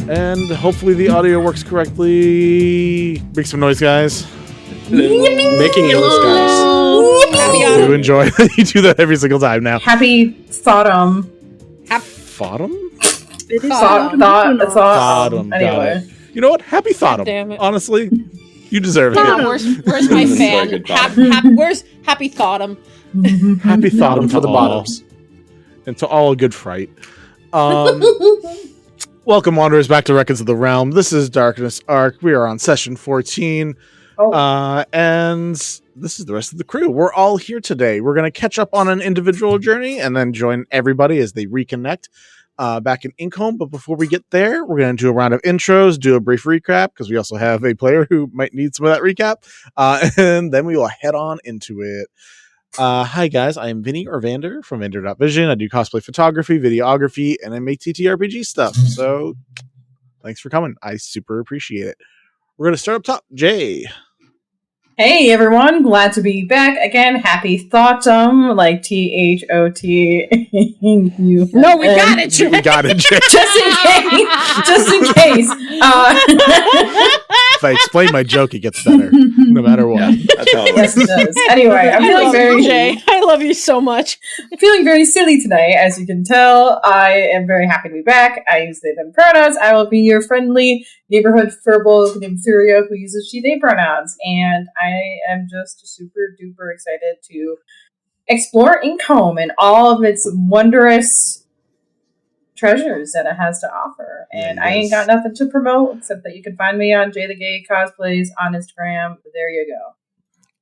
And hopefully the audio works correctly. Make some noise, guys. Making noise, guys. I do enjoy that you do that every single time now. Happy Thoughtum. Thoughtum? It is Thoughtum. Anyway. You know what? Happy Thoughtum. Honestly, you deserve it. Where's my fan? Where's Happy Thoughtum? Happy Thoughtum for the bottoms. And to all a good fright. Welcome, Wanderers, back to Records of the Realm. This is Darkness Arc. We are on session 14. And this is the rest of the crew. We're all here today. We're going to catch up on an individual journey and then join everybody as they reconnect back in Inkholm. But before we get there, we're going to do a round of intros, do a brief recap, because we also have a player who might need some of that recap. And then we will head on into it. Hi guys, I am Vinny or Vander from Vander.Vision. I do cosplay photography, videography, and I make TTRPG stuff. So thanks for coming. I super appreciate it. We're going to start up top. Jay. Hey everyone, glad to be back again. Happy Thoughtum, like THOT. No, we got it, Jay. We got it, Jay. Just in case. If I explain my joke, it gets better, no matter what. Yeah, that's how it Yes, it does. Anyway, I'm feeling very Jay. I love you so much. I'm feeling very silly today, as you can tell. I am very happy to be back. I use they them pronouns. I will be your friendly neighborhood furball named Furio who uses she they pronouns, and I am just super duper excited to explore Inkholm and all of its wondrous treasures that it has to offer. And Yeah, I ain't got nothing to promote except that you can find me on Jay the Gay Cosplays on Instagram. There you go.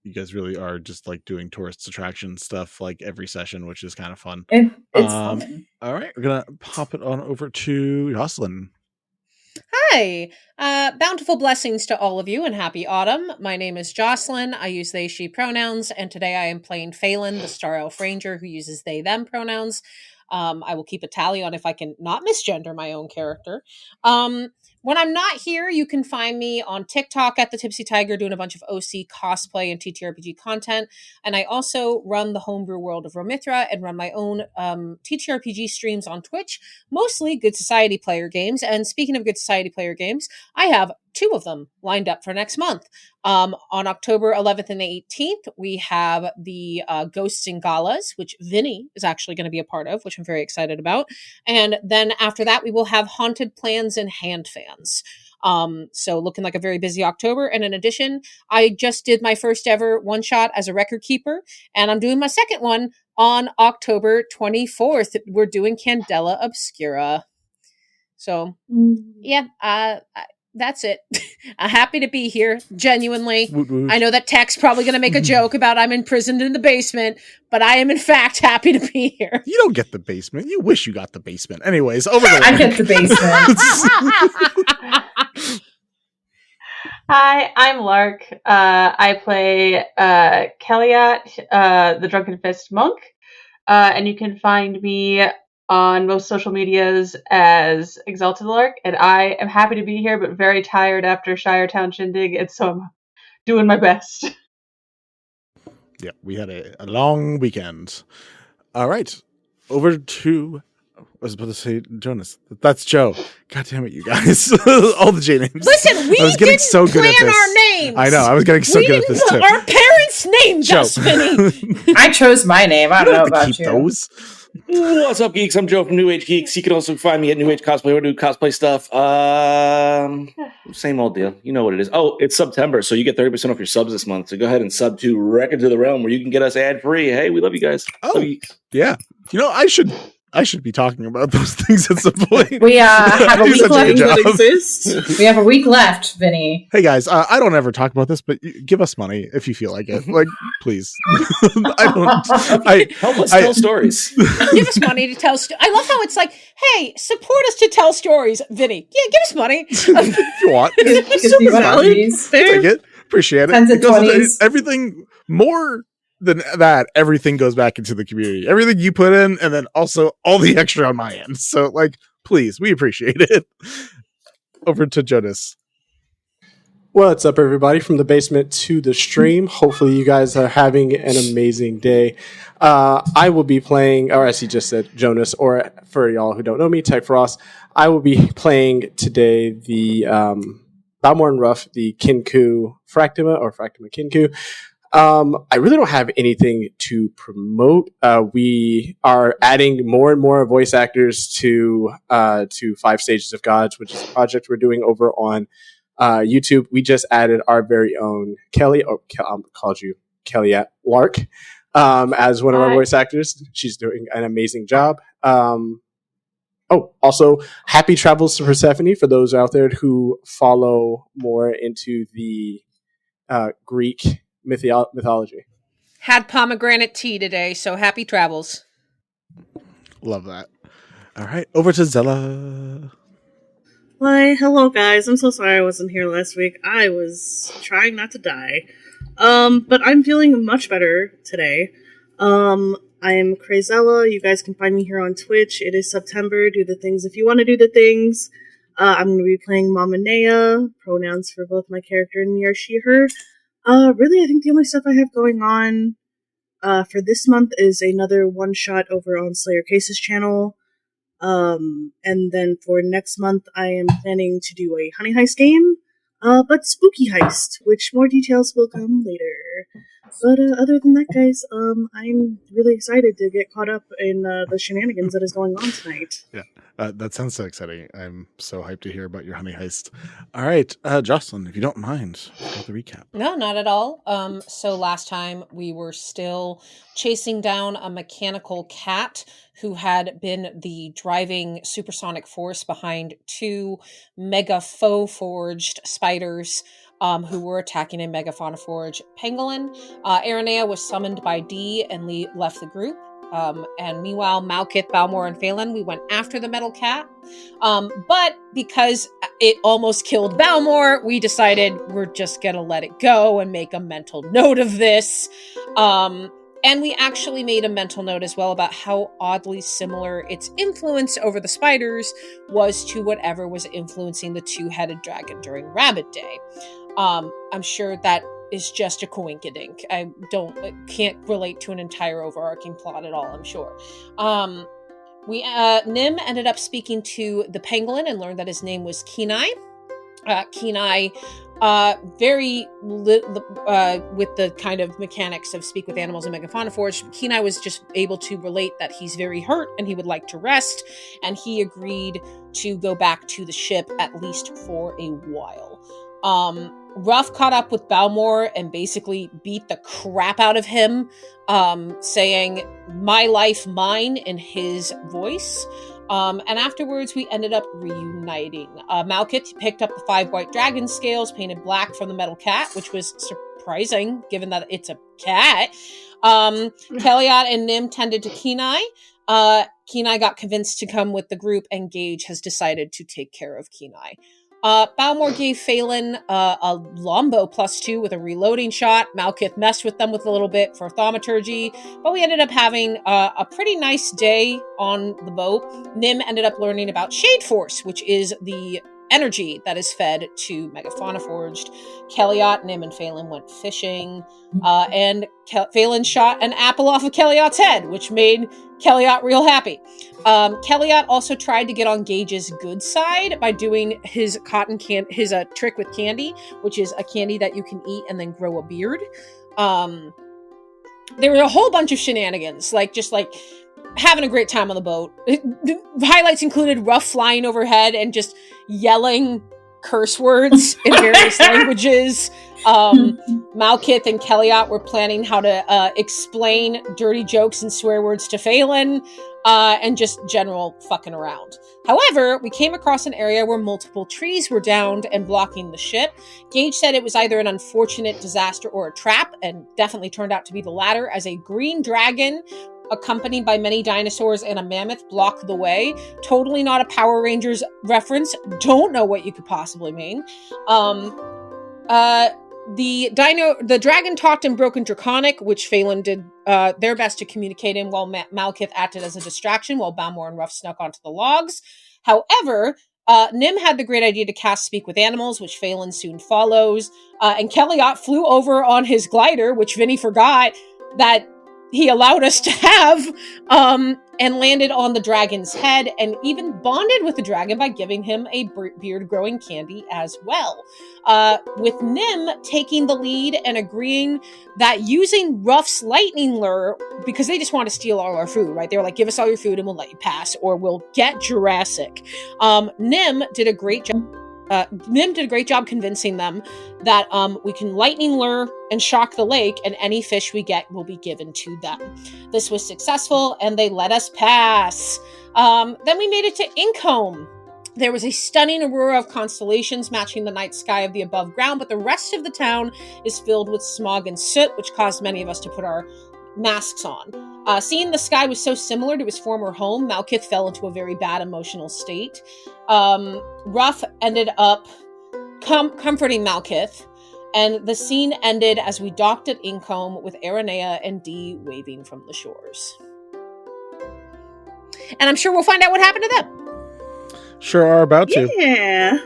You guys really are just like doing tourist attraction stuff like every session, which is kind of fun. It's fun. All right, we're gonna pop it on over to Jocelyn. Hi. Bountiful blessings to all of you and happy autumn. My name is Jocelyn. I use they, she pronouns, and today I am playing Phelan, the Star Elf Ranger who uses they, them pronouns. I will keep a tally on if I can not misgender my own character. When I'm not here, you can find me on TikTok at the Tipsy Tiger doing a bunch of OC cosplay and TTRPG content. And I also run the Homebrew World of Romithra and run my own TTRPG streams on Twitch, mostly Good Society player games. And speaking of Good Society player games, I have 2 of them lined up for next month. On October 11th and 18th, we have the Ghosts and Galas, which Vinny is actually going to be a part of, which I'm very excited about. And then after that, we will have Haunted Plans and Hand Fans. So looking like a very busy October. And in addition, I just did my first ever one shot as a record keeper, and I'm doing my second one on October 24th. We're doing Candela Obscura. So yeah, that's it. I'm happy to be here, genuinely. Woot woot. I know that Tech's probably going to make a joke about I'm imprisoned in the basement, but I am in fact happy to be here. You don't get the basement. You wish you got the basement. Anyways, over the I get the basement. Hi, I'm Lark. I play Kellyat, the Drunken Fist Monk, and you can find me on most social medias as Exalted Lark, and I am happy to be here, but very tired after Shiretown Shindig, and so I'm doing my best. Yeah, we had a long weekend. All right, over to... I was about to say Jonas. That's Joe. God damn it, you guys. All the J names. Listen, we didn't plan our names. I know, I was getting so good at this too. Our parents' names us, Vinny. I chose my name. I don't know about keep you. those. What's up, geeks? I'm Joe from New Age Geeks. You can also find me at New Age Cosplay. We do cosplay stuff. Same old deal. You know what it is. Oh, it's September, so you get 30% off your subs this month. So go ahead and sub to Records of the Realm, where you can get us ad free. Hey, we love you guys. Oh, love you. Yeah. You know, I should be talking about those things at some point. We have a Do week such a good left. job. We have a week left, Vinny. Hey guys, I don't ever talk about this, but give us money if you feel like it. Like, please. Help us tell stories. Give us money to tell I love how it's like, hey, support us to tell stories, Vinny. Yeah, give us money. If you want. Give me money, please. Take it. Appreciate it. Tens and Because 20s. everything more than that, everything goes back into the community. Everything you put in, and then also all the extra on my end. So, like, please, we appreciate it. Over to Jonas. What's up, everybody, from the basement to the stream? Hopefully you guys are having an amazing day. I will be playing, or as he just said, Jonas, or for y'all who don't know me, Tech Frost. I will be playing today the Balmore and Ruff, the Kinku Fractima, or Fractima Kinku. I really don't have anything to promote. We are adding more and more voice actors to 5 Stages of Gods, which is a project we're doing over on YouTube. We just added our very own Kelly, called you Kelly at Lark, as one of our voice actors. She's doing an amazing job. Also, happy travels to Persephone for those out there who follow more into the Greek mythology. Had pomegranate tea today, so happy travels. Love that. All right, over to Zella. Why, hello guys. I'm so sorry I wasn't here last week. I was trying not to die. But I'm feeling much better today. I'm Crazella. You guys can find me here on Twitch. It is September. Do the things if you want to do the things. I'm going to be playing Aranea. Pronouns for both my character and me are she, her. Really, I think the only stuff I have going on for this month is another one-shot over on Slayer Case's channel. And then for next month, I am planning to do a Honey Heist game, but Spooky Heist, which more details will come later. But other than that, guys, I'm really excited to get caught up in the shenanigans that is going on tonight. Yeah, that sounds so exciting. I'm so hyped to hear about your Honey Heist. All right, Jocelyn, if you don't mind, the recap. No, not at all. So last time we were still chasing down a mechanical cat who had been the driving supersonic force behind 2 mega faux forged spiders who were attacking a megafauna forge pangolin. Aranea was summoned by D and left the group. And meanwhile, Malkith, Balmore, and Phelan, we went after the metal cat. But because it almost killed Balmore, we decided we're just gonna let it go and make a mental note of this. And we actually made a mental note as well about how oddly similar its influence over the spiders was to whatever was influencing the 2-headed dragon during Rabbit Day. I'm sure that is just a coinkydink. I can't relate to an entire overarching plot at all, I'm sure. Nim ended up speaking to the pangolin and learned that his name was Kenai. Kenai, with the kind of mechanics of speak with animals and megafauna forge, Kenai was just able to relate that he's very hurt and he would like to rest, and he agreed to go back to the ship at least for a while. Ruff caught up with Balmore and basically beat the crap out of him, saying, "My life, mine," in his voice. And afterwards, we ended up reuniting. Malkith picked up the 5 white dragon scales painted black from the metal cat, which was surprising, given that it's a cat. Kelliot and Nim tended to Kenai. Kenai got convinced to come with the group, and Gage has decided to take care of Kenai. Balmore gave Phelan a lombo +2 with a reloading shot. Malkith messed with them with a little bit for thaumaturgy, but we ended up having a pretty nice day on the boat. Nim ended up learning about Shade Force, which is the energy that is fed to Megafauna Forged. Kelliot, Nim, and Phelan went fishing, and Phelan shot an apple off of Kelliot's head, which made Kelliot real happy. Kelliot also tried to get on Gage's good side by doing his his trick with candy, which is a candy that you can eat and then grow a beard. There were a whole bunch of shenanigans, just having a great time on the boat. Highlights included Ruff flying overhead and just yelling curse words in various languages. Malkith and Kelliot were planning how to explain dirty jokes and swear words to Phelan, and just general fucking around. However, we came across an area where multiple trees were downed and blocking the ship. Gage said it was either an unfortunate disaster or a trap, and definitely turned out to be the latter, as a green dragon accompanied by many dinosaurs and a mammoth blocked the way. Totally not a Power Rangers reference. Don't know what you could possibly mean. The dragon talked in Broken Draconic, which Phelan did their best to communicate in, while Malkith acted as a distraction while Balmore and Ruff snuck onto the logs. However, Nim had the great idea to cast Speak with Animals, which Phelan soon follows. And Kellyot flew over on his glider, which Vinny forgot that he allowed us to have, and landed on the dragon's head, and even bonded with the dragon by giving him a beard-growing candy as well. With Nim taking the lead and agreeing that using Ruff's lightning lure, because they just want to steal all our food, right? They were like, give us all your food and we'll let you pass, or we'll get Jurassic. Nim did a great job convincing them that we can lightning lure and shock the lake, and any fish we get will be given to them. This was successful, and they let us pass. Then we made it to Inkholm. There was a stunning aurora of constellations matching the night sky of the above ground, but the rest of the town is filled with smog and soot, which caused many of us to put our masks on. Seeing the sky was so similar to his former home, Malkith fell into a very bad emotional state. Ruff ended up comforting Malkith, and the scene ended as we docked at Inkholm with Aranea and Dee waving from the shores. And I'm sure we'll find out what happened to them. Sure are about to. Yeah.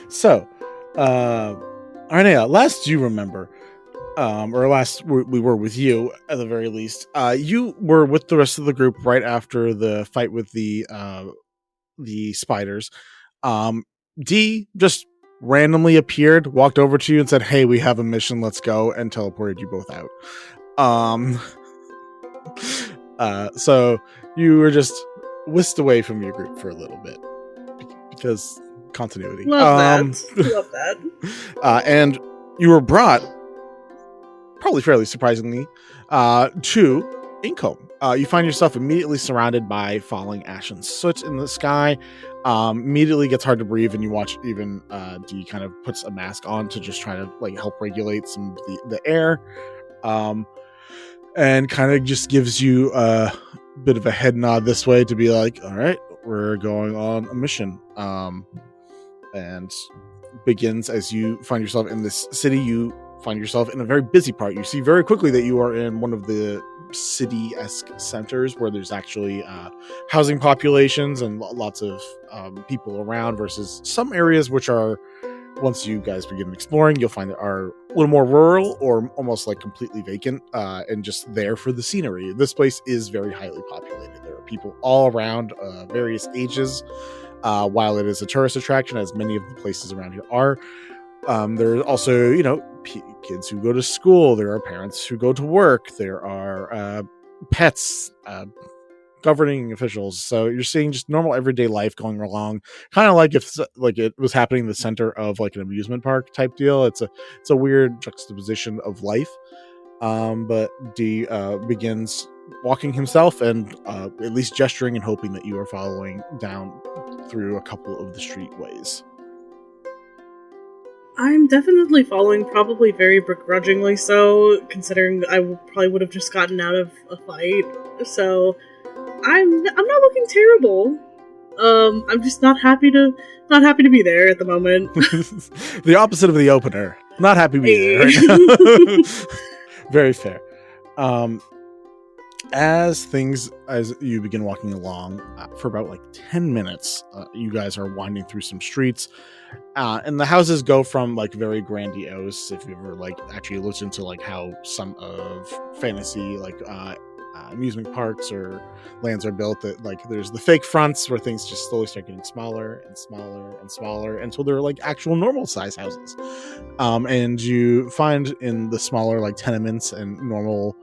So, Aranea, last you remember, or last we were with you at the very least, you were with the rest of the group right after the fight with the spiders. Dee just randomly appeared, walked over to you and said, "Hey, we have a mission, let's go," and teleported you both out. So you were just whisked away from your group for a little bit because continuity. Love that. And you were brought, probably fairly surprisingly, to Inkholm. You find yourself immediately surrounded by falling ash and soot in the sky. Immediately gets hard to breathe, and you watch even Dee kind of puts a mask on to just try to like help regulate some of the air, and kind of just gives you a bit of a head nod this way to be like, all right, we're going on a mission. And begins as you find yourself in this city. You find yourself in a very busy part. You see very quickly that you are in one of the city-esque centers where there's actually housing populations and lots of people around, versus some areas which are, once you guys begin exploring, you'll find that are a little more rural or almost like completely vacant and just there for the scenery. This place is very highly populated. There are people all around, various ages. While it is a tourist attraction, as many of the places around here are, there are also, kids who go to school. There are parents who go to work. There are pets, governing officials. So you're seeing just normal everyday life going along, kind of like if like it was happening in the center of like an amusement park type deal. It's a weird juxtaposition of life. But Dee begins walking himself and at least gesturing and hoping that you are following down through a couple of the streetways. I'm definitely following, probably very begrudgingly so, considering I probably would have just gotten out of a fight. So I'm not looking terrible. I'm just not happy to be there at the moment. The opposite of the opener. Not happy to be there right now. Very fair. As you begin walking along for about like 10 minutes, you guys are winding through some streets, and the houses go from like very grandiose. If you ever like actually looked into like how some of fantasy like amusement parks or lands are built, that like there's the fake fronts where things just slowly start getting smaller and smaller and smaller until they're like actual normal size houses. And you find in the smaller like tenements and normal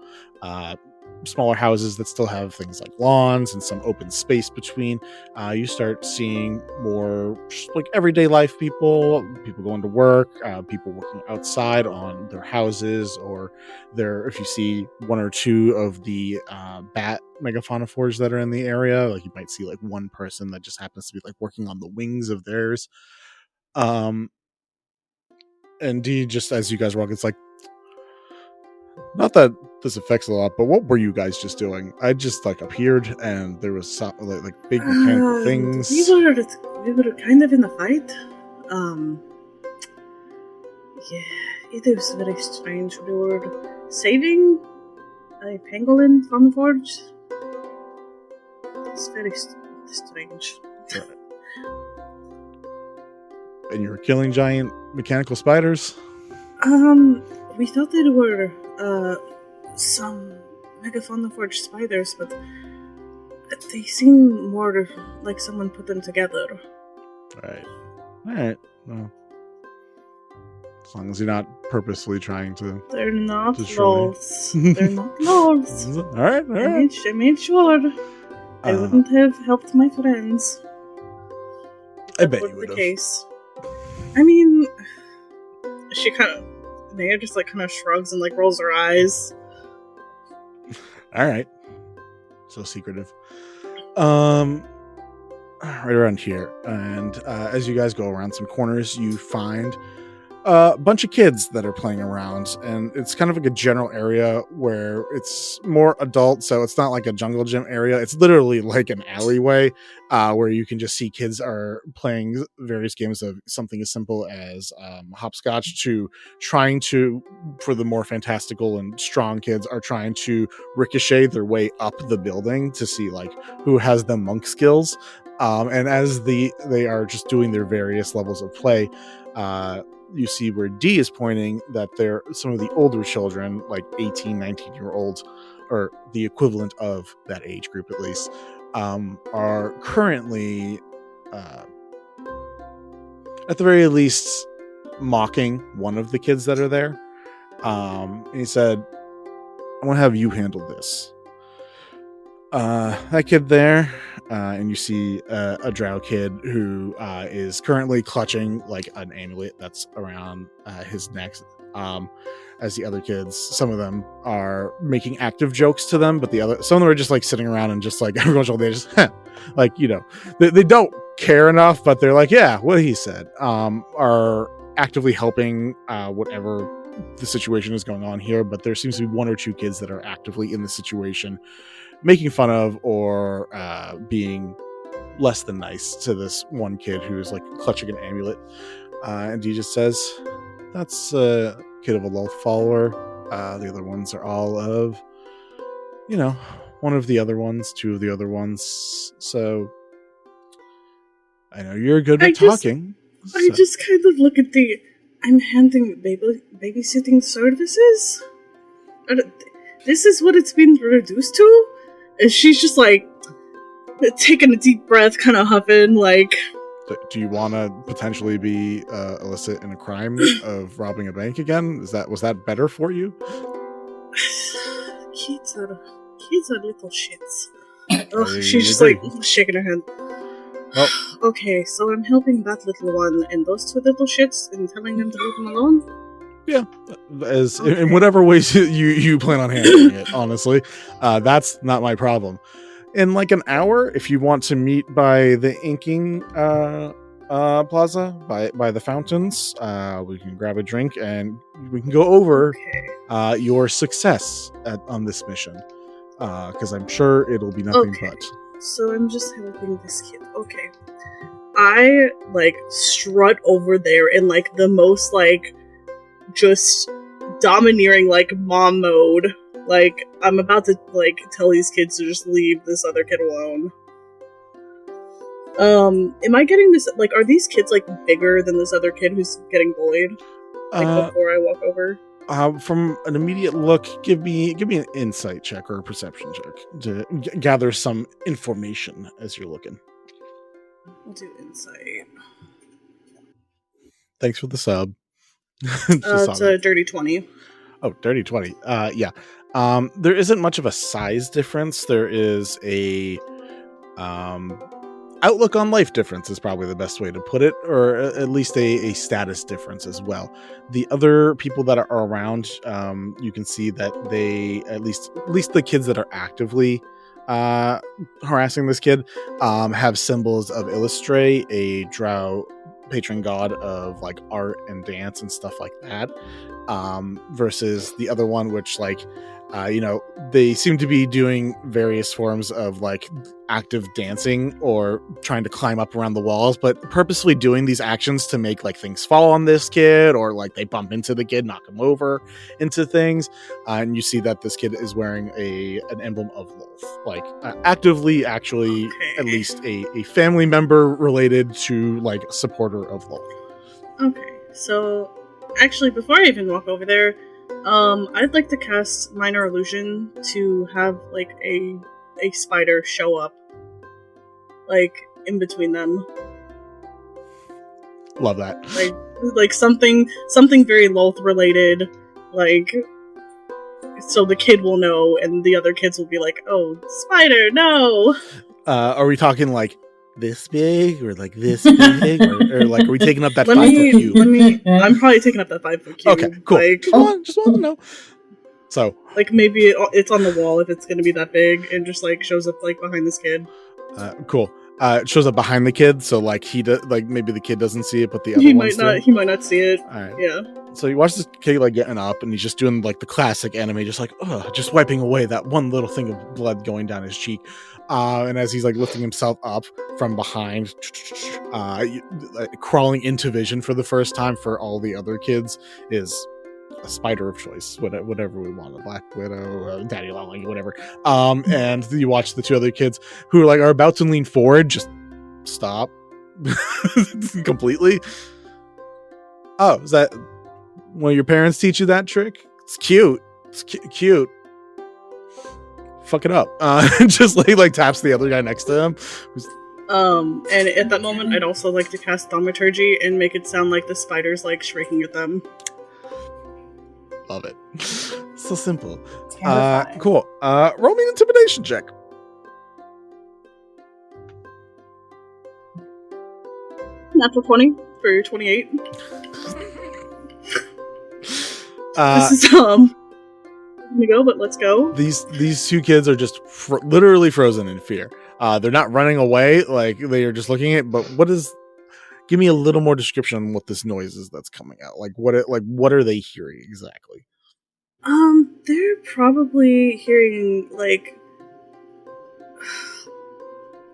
smaller houses that still have things like lawns and some open space between, you start seeing more like everyday life people going to work, people working outside on their houses, or if you see one or two of the bat megafaunivores that are in the area, like you might see like one person that just happens to be like working on the wings of theirs. And Dee, just as you guys walk, it's like, not that this affects a lot, but what were you guys just doing? I just like appeared and there was some, like big mechanical things. We were kind of in a fight. Yeah, it was very strange. We were saving a pangolin from the forge. It's very strange. And you're killing giant mechanical spiders? We thought they were, some megafauna forged spiders, but they seem more like someone put them together. Alright. Well, as long as you're not purposely trying to... They're not destroy. lulls. They're not lulls. Alright. I made sure I wouldn't have helped my friends. I bet That you was would the have. case. I mean, she Naya just like kind of shrugs and like rolls her eyes. Alright. So secretive. Right around here. And as you guys go around some corners, you find a bunch of kids that are playing around, and it's kind of like a general area where it's more adult, so it's not like a jungle gym area. It's literally like an alleyway where you can just see kids are playing various games of something as simple as hopscotch to trying to, for the more fantastical and strong kids, are trying to ricochet their way up the building to see like who has the monk skills. And as they are just doing their various levels of play, you see where D is pointing that they're some of the older children, like 18, 19-year-olds, or the equivalent of that age group at least, are currently, at the very least, mocking one of the kids that are there. And he said, I want to have you handle this. That kid there, and you see a drow kid who is currently clutching like an amulet that's around his neck. As the other kids, some of them are making active jokes to them, but some of them are just like sitting around and just like everyone's all they just like, you know, they don't care enough, but they're like, yeah, what he said. Are actively helping whatever the situation is going on here, but there seems to be one or two kids that are actively in the situation, making fun of or being less than nice to this one kid who's like clutching an amulet. And he just says, that's a kid of a Loth follower. The other ones are all of, you know, one of the other ones, two of the other ones. So I know you're good at talking. I just kind of look at I'm handing babysitting services? This is what it's been reduced to? And she's just like taking a deep breath, kind of huffing, like. Do you want to potentially be illicit in a crime of robbing a bank again? Was that better for you? Kids are little shits. She's just like shaking her head. Well, okay, so I'm helping that little one and those two little shits and telling them to leave them alone? Yeah, in whatever ways you plan on handling it, honestly. That's not my problem. In like an hour, if you want to meet by the inking plaza, by the fountains, we can grab a drink and we can go over your success on this mission. Because I'm sure it'll be nothing but. So I'm just helping this kid. Okay. I, like, strut over there in, like, the most, like, just domineering, like, mom mode. Like, I'm about to, like, tell these kids to just leave this other kid alone. Am I getting this, like, are these kids, like, bigger than this other kid who's getting bullied? Like, before I walk over? From an immediate look, give me an insight check or a perception check to gather some information as you're looking. I'll do insight. Thanks for the sub. It's a dirty 20. Oh, dirty 20. Yeah. There isn't much of a size difference. There is a outlook on life difference is probably the best way to put it, or at least a status difference as well. The other people that are around, you can see that they, at least the kids that are actively harassing this kid, have symbols of Illustre, a drow patron god of like art and dance and stuff like that, versus the other one, which like they seem to be doing various forms of like active dancing or trying to climb up around the walls, but purposely doing these actions to make like things fall on this kid, or like they bump into the kid, knock him over into things. And you see that this kid is wearing an emblem of Lolth, like actively, actually, at least a family member related to like supporter of Lolth. Okay, so actually, before I even walk over there, I'd like to cast Minor Illusion to have like a spider show up, like in between them, Love that. like something very Loth related, like so the kid will know, and the other kids will be like, "Oh, spider, no!" Are we talking like this big or like this big, or like are we taking up that Let 5 me- foot cube? Let me. I'm probably taking up that 5 foot cube. Okay, cool. Like, Just want to know. So, like maybe it's on the wall if it's gonna be that big, and just like shows up like behind this kid. cool. It shows up behind the kid, so like like maybe the kid doesn't see it, but the other He ones might not. do. He might not see it. All right. Yeah. So you watch this kid like getting up, and he's just doing like the classic anime, just like just wiping away that one little thing of blood going down his cheek. And as he's like lifting himself up from behind, crawling into vision for the first time for all the other kids is a spider of choice, whatever we want, a Black Widow, Daddy Long, whatever. And you watch the 2 other kids who are about to lean forward, just stop completely. Oh, is that one of your parents teach you that trick? It's cute. It's cute. Fuck it up. Just like taps the other guy next to him. And at that moment, I'd also like to cast Thaumaturgy and make it sound like the spider's like shrieking at them. Love it. So simple. Terrifying. Cool. Roll me an intimidation check. Natural 20 for 28. This is gonna go, but let's go. These 2 kids are just literally frozen in fear. They're not running away, like they are just looking at. But give me a little more description on what this noise is that's coming out. Like what are they hearing exactly? They're probably hearing like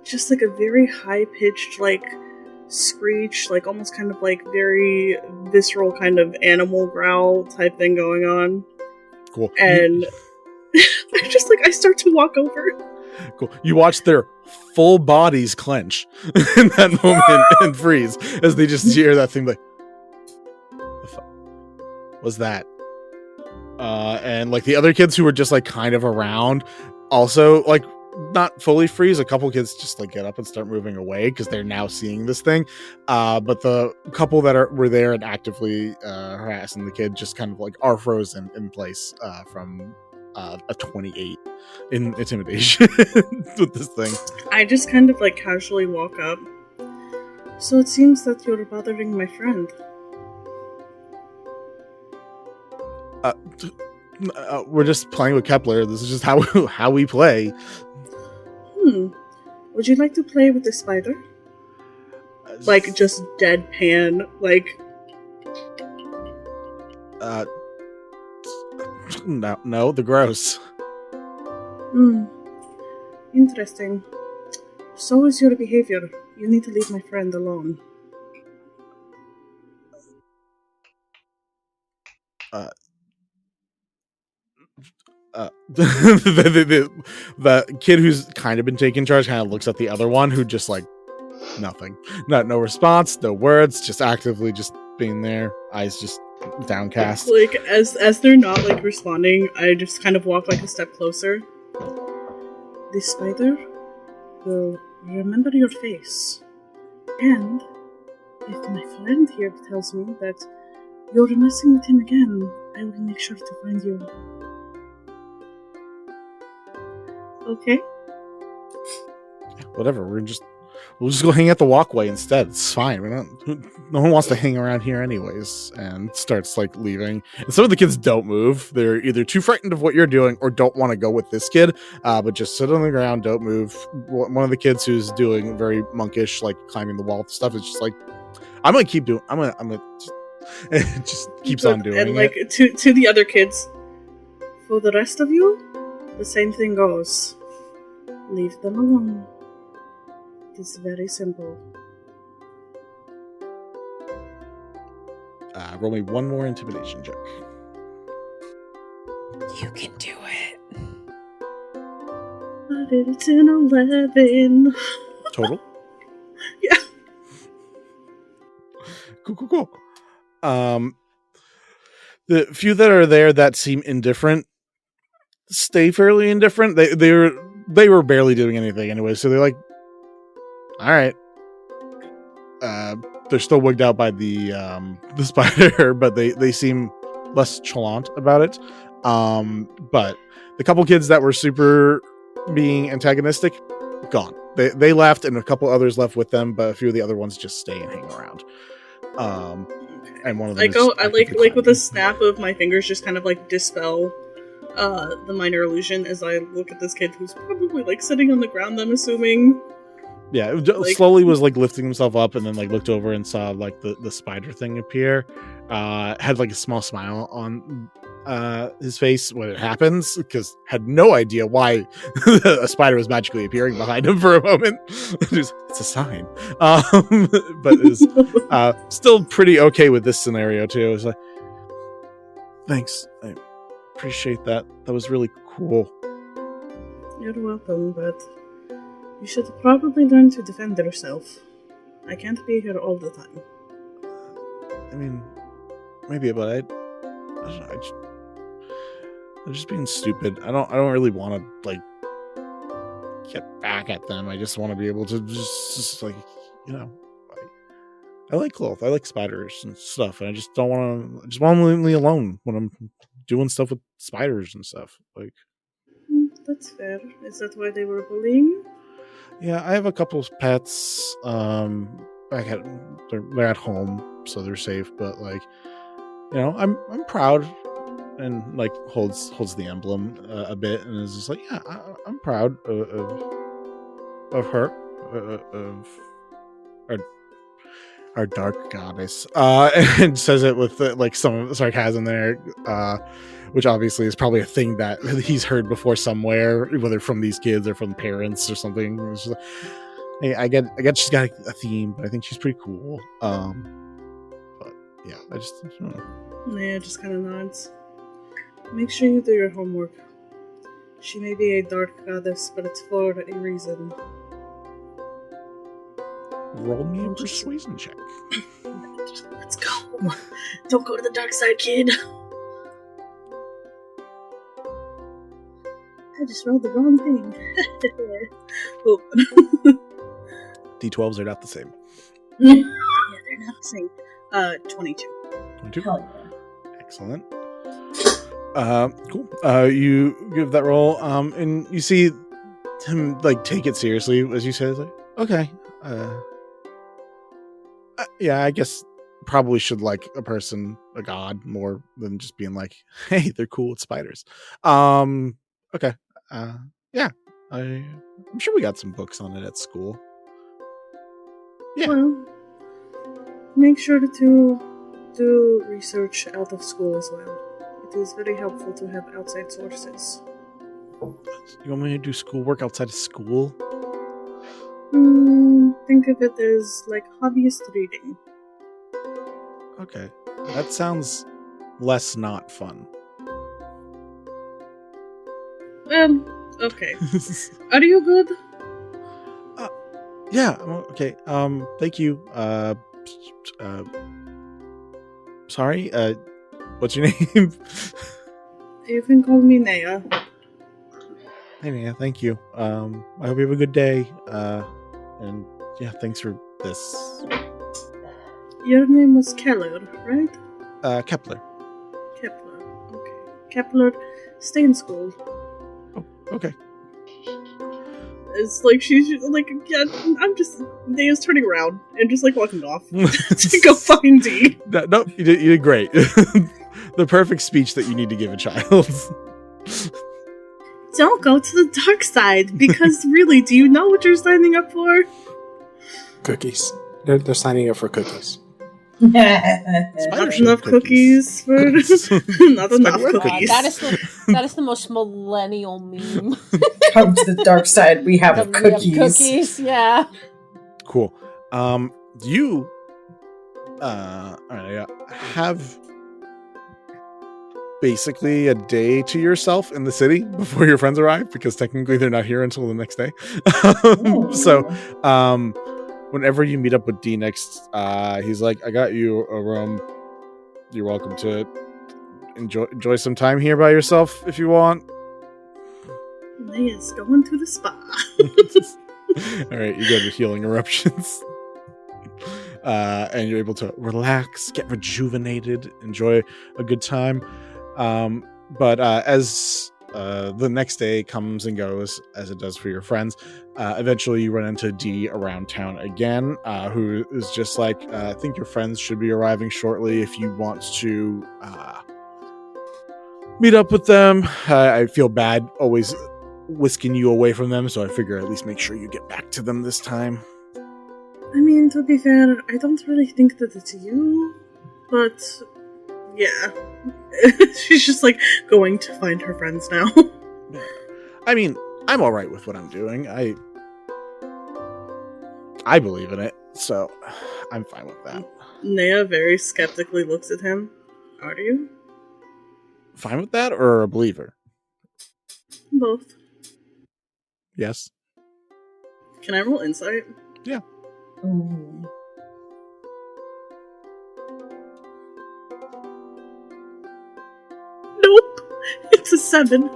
just like a very high pitched like screech, like almost kind of like very visceral kind of animal growl type thing going on. Cool. And I start to walk over. Cool. You watch their full bodies clench in that moment and freeze as they just hear that thing like, the fuck was that? And like the other kids who were just like kind of around also like not fully freeze. A couple kids just like get up and start moving away because they're now seeing this thing. But the couple that were there and actively harassing the kid just kind of like are frozen in place from a 28 in intimidation with this thing. I just kind of like casually walk up. So it seems that you're bothering my friend. We're just playing with Kepler. This is just how we play. Would you like to play with the spider? Like just deadpan, like. No, the gross. Interesting. So is your behavior. You need to leave my friend alone. The kid who's kind of been taking charge kind of looks at the other one who just like nothing, no response, no words, just actively just being there, eyes just downcast. Like as they're not like responding, I just kind of walk like a step closer. The spider will remember your face, and if my friend here tells me that you're messing with him again, I will make sure to find you. Okay. Whatever. We'll just go hang out the walkway instead. It's fine. No one wants to hang around here anyways. And starts like leaving. And some of the kids don't move. They're either too frightened of what you're doing or don't want to go with this kid. But just sit on the ground, don't move. One of the kids who's doing very monkish, like climbing the wall stuff, is just like, I'm gonna keep doing. I'm gonna it just keeps on doing and like it. To the other kids. For the rest of you, the same thing goes. Leave them alone. It's very simple. Roll me one more intimidation check. You can do it. But it's an 11. Total? Yeah. Cool. The few that are there that seem indifferent stay fairly indifferent. They were barely doing anything anyway, so they're like, all right. They're still wigged out by the spider, but they seem less chalant about it. But the couple kids that were super being antagonistic, gone. They left, and a couple others left with them, but a few of the other ones just stay and hang around. And one of them I like with a snap of my fingers, just kind of like dispel the minor illusion as I look at this kid who's probably like sitting on the ground, I'm assuming. Yeah, slowly was like lifting himself up, and then like looked over and saw like the spider thing appear. Had like a small smile on his face when it happens, because had no idea why a spider was magically appearing behind him for a moment. It's a sign. But is still pretty okay with this scenario too. It's like, thanks, I appreciate that. That was really cool. You're welcome, but you should probably learn to defend yourself. I can't be here all the time. I mean, maybe, but I don't know, I'm just being stupid. I don't really want to like get back at them. I just want to be able to just like, you know, I like cloth. I like spiders and stuff, and I just don't want to. I just want to leave me alone when I'm doing stuff with spiders and stuff. Like, that's fair. Is that why they were bullying you? Yeah, I have a couple of pets. They're at home, so they're safe. But like, you know, I'm proud, and like holds the emblem a bit, and is just like, yeah, I'm proud of her, of our dark goddess, and says it with like some sarcasm there, which obviously is probably a thing that he's heard before somewhere, whether from these kids or from parents or something. It's just like, hey, I get she's got a theme, but I think she's pretty cool. But yeah, I don't know. Yeah, just kind of nods. Make sure you do your homework. She may be a dark goddess, but it's for a reason. Roll me a persuasion check. Let's go. Don't go to the dark side, kid. I just rolled the wrong thing. Oh. D12s are not the same. Yeah, they're not the same. 22. 22? Hell yeah. Excellent. Cool. You give that roll, and you see him like take it seriously as you said. Like, okay, yeah, I guess probably should like a god more than just being like, hey, they're cool with spiders. Okay. Yeah, I'm sure we got some books on it at school. Yeah. Well, make sure to do research out of school as well. It is very helpful to have outside sources. You want me to do schoolwork outside of school? Think of it as like hobbyist reading. Okay. That sounds less not fun. Okay. Are you good? Yeah, okay. Thank you. Sorry, what's your name? You can call me Naya. Hey, Naya, thank you. I hope you have a good day. And yeah, thanks for this. Your name was Keller, right? Kepler. Kepler. Okay. Kepler, stay in school. Oh, okay. It's like she's like, yeah, I'm just. Naya's turning around and just like walking off to go find D. No, you did great. The perfect speech that you need to give a child. Don't go to the dark side, because really, do you know what you're signing up for? Cookies. They're signing up for cookies. Not enough cookies for not enough cookies. That is the most millennial meme. Come to the dark side. We have cookies. We have cookies, yeah. Cool. You have basically a day to yourself in the city before your friends arrive, because technically they're not here until the next day. So whenever you meet up with D next, he's like, I got you a room. You're welcome to enjoy some time here by yourself if you want. Yes, going to the spa. All right, you go to healing eruptions. And you're able to relax, get rejuvenated, enjoy a good time. But as the next day comes and goes, as it does for your friends, eventually you run into D around town again, who is just like, I think your friends should be arriving shortly if you want to meet up with them. I feel bad always whisking you away from them, so I figure at least make sure you get back to them this time. I mean, to be fair, I don't really think that it's you, but yeah. She's just like going to find her friends now. I mean, I'm all right with what I'm doing. I believe in it, so I'm fine with that. Nea very skeptically looks at him. Are you? Fine with that, or a believer? Both. Yes. Can I roll insight? Yeah. Ooh. Nope. It's a 7.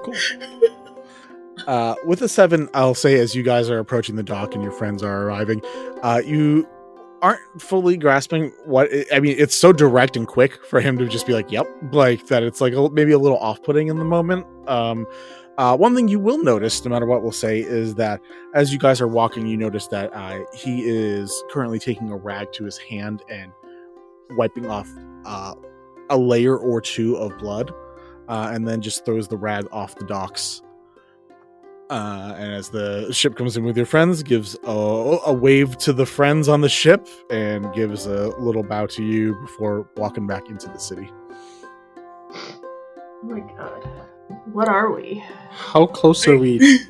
Cool. With a 7, I'll say as you guys are approaching the dock and your friends are arriving, you aren't fully grasping it's so direct and quick for him to just be like, yep, like that. It's like maybe a little off-putting in the moment. One thing you will notice, no matter what we'll say, is that as you guys are walking, you notice that he is currently taking a rag to his hand and wiping off a layer or two of blood, and then just throws the rag off the docks. And as the ship comes in with your friends, gives a wave to the friends on the ship and gives a little bow to you before walking back into the city. Oh my god. What are we? How close are we?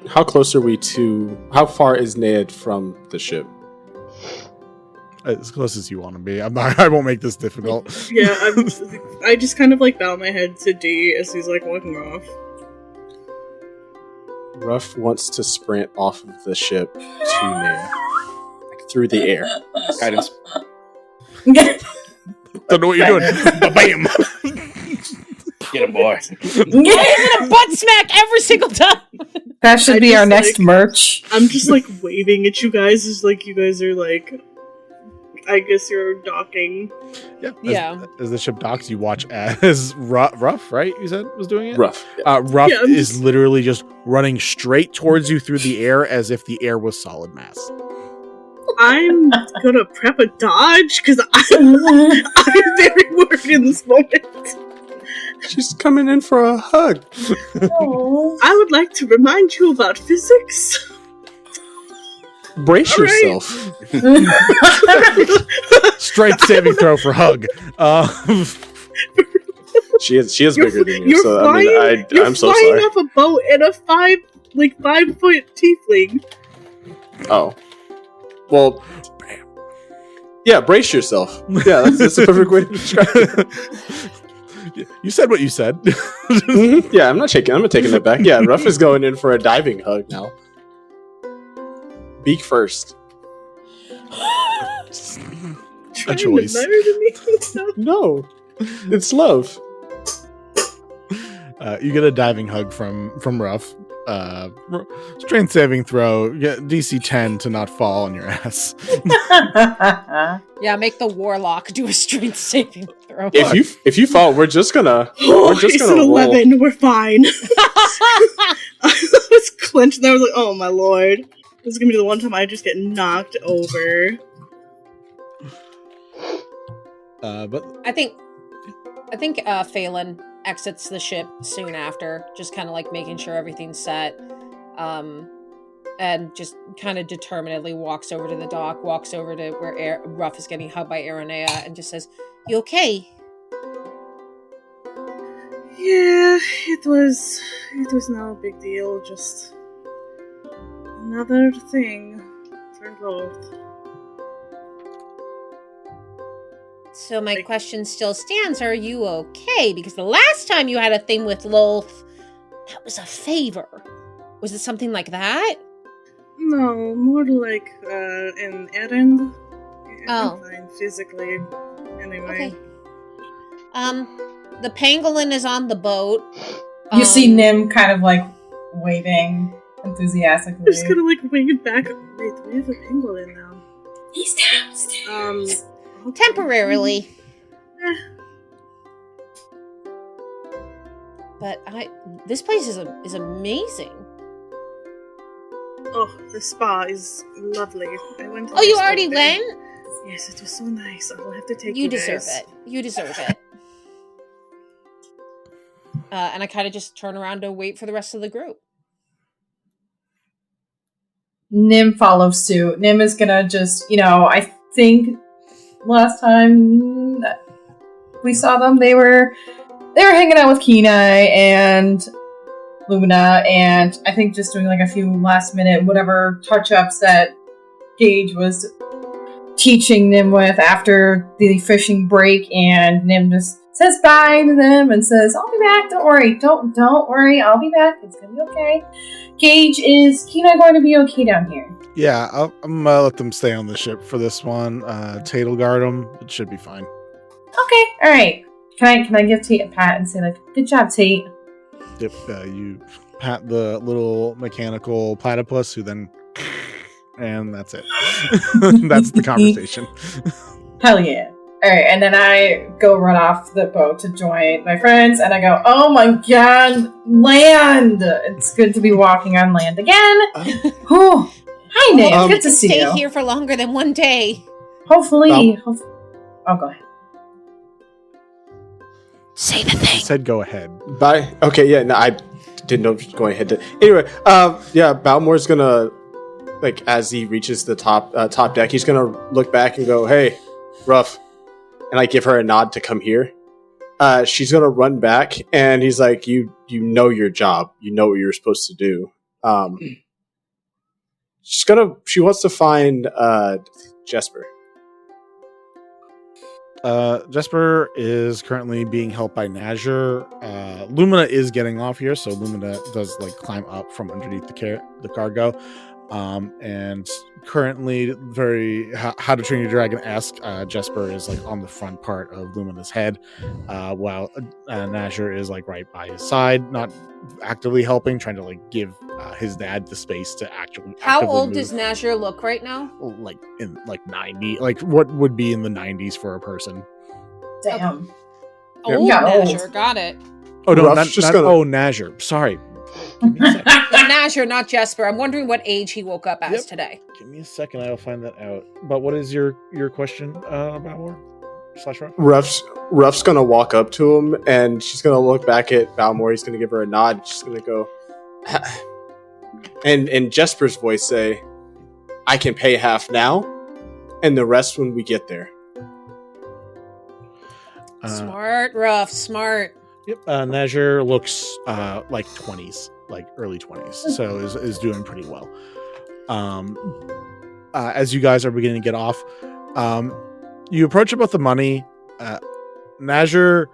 How close are we to? How far is Ned from the ship? As close as you want to be. I won't make this difficult. Yeah, I just kind of like bow my head to D as he's like walking off. Ruff wants to sprint off of the ship to Ned, like through the air. Guidance. Don't know what you're doing. Bam! Get him, boy. Give it a butt smack every single time. That should be our next merch. I'm just like waving at you guys as like you guys are like, I guess you're docking. Yeah. As the ship docks, you watch as Ruff, right? You said was doing it? Ruff. Ruff is literally just running straight towards you through the air as if the air was solid mass. I'm gonna prep a dodge because I'm very worried in this moment. She's coming in for a hug. I would like to remind you about physics. Brace yourself. Strength saving throw for hug. She is bigger than you, so flying, I'm so flying sorry. off a boat in a 5-foot tiefling. Oh. Well, yeah, brace yourself. Yeah, that's the perfect way to describe it. You said what you said. Mm-hmm. Yeah, I'm not taking it back. Yeah, Ruff is going in for a diving hug now. Beak first. A choice. No, it's love. You get a diving hug from Ruff. Strength saving throw. Get DC 10 to not fall on your ass. Yeah, make the warlock do a strength saving throw. If you fall, we're just gonna It's an 11. We're fine. I was clenched and I was like, oh my lord. This is gonna be the one time I just get knocked over. But I think Phelan exits the ship soon after, just kind of like making sure everything's set, and just kind of determinedly walks over to the dock, walks over to where Ruff is getting hugged by Aranea, and just says, "You okay?" Yeah, it was no big deal, just another thing for both. So my question still stands, are you okay? Because the last time you had a thing with Lolth, that was a favor. Was it something like that? No, more like an errand. Oh. I'm fine physically. Anyway. Okay. The pangolin is on the boat. You see Nim kind of like waving enthusiastically. I'm just gonna like wave back. Wait, we have a pangolin now. He's downstairs. Okay. Temporarily. Eh. But this place is amazing. Oh, the spa is lovely. I went. Oh, you already went? Yes, it was so nice. I'll have to take You you deserve guys. it. You deserve it. And I kind of just turn around to wait for the rest of the group. Nim follows suit. Nim is gonna just, I think last time that we saw them, they were hanging out with Kenai and Lumina, and I think just doing like a few last minute whatever touch-ups that Gage was teaching Nim with after the fishing break, and Nim just says bye to them and says, I'll be back, don't worry, don't worry, I'll be back, it's gonna be okay. Gage, is Kenai going to be okay down here? Yeah, I'm gonna let them stay on the ship for this one. Tate'll guard them. It should be fine. Okay, alright. Can I give Tate a pat and say, like, good job, Tate? Yep, you pat the little mechanical platypus who then... And that's it. That's the conversation. Hell yeah. Alright, and then I go run off the boat to join my friends, and I go, oh my god, land! It's good to be walking on land again. Whew. Hi, Nick. Good to see you. Stay here for longer than one day. Hopefully. Oh, go ahead. Say the thing. I said go ahead. Bye. Okay, yeah, no, I didn't know if you were going ahead to... Anyway, yeah, Balmore's gonna, like, as he reaches the top deck, he's gonna look back and go, hey, Ruff, and, like, give her a nod to come here. She's gonna run back, and he's like, you know your job. You know what you're supposed to do. She wants to find Jesper. Jesper is currently being helped by Nazir. Lumina is getting off here, so Lumina does like climb up from underneath the cargo. And currently, very How to Train Your Dragon-esque, Jesper is like on the front part of Lumina's head, while Nazir is like right by his side, not actively helping, trying to like give his dad the space to actually. How old move. does Nazir look right now? Like in like 90, like what would be in the 90s for a person. Damn. Old Nazir, got it. Oh no, Ruff's Nazir. Sorry. Give me a second. Nazir, not Jesper. I'm wondering what age he woke up as today. Give me a second, I'll find that out. But what is your question about war? Ruff? Ruff's gonna walk up to him, and she's gonna look back at Balmore. He's gonna give her a nod. She's gonna go, and in Jesper's voice say, "I can pay half now, and the rest when we get there." Smart, Ruff, smart. Yep. Nazir looks like 20s, like early 20s, so is doing pretty well. As you guys are beginning to get off, you approach about the money. Nazir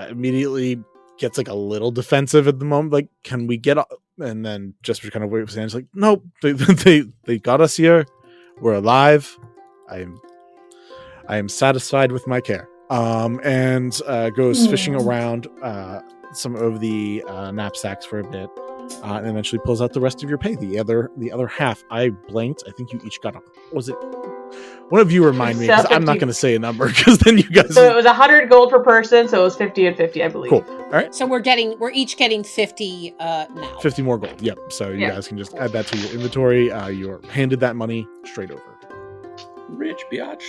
immediately gets like a little defensive at the moment. Like, can we get? And then just kind of wait for his hands. Like, nope, they got us here. We're alive. I am satisfied with my care. And goes fishing around some of the knapsacks for a bit, and eventually pulls out the rest of your pay. The other half. I blanked. I think you each got was it? One of you remind me, because I'm not going to say a number, because then you guys. So it was 100 gold per person, so it was 50 and 50, I believe. Cool. All right. So we're each getting 50 now. 50 more gold. Yep. So you guys can just add that to your inventory. You're handed that money straight over. Rich biatch.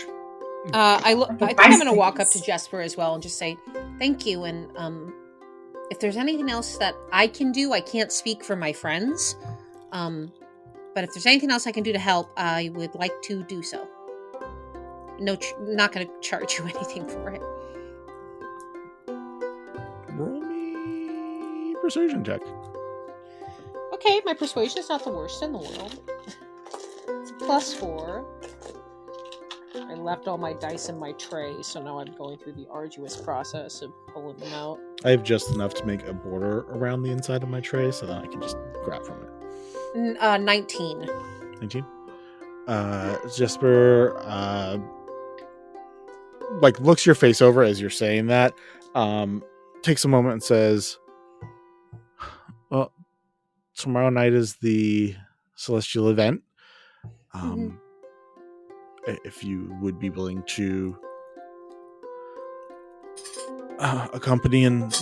I think I'm going to walk up to Jesper as well and just say thank you. And if there's anything else that I can do, I can't speak for my friends. But if there's anything else I can do to help, I would like to do so. No, not going to charge you anything for it. Roll me persuasion check. Okay, my persuasion is not the worst in the world. It's +4. I left all my dice in my tray, so now I'm going through the arduous process of pulling them out. I have just enough to make a border around the inside of my tray, so that I can just grab from it. 19. 19. Jesper like looks your face over as you're saying that. Takes a moment and says, "Well, tomorrow night is the celestial event. If you would be willing to accompany," and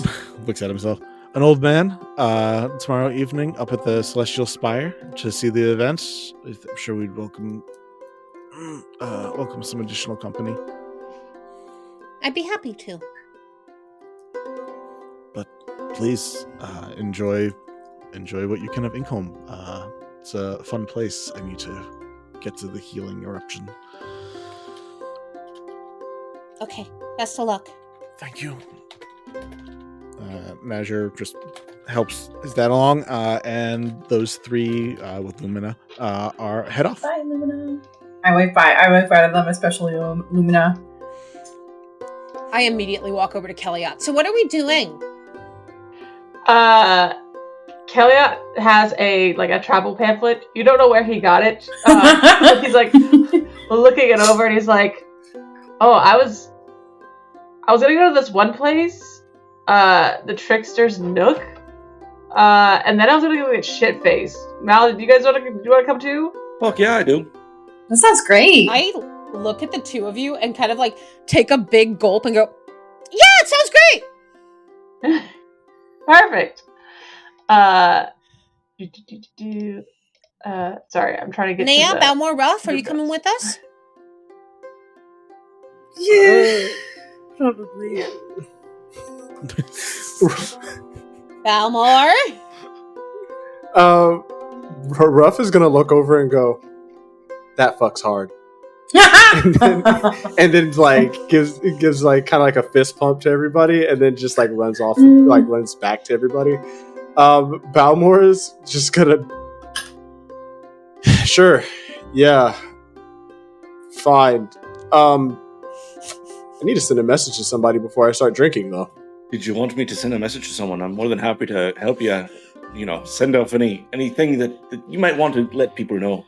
looks at himself, "an old man tomorrow evening up at the Celestial Spire to see the event. I'm sure we'd welcome some additional company. I'd be happy to. But please enjoy what you can of Inkholm. It's a fun place. I need to get to the healing eruption." Okay, best of luck. Thank you. Measure just helps his dad along, and those three with Lumina are head off. Bye, Lumina. I wave bye to them, especially Lumina. I immediately walk over to Kellyot. So what are we doing? Kellyot has a travel pamphlet. You don't know where he got it. He's like looking it over, and he's like, "Oh, I was gonna go to this one place, the Trickster's Nook, and then I was gonna go get shit-faced. Mal, do you guys want to come too?" Fuck yeah, I do. That sounds great. I look at the two of you and kind of like take a big gulp and go, "Yeah, it sounds great." Perfect. Sorry, I'm trying to get Naya, to Balmore Ruff, are you coming with us? Yeah, probably. Balmore? Ruff is gonna look over and go, "That fucks hard." and then like gives like kind of like a fist pump to everybody, and then just like runs off, like runs back to everybody. Balmore is just gonna, "Sure, yeah, fine. I need to send a message to somebody before I start drinking, though." Did you want me to send a message to someone? I'm more than happy to help you. Send off anything that you might want to let people know.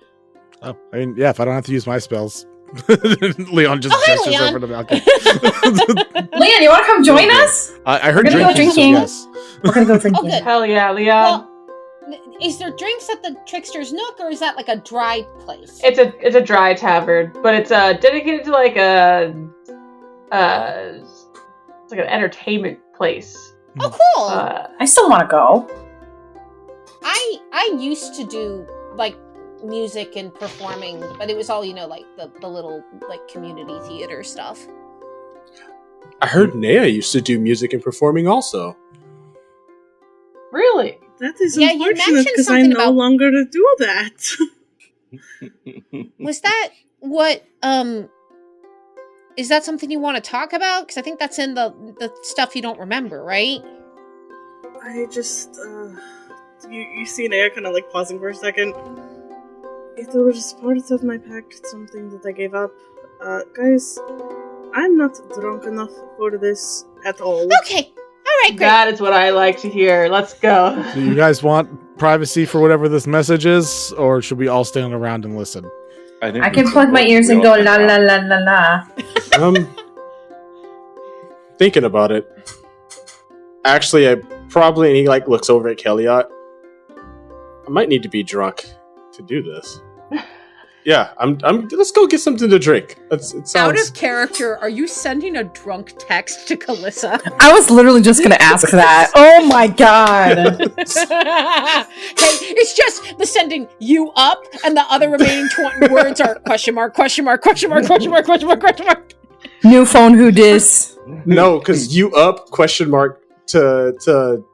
Oh, I mean, yeah. If I don't have to use my spells, Leon just gestures Leon. over to Malcolm. Leon, you want to come join us? I heard We're gonna go drinking. drinking. So yes. We're gonna go drinking. Oh, good. Hell yeah, Leon. Well, is there drinks at the Trickster's Nook, or is that like a dry place? It's a dry tavern, but it's dedicated to like it's like an entertainment place. Oh, cool. I still want to go. I used to do like music and performing, but it was all like the little like community theater stuff. I heard Naya used to do music and performing also. Really? That is Yeah, you unfortunate mentioned because something I'm no about- longer to do that. Was that what is that something you want to talk about? Because I think that's in the stuff you don't remember, right? I just, you see Naya kind of like pausing for a second. It was part of my pact, something that I gave up. Guys, I'm not drunk enough for this at all. Okay. All right, great. That is what I like to hear. Let's go. Do you guys want privacy for whatever this message is, or should we all stand around and listen? I can plug my ears and go la la la la la. Thinking about it. Actually, I probably, and he like looks over at Kellyot. I might need to be drunk to do this. Yeah, I'm. Let's go get something to drink. It sounds Out of character, are you sending a drunk text to Kalissa? I was literally just gonna ask that. Oh my god. Hey, it's just the sending you up, and the other remaining 20 words are question mark, question mark, question mark, question mark, question mark, question mark. New phone, who dis? no, because you up question mark to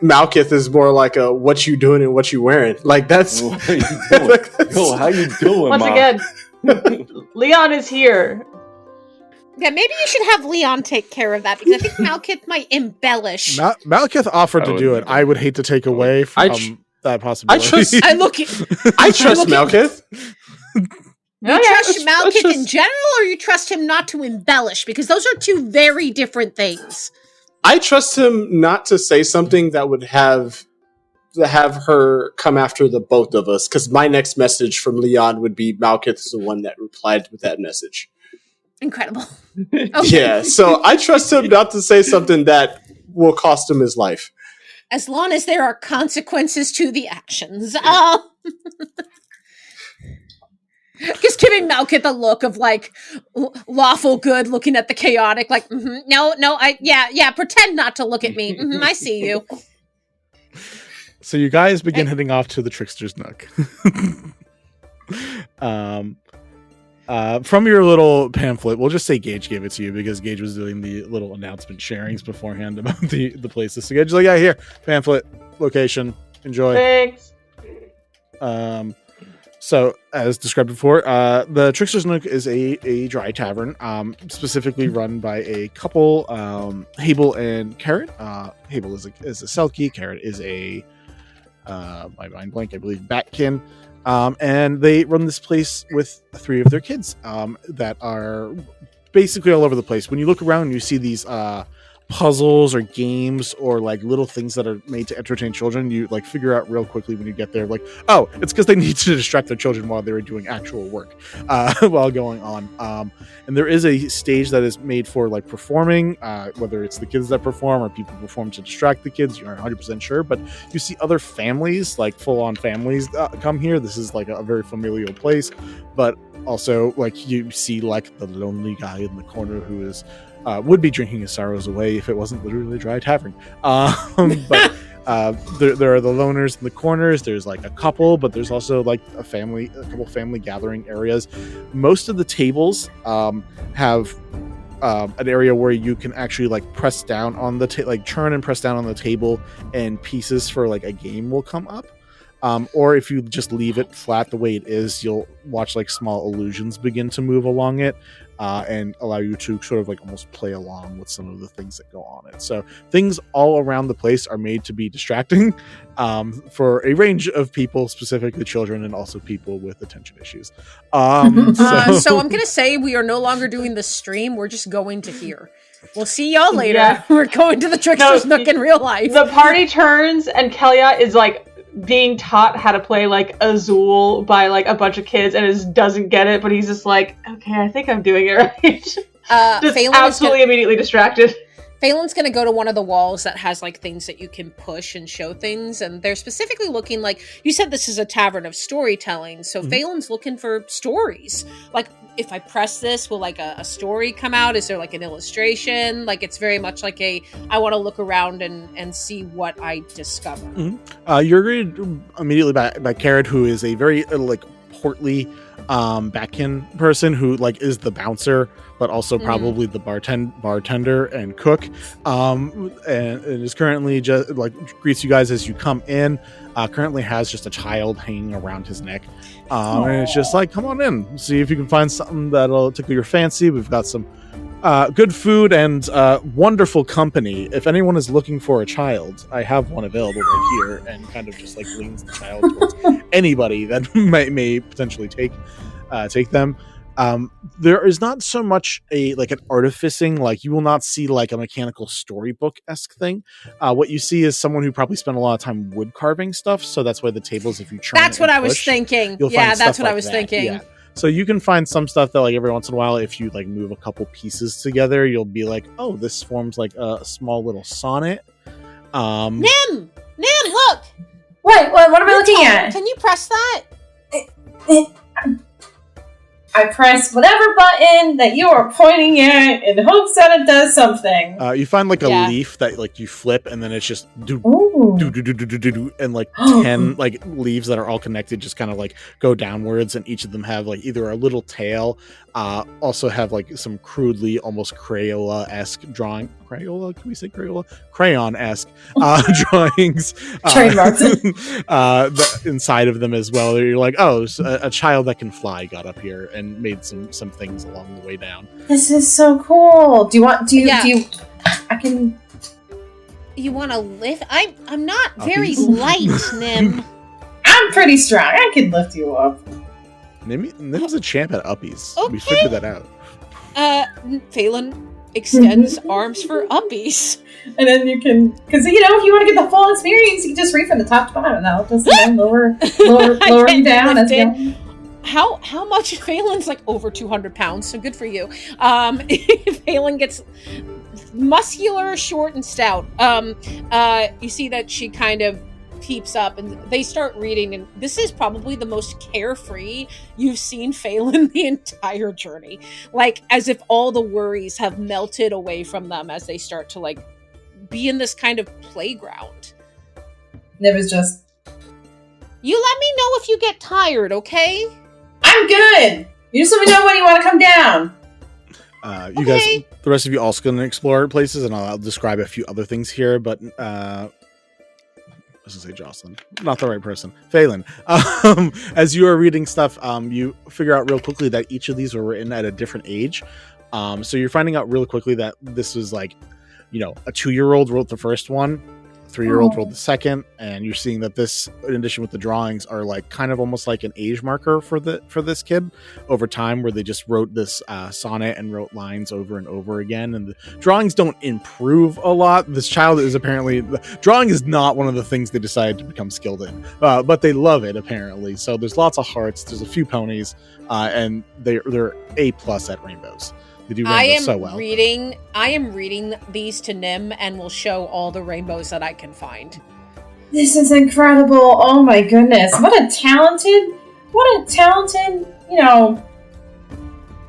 Malkith is more like a what you doing and what you wearing. Like that's What are you doing? Yo, how you doing, Once Ma? again, Leon is here. Yeah, maybe you should have Leon take care of that, because I think Malkith might embellish. Malkith offered to do it. I would hate to take away from that possibility. I trust Malkith. You trust Malkith in general, or you trust him not to embellish? Because those are two very different things. I trust him not to say something that would have have her come after the both of us, because my next message from Leon would be Malkith is the one that replied with that message. Incredible. Okay. Yeah, so I trust him not to say something that will cost him his life. As long as there are consequences to the actions. Just giving Malkith a look of like lawful good, looking at the chaotic, like, no, pretend not to look at me. I see you. So you guys begin heading off to the Trickster's Nook. From your little pamphlet, we'll just say Gage gave it to you because Gage was doing the little announcement sharings beforehand about the places. So Gage's like, yeah, here, pamphlet, location, enjoy. Thanks. So, as described before, the Trickster's Nook is a dry tavern, specifically run by a couple, Habel and Carrot. Habel is a Selkie, Carrot is a, my mind blank, I believe, Batkin. And they run this place with 3 of their kids that are basically all over the place. When you look around, you see these puzzles or games or like little things that are made to entertain children. You like figure out real quickly when you get there, like, oh, it's because they need to distract their children while they were doing actual work while going on. And there is a stage that is made for like performing, whether it's the kids that perform or people perform to distract the kids. You aren't 100% sure, but you see other families, like full-on families, come here. This is like a very familial place, but also like you see like the lonely guy in the corner who is would be drinking his sorrows away if it wasn't literally a dry tavern. But there are the loners in the corners. There's like a couple, but there's also like a couple family gathering areas. Most of the tables have an area where you can actually like press down on the turn and press down on the table, and pieces for like a game will come up. Or if you just leave it flat the way it is, you'll watch like small illusions begin to move along it. And allow you to sort of like almost play along with some of the things that go on it. So things all around the place are made to be distracting for a range of people, specifically children and also people with attention issues. So I'm going to say we are no longer doing the stream. We're just going to here. We'll see y'all later. Yeah. We're going to the Trickster's Nook in real life. The party turns and Kelia is like being taught how to play like Azul by like a bunch of kids and doesn't get it, but he's just like, okay, I think I'm doing it right. Just absolutely immediately distracted. Phelan's going to go to one of the walls that has like things that you can push and show things, and they're specifically looking like, you said this is a tavern of storytelling, so Phelan's looking for stories. Like, if I press this, will like a story come out? Is there like an illustration? Like, it's very much like I want to look around and see what I discover. You're greeted immediately by Carrot, who is a very like portly Batkin person who like is the bouncer, but also probably the bartender and cook, and is currently just like greets you guys as you come in. Currently has just a child hanging around his neck, and it's just like, come on in, see if you can find something that'll tickle your fancy. We've got some good food and wonderful company. If anyone is looking for a child, I have one available right here, and kind of just like leans the child towards anybody that may potentially take them. There is not so much an artificing, like you will not see like a mechanical storybook-esque thing. What you see is someone who probably spent a lot of time wood carving stuff, so that's why the tables, if you turn that's what I was thinking. Yeah, that's what I was thinking. Yeah. So you can find some stuff that like every once in a while, if you like move a couple pieces together, you'll be like, oh, this forms like a small little sonnet. Nim, look! Wait, what am I looking at? Can you press that? I press whatever button that you are pointing at in hopes that it does something. You find like a leaf that like you flip, and then it's just do, and like 10 like leaves that are all connected just kind of like go downwards, and each of them have like either a little tail, also have like some crudely almost Crayola-esque drawing. Crayola? Can we say Crayola? Crayon-esque drawings. Inside of them as well. You're like, oh, a child that can fly got up here and made some things along the way down. This is so cool. Do you I can. You want to lift? I'm not very light, Nim. I'm pretty strong. I can lift you up. Nim's a champ at uppies. Okay. We figured that out. Phelan, extends arms for uppies. And then you can, because if you want to get the full experience, you can just read from the top to bottom. Now just lower you down as you go. How much? Phelan's like over 200 pounds, so good for you. Phelan gets muscular, short, and stout. You see that she kind of peeps up, and they start reading, and this is probably the most carefree you've seen Phelan the entire journey. Like, as if all the worries have melted away from them as they start to, like, be in this kind of playground. It was just... You let me know if you get tired, okay? I'm good! You just let me know when you want to come down! You guys, the rest of you also going to explore places, and I'll describe a few other things here, but... I was going to say Jocelyn, not the right person. Phelan. As you are reading stuff, you figure out real quickly that each of these were written at a different age. So you're finding out real quickly that this was like, a 2-year-old wrote the first one, a 3-year-old wrote the second, and you're seeing that this, in addition with the drawings, are like kind of almost like an age marker for this kid over time, where they just wrote this sonnet and wrote lines over and over again. And the drawings don't improve a lot. This child is apparently, drawing is not one of the things they decided to become skilled in, but they love it apparently. So there's lots of hearts, there's a few ponies, and they're A+ at rainbows. They do rainbows so well. I am reading these to Nim, and will show all the rainbows that I can find. This is incredible. Oh my goodness. What a talented,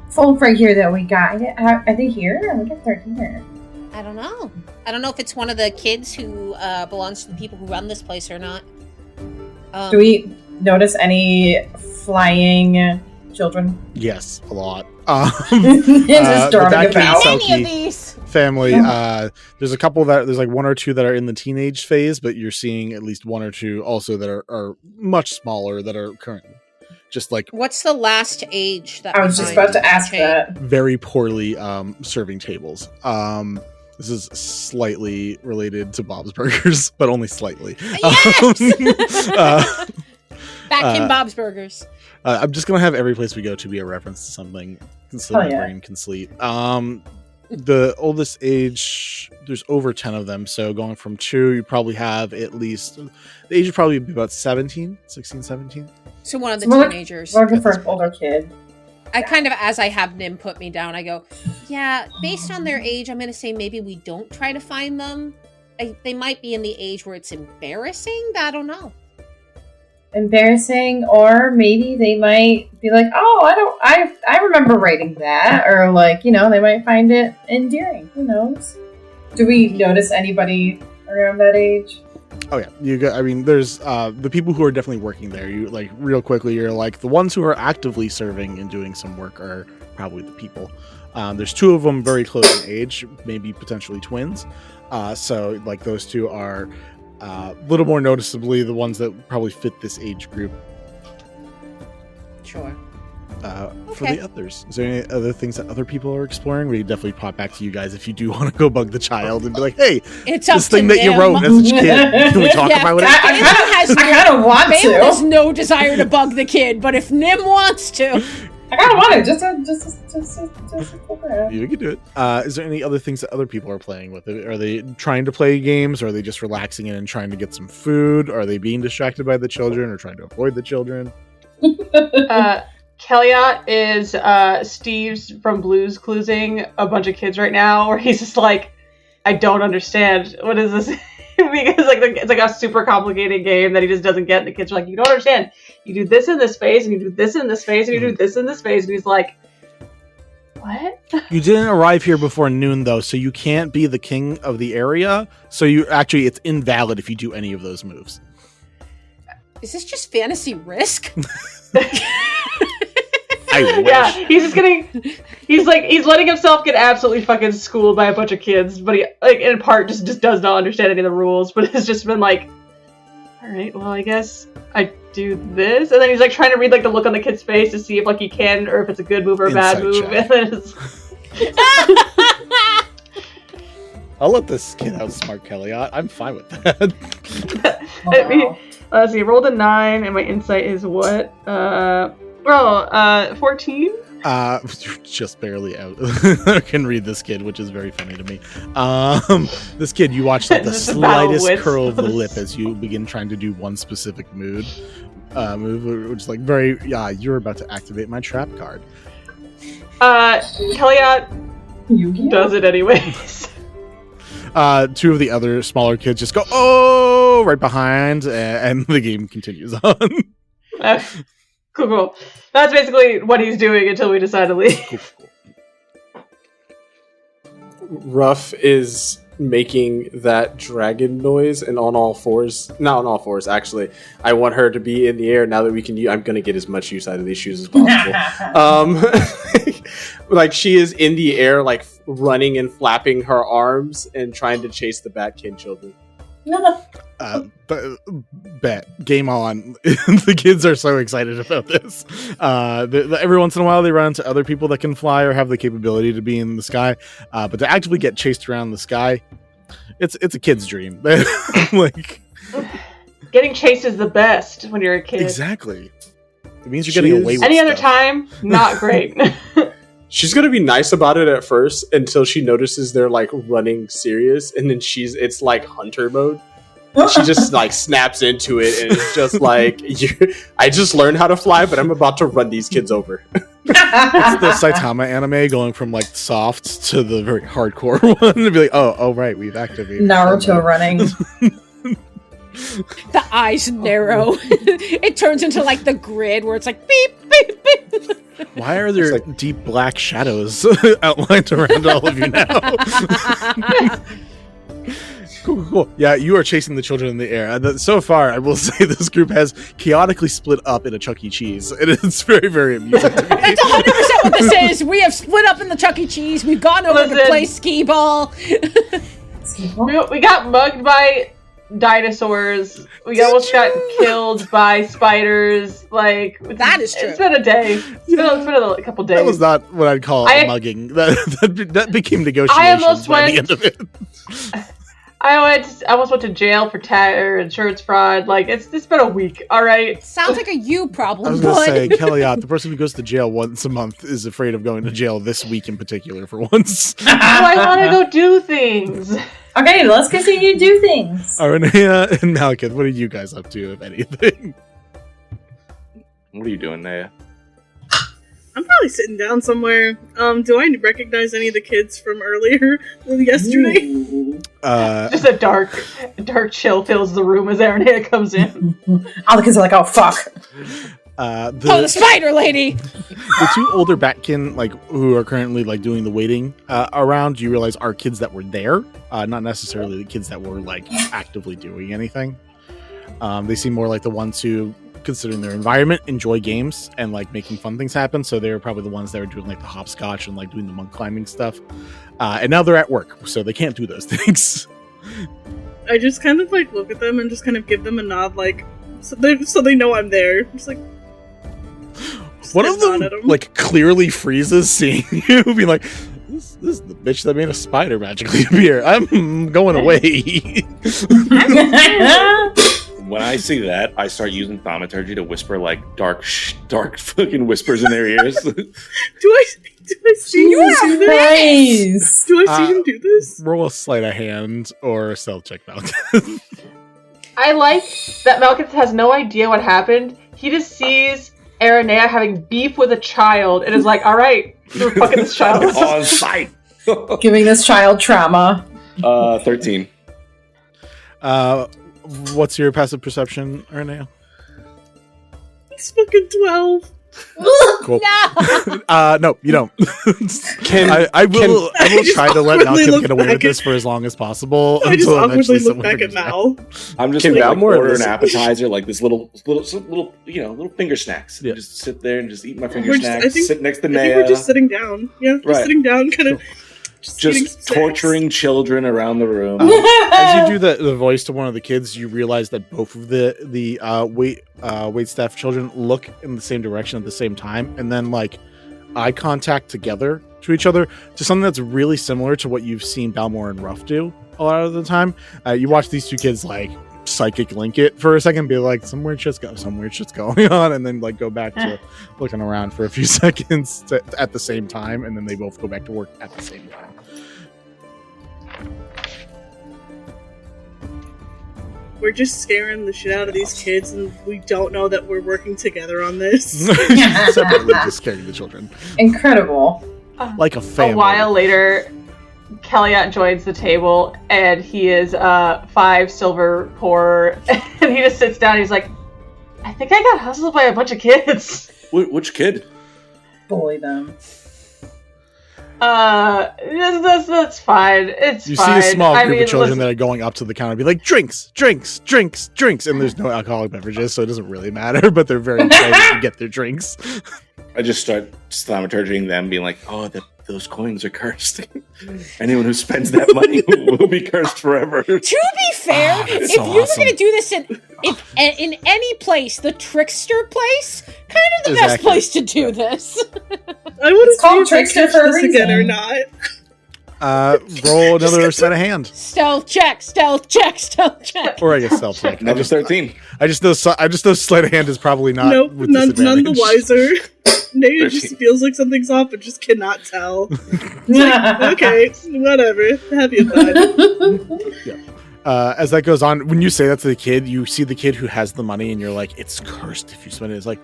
folk right here that we got. Are they here? I wonder if they're here. I don't know. I don't know if it's one of the kids who belongs to the people who run this place or not. Do we notice any flying children? Yes, a lot. Just darting about. Many of these family. There's a couple there's like one or two that are in the teenage phase, but you're seeing at least one or two also that are much smaller that are currently just like. What's the last age that I was just about to ask that? Very poorly serving tables. This is slightly related to Bob's Burgers, but only slightly. Yes! Back in Bob's Burgers. I'm just gonna have every place we go to be a reference to something, so my brain can sleep. The oldest age, there's over 10 of them, so going from 2, you probably have at least, the age would probably be about 16, 17. So one of the teenagers. We're looking for an older kid. I kind of, as I have Nim put me down, I go, yeah, based on their age, I'm going to say maybe we don't try to find them. They might be in the age where it's embarrassing. I don't know. Embarrassing, or maybe they might be like, oh, I remember writing that, or like, they might find it endearing. Who knows? Do we notice anybody around that age? Oh yeah, there's the people who are definitely working there. You like real quickly, you're like the ones who are actively serving and doing some work are probably the people. There's 2 of them very close in age, maybe potentially twins. So like those 2 are a little more noticeably the ones that probably fit this age group. Sure. For the others, is there any other things that other people are exploring? We definitely pop back to you guys if you do want to go bug the child and be like, hey, it's this thing that you wrote as a kid, can we talk about it? I kind of want to. Phelan has no desire to bug the kid, but if Nim wants to, I kind of want to just poke around. You can do it. Is there any other things that other people are playing with? Are they trying to play games? Or are they just relaxing in and trying to get some food? Are they being distracted by the children or trying to avoid the children? Kellyot is Steve's from Blues Cluesing a bunch of kids right now, where he's just like, I don't understand. What is this? Because it's like a super complicated game that he just doesn't get. And the kids are like, you don't understand. You do this in this phase, and you do this in this phase, and you do this in this phase. And he's like, what? You didn't arrive here before noon, though, so you can't be the king of the area. So it's invalid if you do any of those moves. Is this just fantasy Risk? I wish. Yeah, he's letting himself get absolutely fucking schooled by a bunch of kids, but he, like, in part, just does not understand any of the rules, but it's just been like, alright, well, I guess I do this, and then he's, like, trying to read, like, the look on the kid's face to see if, like, he can, or if it's a good move or a bad move, and then I'll let this kid outsmart Kellyot. I'm fine with that. Let's see, rolled a 9, and my insight is what? 14? You're just barely out. I can read this kid, which is very funny to me. This kid, you watch like the slightest curl of the lip as you begin trying to do one specific move, which is like very, you're about to activate my trap card. Kellyot does it anyways. Two of the other smaller kids just go, oh, right behind, and the game continues on. Cool. That's basically what he's doing until we decide to leave. Cool. Ruff is making that dragon noise and on all fours. Not on all fours, actually. I want her to be in the air now that we can I'm going to get as much use out of these shoes as possible. Like she is in the air, like running and flapping her arms and trying to chase the Bat-Kin children. Bet game on. The kids are so excited about this. Every once in a while they run into other people that can fly or have the capability to be in the sky, but to actively get chased around the sky, it's a kid's dream. Like getting chased is the best when you're a kid. Exactly. It means you're getting away with any other stuff. time, not great. She's gonna be nice about it at first until she notices they're like running serious, and then it's like hunter mode. She just like snaps into it, and it's just like I just learned how to fly, but I'm about to run these kids over. It's the Saitama anime going from like soft to the very hardcore one, and be like, oh right, we've activated Naruto running. The eyes narrow. It turns into like the grid where it's like beep, beep, beep. Why are there deep black shadows outlined around all of you now? Cool. Yeah, you are chasing the children in the air. So far, I will say this group has chaotically split up in a Chuck E. Cheese. And it's very, very amusing to me. That's 100% what this is. We have split up in the Chuck E. Cheese. We've gone over to play skee ball. We got mugged by dinosaurs. We almost got killed by spiders. Like that is true. It's been a day. It's been a couple days. That was not what I'd call a mugging. That became negotiations by the end of it. I almost went to jail for insurance fraud. Like it's been a week. All right. Sounds like a you problem. I was going to say, Kellyot, the person who goes to jail once a month is afraid of going to jail this week in particular for once. I want to go do things. Okay, let's continue to do things. Aranea and Malekith, what are you guys up to, if anything? What are you doing, Naya? I'm probably sitting down somewhere. Do I recognize any of the kids from earlier, yesterday? Just a dark chill fills the room as Aranea comes in. All the kids are like, "Oh fuck!" The spider lady. The two older Bat-Kin, like who are currently like doing the waiting around, you realize are kids that were there, not necessarily the kids that were like actively doing anything. They seem more like the ones who, considering their environment, enjoy games and like making fun things happen. So they're probably the ones that are doing like the hopscotch and like doing the monk climbing stuff. And now they're at work, so they can't do those things. I just kind of like look at them and just kind of give them a nod, like so they know I'm there. Just like one of them like clearly freezes seeing you, being like, "This is the bitch that made a spider magically appear. I'm going away." When I see that, I start using thaumaturgy to whisper like dark fucking whispers in their ears. Do I see him do this? Do I see him do this? Roll a sleight of hand or a stealth check, Malekith. I like that Malekith has no idea what happened. He just sees Aranea having beef with a child and is like, "All right, you're fucking this child." On sight. Giving this child trauma. 13. What's your passive perception, Aranea? It's fucking 12. Cool. No. No, you don't. I will try to let Malcolm get away with this for as long as possible. I just until awkwardly eventually look someone back at figures it out. Mal. I'm just Can like Valmore order an listen? appetizer, like this little finger snacks. Yeah. Just sit there and just eat my finger We're just- snacks. I think- sit next to I think Naya. we're just sitting down. Yeah, just Right. sitting down, kind of Just torturing children around the room. As you do the voice to one of the kids, you realize that both of the wait staff children look in the same direction at the same time, and then like eye contact together to each other, to something that's really similar to what you've seen Balmore and Ruff do a lot of the time. You watch these two kids like psychic link it for a second, be like, some weird shit's going on, and then like go back to looking around for a few seconds at the same time, and then they both go back to work at the same time. We're just scaring the shit out of these kids, and we don't know that we're working together on this. Separately just scaring the children. Incredible. Like a family. A while later, Kellyot joins the table, and he is 5 silver poor, and he just sits down. And he's like, "I think I got hustled by a bunch of kids." Which kid? Bully them. That's fine. It's You fine. see a small group of children listen, that are going up to the counter and be like, drinks, drinks, drinks, drinks. And there's no alcoholic beverages, so it doesn't really matter, but they're very excited to get their drinks. I just start thaumaturging them, being like, "Oh, those coins are cursed. Anyone who spends that money will be cursed forever." To be fair, if so you were awesome. going to do this in any place, the trickster place, kind of the Is best accurate. place to do this. I want to It's called see if I Trickster catch for a this again or reason. not. Roll another set of hand. Stealth check, stealth check, stealth check. Or I guess stealth check. Number 13. I just know sleight of hand is probably not Nope, with none the disadvantage. wiser. Nate 13. just feels like something's off, but just cannot tell. Okay, whatever. Have you fun. As that goes on, when you say that to the kid, you see the kid who has the money, and you're like, "It's cursed if you spend it." It's like,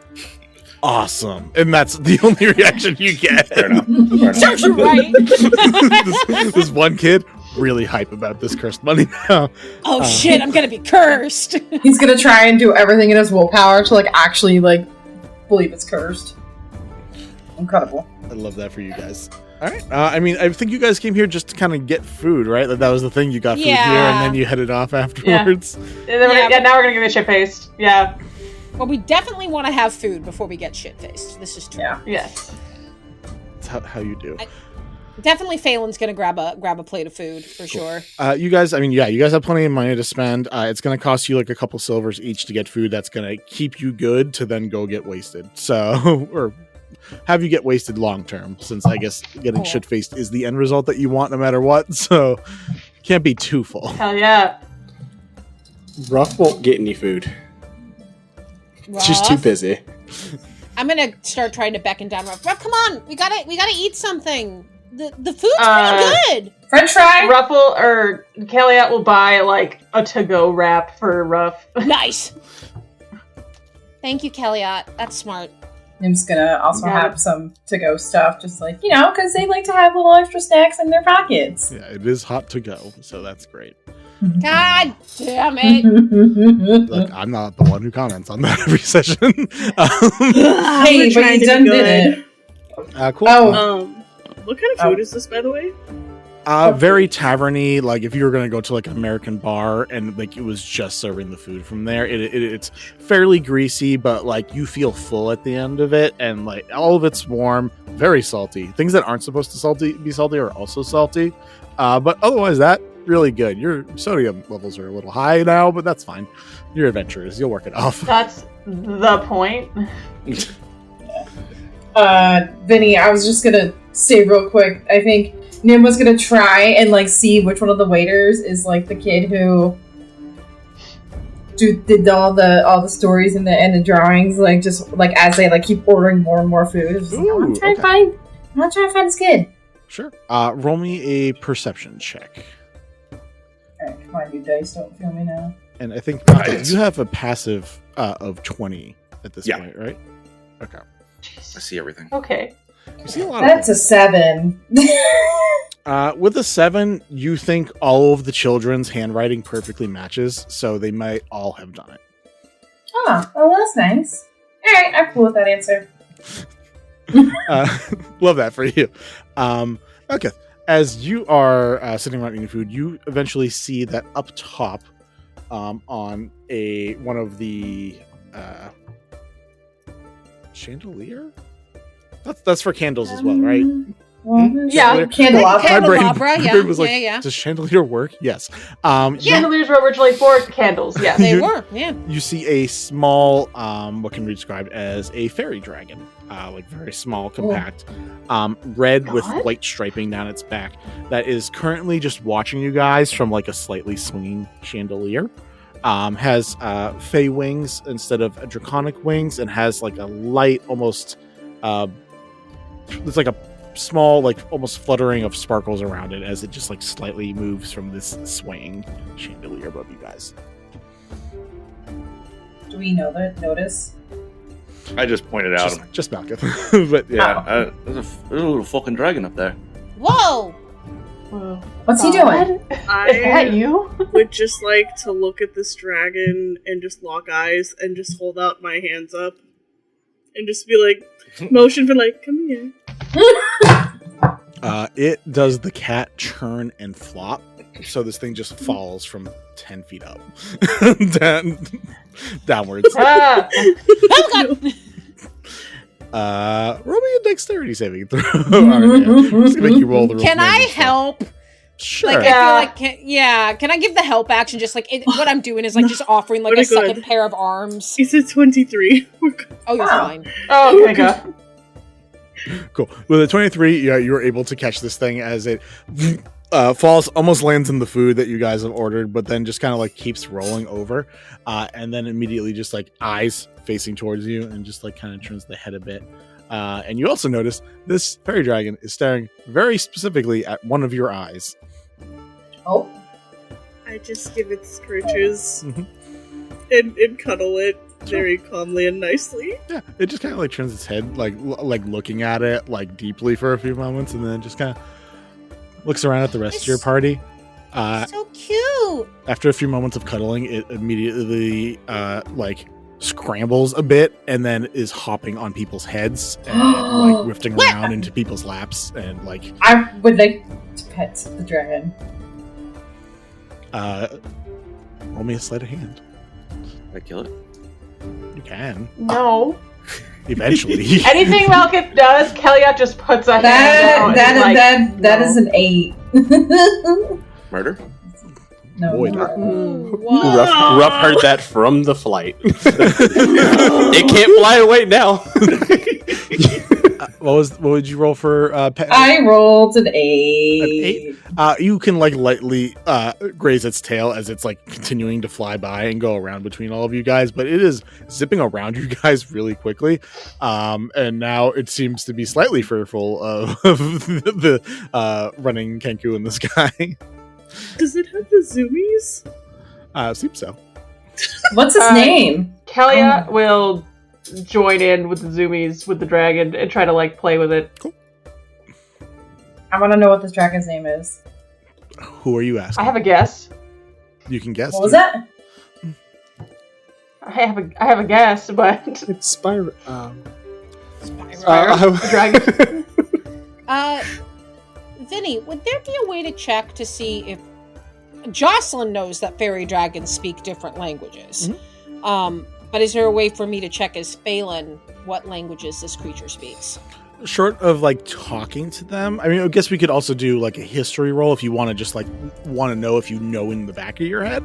awesome, and that's the only reaction you get. Fair enough. Fair enough. Serves you right. this one kid really hype about this cursed money now. Oh shit, I'm gonna be cursed. He's gonna try and do everything in his willpower to like actually like believe it's cursed. Incredible. I love that for you guys. All right. I mean, I think you guys came here just to kind of get food, right? That was the thing. You got food here, Yeah. and then you headed off afterwards. And then Yeah. now we're gonna get shit faced. Yeah. Well, we definitely want to have food before we get shit faced. This is true. Yeah. Yes. That's how you do. Definitely Phelan's gonna grab a plate of food for sure. You guys, I mean, yeah, you guys have plenty of money to spend. It's going to cost you like a couple silvers each to get food. That's going to keep you good to then go get wasted. So, or have you get wasted long term, since I guess getting Cool. shit faced is the end result that you want no matter what. So, can't be too full. Hell yeah. Ruff won't get any food. She's too Ruff, busy. I'm gonna start trying to beckon down Ruff. Ruff, come on, we gotta eat something. The food's pretty good. French fry. Ruffle or Kellyot will buy like a to-go wrap for Ruff. Nice. Thank you, Kellyot. That's smart. I'm just gonna also Yeah. have some to-go stuff, just like, you know, because they like to have little extra snacks in their pockets. Yeah, it is hot to go, so that's great. God damn it. Look, I'm not the one who comments on that every session. Hey, We're but trying you to done be did it. Cool. Oh. What kind of food is this, by the way? Very taverny. Like if you were gonna go to like an American bar and like it was just serving the food from there, it's fairly greasy, but like you feel full at the end of it, and like all of it's warm, very salty. Things that aren't supposed to be salty are also salty, but otherwise that really good. Your sodium levels are a little high now, but that's fine. You're adventurous. You'll work it off. That's the point. Vinny, I was just gonna say real quick, I think Nim was gonna try and like see which one of the waiters is like the kid who did all the stories and the drawings, like just like as they like keep ordering more and more food. It's just like, I'm Ooh, trying to okay. find this kid. Sure. Roll me a perception check. Alright, come on, you dice, don't feel me now. And I think Right. you have a passive of 20 at this Yeah. point, right? Okay. I see everything. Okay. You see a lot of That's a 7. with a 7, you think all of the children's handwriting perfectly matches, so they might all have done it. Oh, well, that's nice. Alright, I'm cool with that answer. Love that for you. Okay. As you are sitting around eating food, you eventually see that up top on one of the chandelier? That's for candles as well, right? Yeah. Candelabra. Candelabra, yeah, brain was like, yeah. does chandelier work? Yes. Chandeliers were originally for candles, yes. They You- were, yeah. You see a small, what can be described as a fairy dragon, like very small, compact, red with What? white striping down its back. That is currently just watching you guys from like a slightly swinging chandelier. has fey wings instead of draconic wings, and has like a light, almost there's like a small, like almost fluttering of sparkles around it as it just like slightly moves from this swaying chandelier above you guys. Do we notice? I just pointed out. Just Malkith. But yeah. There's a little fucking dragon up there. Whoa! What's he doing? Is that you? Would just like to look at this dragon and just lock eyes and just hold out my hands up and just be like, motion for like, come here. It does the cat churn and flop, so this thing just falls from 10 feet up. Downwards. Oh God! Roll me a dexterity saving throw. Aranea. I'm just gonna make you roll the roll. Can I help? Sure. Like, I feel like, can I give the help action? Just like what I'm doing is like just offering like a second pair of arms. He said 23. Oh, you're fine. Oh, okay, go. Cool. With a 23, yeah, you're able to catch this thing as it falls, almost lands in the food that you guys have ordered, but then just kind of like keeps rolling over, and then immediately just like eyes facing towards you, and just like kind of turns the head a bit. And you also notice this fairy dragon is staring very specifically at one of your eyes. Oh. I just give it scritches and cuddle it very calmly and nicely. Yeah, it just kind of like turns its head, like looking at it like deeply for a few moments, and then just kind of looks around at the rest of your party. So cute. After a few moments of cuddling, it immediately like scrambles a bit and then is hopping on people's heads and like rifting around into people's laps, and like I would like to pet the dragon. Roll me a sleight of hand. Can I kill it? You can. No. Eventually. Anything Malkith does, Kellyot just puts a hand down. That is an 8. Murder? No. Boy, Ruff heard that from the flight. It can't fly away now. What would you roll for pet? I rolled an 8. You can like lightly graze its tail as it's like continuing to fly by and go around between all of you guys, but it is zipping around you guys really quickly. And now it seems to be slightly fearful of the running Kenku in the sky. Does it have the zoomies? Seems so. What's his name? Kellyot will join in with the zoomies with the dragon and try to like play with it. Cool. I want to know what this dragon's name is. Who are you asking? I have a guess. You can guess. What was that? I have a guess, but It's Spyro. the dragon. Vinny, would there be a way to check to see if Jocelyn knows that fairy dragons speak different languages? But is there a way for me to check as Phelan what languages this creature speaks? Short of like talking to them, I mean, I guess we could also do like a history roll if you want to just like want to know if you know in the back of your head.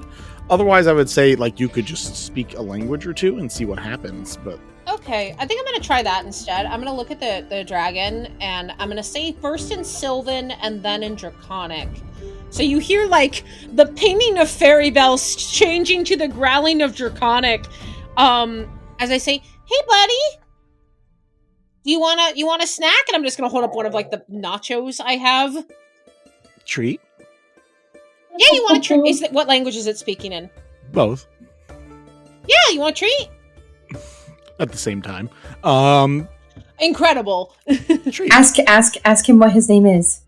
Otherwise, I would say like you could just speak a language or two and see what happens. But okay, I think I'm going to try that instead. I'm going to look at the dragon, and I'm going to say first in Sylvan and then in Draconic. So you hear like the pinging of fairy bells changing to the growling of Draconic. As I say, "Hey, buddy, you want a snack?" And I'm just going to hold up one of like the nachos I have. treat? Yeah, you want a treat? What language is it speaking in? Both. Yeah, you want a treat? At the same time. Incredible. Treat. Ask him what his name is.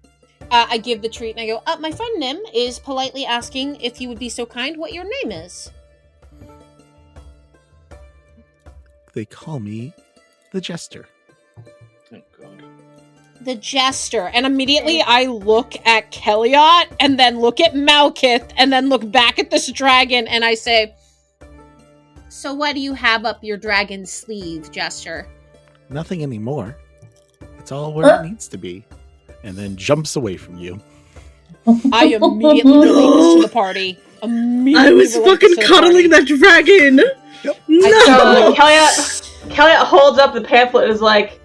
I give the treat and I go, my friend Nim is politely asking if you would be so kind what your name is. They call me the Jester. Oh, God. The Jester. And immediately I look at Kellyot and then look at Malkith and then look back at this dragon and I say, so what do you have up your dragon's sleeve, Jester? Nothing anymore. It's all where it needs to be. And then jumps away from you. I immediately relate this to the party. I was fucking cuddling that dragon! Yep. No! Kellyot holds up the pamphlet and is like,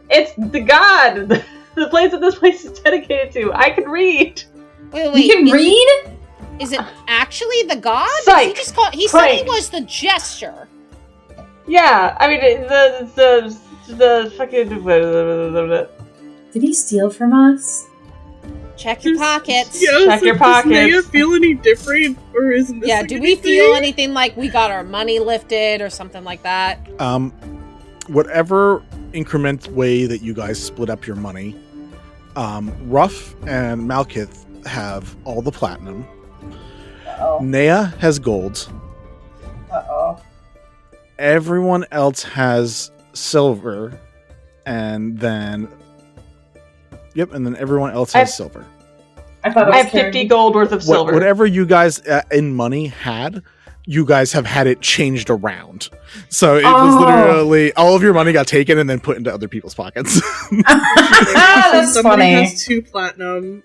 it's the god! The place that this place is dedicated to. I can read! Wait. You can read? Is it actually the god? Psych. He said he was the jester. Yeah, I mean the fucking. Did he steal from us? Check your pockets. Yeah, Check your pockets. Does Naya feel any different, or isn't this? Yeah, do we feel anything like we got our money lifted or something like that? Whatever increment way that you guys split up your money, Ruff and Malkith have all the platinum. Uh-oh. Naya has gold. Uh-oh. Everyone else has silver, and then everyone else has silver. I thought I have 50 gold worth of silver. Whatever you guys in money had, you guys have had it changed around. So it was literally all of your money got taken and then put into other people's pockets. That's Somebody funny. has 2 platinum.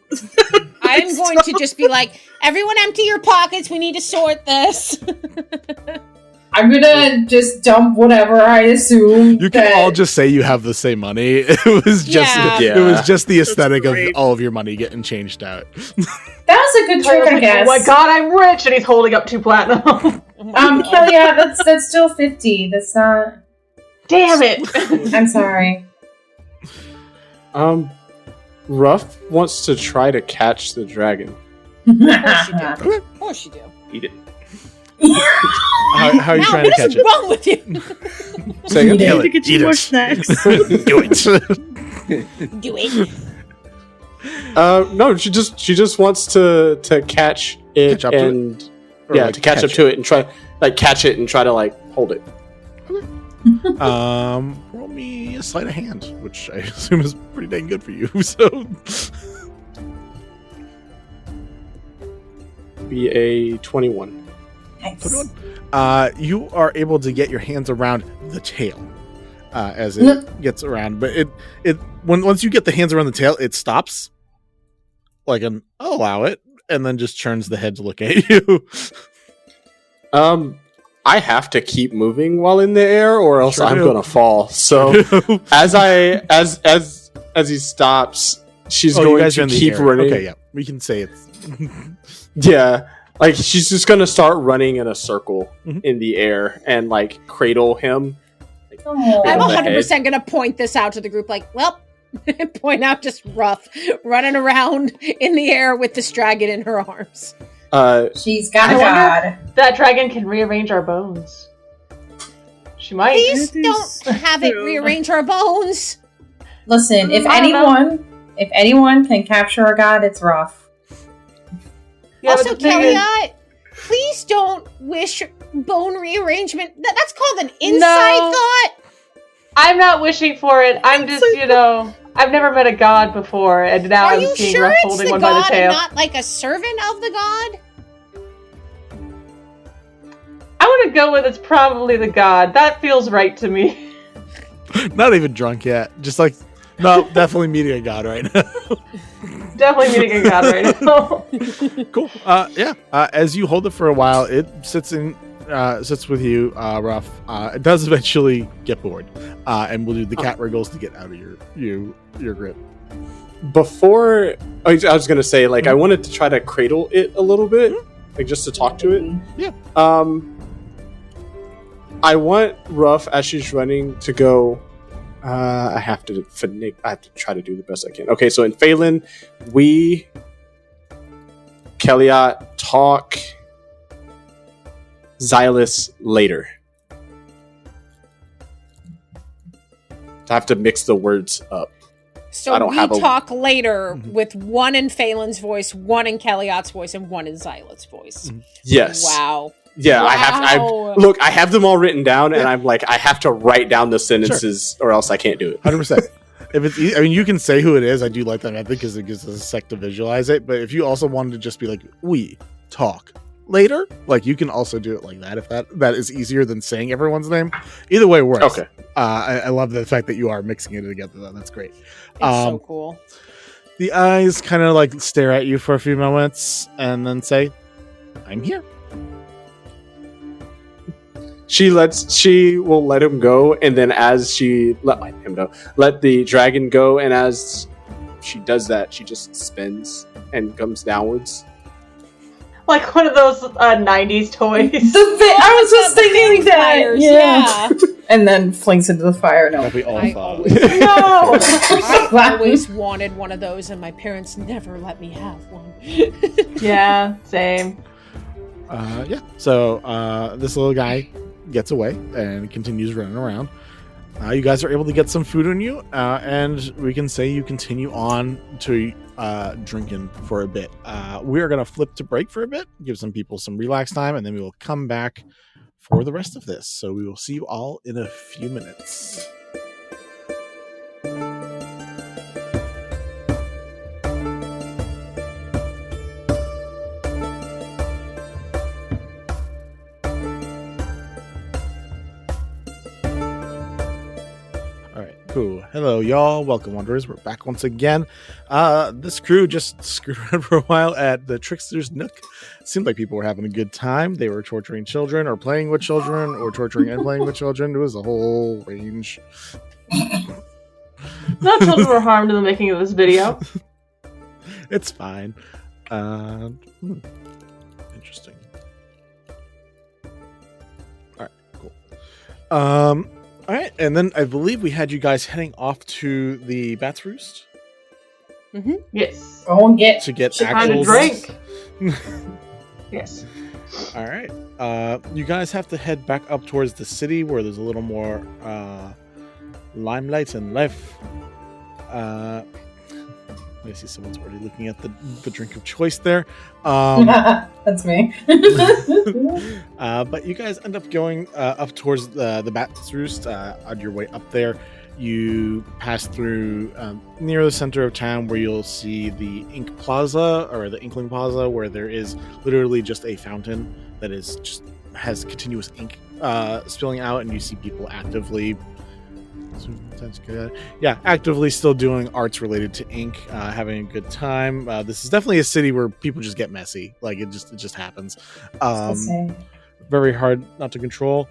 I'm going to just be like, everyone empty your pockets. We need to sort this. I'm gonna just dump whatever I assume. You can all just say you have the same money. It was just Yeah. it was just the aesthetic of great. all of your money getting changed out. That was a good trick, I guess. Oh my god, I'm rich! And he's holding up 2 platinum. Kelly, yeah, that's still 50. That's not. Damn it! I'm sorry. Ruff wants to try to catch the dragon. Of course you do. Eat it. How are you Now, trying what to catch is it? wrong with you? Say again? Eat it. I Kill need to get Eat you more it. snacks. Do it. Do it. No, she just wants to catch it Catch up to and Or, yeah, like, to catch up to it and try catch it and try to hold it. Roll me a sleight of hand, which I assume is pretty dang good for you. So Be a 21. Nice. you are able to get your hands around the tail as it gets around, but once you get the hands around the tail, it stops. I'll allow it, and then just turns the head to look at you. I have to keep moving while in the air, or else Sure I'm do. gonna fall. So as he stops, she's You going guys are to in the keep air. running. Okay, yeah, we can say it's Yeah, she's just gonna start running in a circle Mhm. in the air and cradle him. Oh. I'm on the 100% going to point this out to the group point out just Ruff running around in the air with this dragon in her arms. She's got a I god. That dragon can rearrange our bones. She might. Please It is don't have it true. rearrange our bones. Listen, if I don't anyone can capture a god, it's Ruff. Yeah, Also, but the thing Kelly, is- please don't wish bone rearrangement. That's called an inside No. thought. I'm not wishing for it. I'm just, I've never met a god before, and now Are I'm you seeing sure Ruff it's holding the one by the god tail. and not like a servant of the god? I want to go with it's probably the god. That feels right to me. not even drunk yet. Just no, definitely meeting a god right now. Definitely meeting a god right now. Cool. As you hold it for a while, it sits with you, Ruff. It does eventually get bored, and will do the cat wriggles to get out of your grip. Before I was gonna say, I wanted to try to cradle it a little bit, just to talk to it. Yeah. I want Ruff as she's running to go. I have to try to do the best I can. Okay, so in Phelan, we Kelliot talk Xylus later. I have to mix the words up. So I don't we have a- talk later with one in Phelan's voice, one in Kelliot's voice, and one in Xylet's voice. Yes. Wow. Yeah, Wow. I have them all written down, and I'm I have to write down the sentences, or else I can't do it. 100%. If it's, you can say who it is. I do like that method because it gives us a sec to visualize it. But if you also wanted to just be we talk later, you can also do it like that. If that is easier than saying everyone's name. Either way works. Okay. I love the fact that you are mixing it together. Though. That's great. It's so cool. The eyes kind of stare at you for a few moments and then say, "I'm here." She will let him go, and then as she let the dragon go, and as she does that, she just spins and comes downwards. Like one of those 90s toys. I was just thinking that. Fires, Yeah. And then flings into the fire. No. That we all I thought. always, No! I always wanted one of those, and my parents never let me have one. Yeah, same. Yeah. So this little guy gets away and continues running around. You guys are able to get some food on you, and we can say you continue on to drinking for a bit. We are going to flip to break for a bit, give some people some relax time, and then we will come back for the rest of this. So we will see you all in a few minutes. Cool. Hello, y'all. Welcome, Wanderers. We're back once again. This crew just screwed around for a while at the Trickster's Nook. Seemed like people were having a good time. They were torturing children, or playing with children, or torturing and playing with children. It was a whole range. No children were harmed in the making of this video. It's fine. Interesting. All right, cool. All right, and then I believe we had you guys heading off to the Bat's Roost. Mm-hmm. Yes. Go and get to get Time actual to drink. Yes. All right. You guys have to head back up towards the city where there's a little more limelight and life. I see someone's already looking at the drink of choice there. That's me. But you guys end up going up towards the Bat's Roost. On your way up there, you pass through near the center of town where you'll see the Ink Plaza, or the Inkling Plaza, where there is literally just a fountain that is just has continuous ink spilling out, and you see people actively actively still doing arts related to ink, having a good time. This is definitely a city where people just get messy. Like it just happens. Very hard not to control.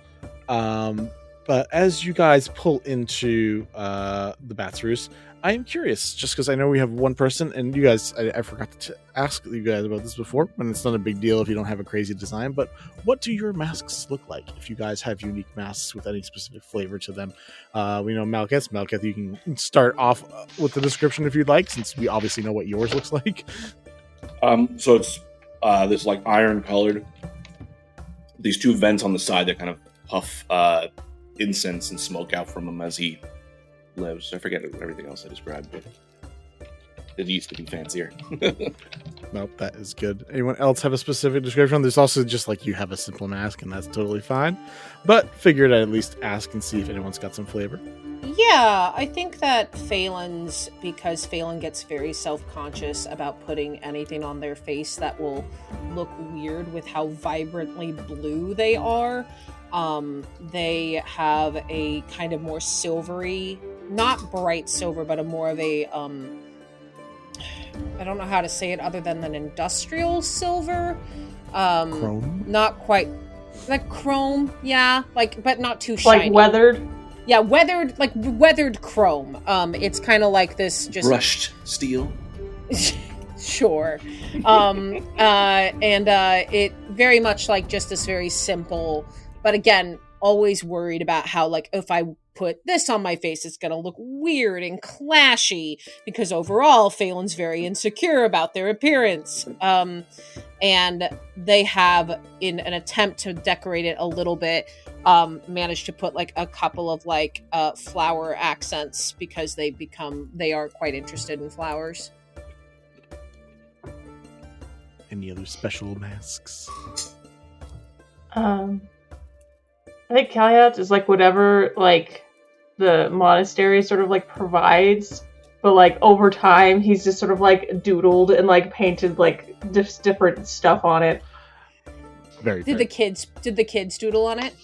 But as you guys pull into the Bat's Roost, I am curious, just because I know we have one person, and you guys, I forgot to ask you guys about this before, and it's not a big deal if you don't have a crazy design, but what do your masks look like if you guys have unique masks with any specific flavor to them? We know Malketh, you can start off with the description if you'd like, since we obviously know what yours looks like. So it's this like iron colored, these two vents on the side that kind of puff incense and smoke out from him as he lives. I forget everything else I described, but it used to be fancier. Nope, that is good. Anyone else have a specific description? There's also just like you have a simple mask, and that's totally fine. But figured I'd at least ask and see if anyone's got some flavor. Yeah, I think that Phelan's, because Phelan gets very self-conscious about putting anything on their face that will look weird with how vibrantly blue they are. They have a kind of more silvery, not bright silver, but a more of a, I don't know how to say it other than an industrial silver. Chrome? Not quite, like chrome, yeah, like, but not too shiny. Like weathered? Yeah, weathered chrome. It's kind of like this just... Brushed steel? Sure. And it very much like just this very simple, but again, always worried about how, like, if I put this on my face, it's going to look weird and clashy, because overall, Phelan's very insecure about their appearance. And they have, in an attempt to decorate it a little bit, managed to put like a couple of like flower accents, because they are quite interested in flowers. Any other special masks? I think Calyat is like whatever like the monastery sort of like provides, but like over time he's just sort of like doodled and like painted like different stuff on it. Very Did the kids doodle on it?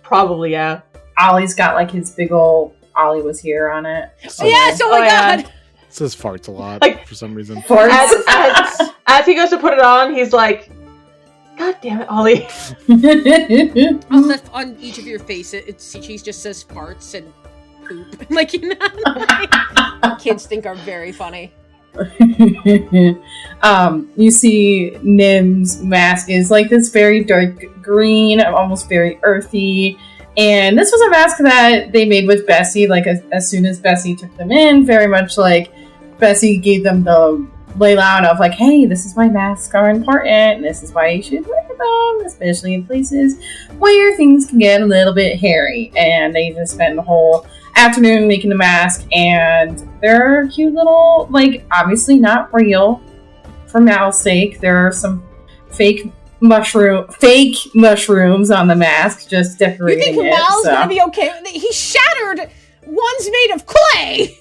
Probably, yeah. Ollie's got like his big old Ollie was here on it. So, Yes! Oh my god! It says farts a lot Like- for some reason. As he goes to put it on, he's like, "God damn it, Ollie!" On each of your faces, she just says farts and poop. Like, you know, kids think are very funny. You see Nim's mask is like this very dark green, almost very earthy. And this was a mask that they made with Bessie, like as soon as Bessie took them in, very much like Bessie gave them the laydown of like, hey, this is why masks are important, and this is why you should wear them, especially in places where things can get a little bit hairy. And they just spent the whole afternoon making the mask, and they're cute little, like, obviously not real for Mal's sake. There are some fake mushrooms on the mask, just decorating You think it. Mal's gonna be okay? He shattered ones made of clay.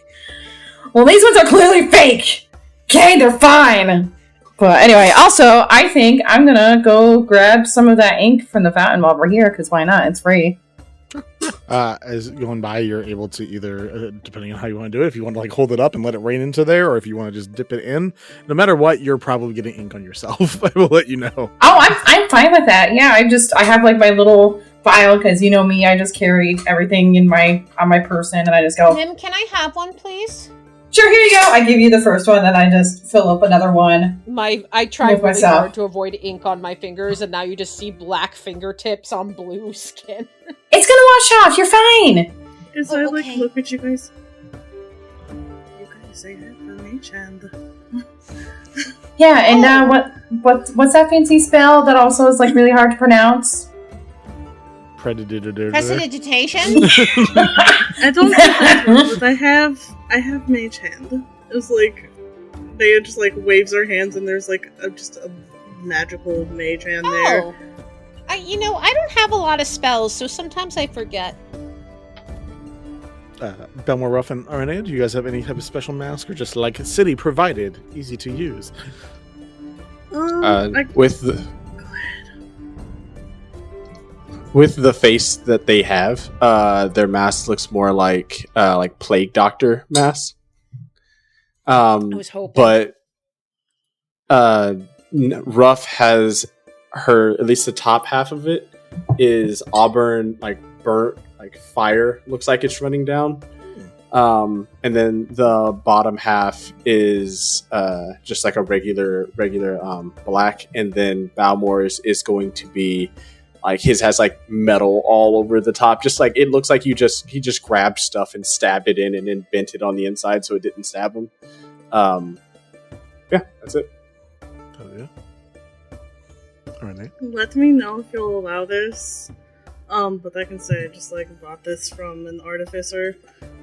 Well, these ones are clearly fake. Okay, they're fine. But anyway, also, I think I'm gonna go grab some of that ink from the fountain while we're here, because why not? It's free. As going by, you're able to either, depending on how you want to do it, if you want to like hold it up and let it rain into there, or if you want to just dip it in. No matter what, you're probably getting ink on yourself. I will let you know. Oh, I'm fine with that. Yeah, I have like my little file, because you know me, I just carry everything on my person, and I just go. Nim, can I have one, please? Sure, here you go. I give you the first one, then I just fill up another one. I tried really myself. hard to avoid ink on my fingers, and now you just see black fingertips on blue skin. It's gonna wash off. You're fine. As I like look at you guys. You guys, I have a mage hand. Yeah, and what's that fancy spell that also is like really hard to pronounce? Prestidigitation? I don't know that one, but I have mage hand. It's like they just like waves their hands, and there's like just a magical mage hand there. I don't have a lot of spells, so sometimes I forget. Belmore Ruff and Aranea, do you guys have any type of special mask, or just like city provided, easy to use? With the face that they have, their mask looks more like Plague Doctor mask. I was hoping, but Ruff has her, at least the top half of it is auburn, like burnt, like fire looks like it's running down. And then the bottom half is just like a regular black, and then Balmore's is going to be like, his has like metal all over the top, just like it looks like he just grabbed stuff and stabbed it in and then bent it on the inside so it didn't stab him. Yeah, that's it. Oh yeah. Alright. Let me know if you'll allow this. But I can say I just like bought this from an artificer.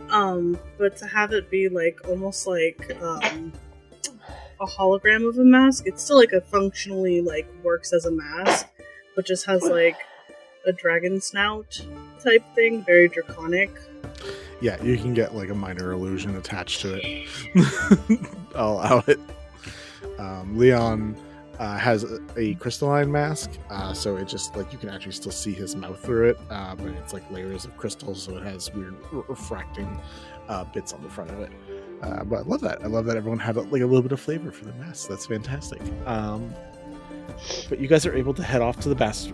But to have it be like almost like a hologram of a mask, it's still like a functionally like works as a mask, but just has like a dragon snout type thing, very draconic. Yeah, you can get like a minor illusion attached to it. I'll allow it. Leon has a crystalline mask, so it just like you can actually still see his mouth through it, but it's like layers of crystals, so it has weird refracting bits on the front of it. But I love that. I love that everyone had like a little bit of flavor for the mask. That's fantastic. But you guys are able to head off to the Bats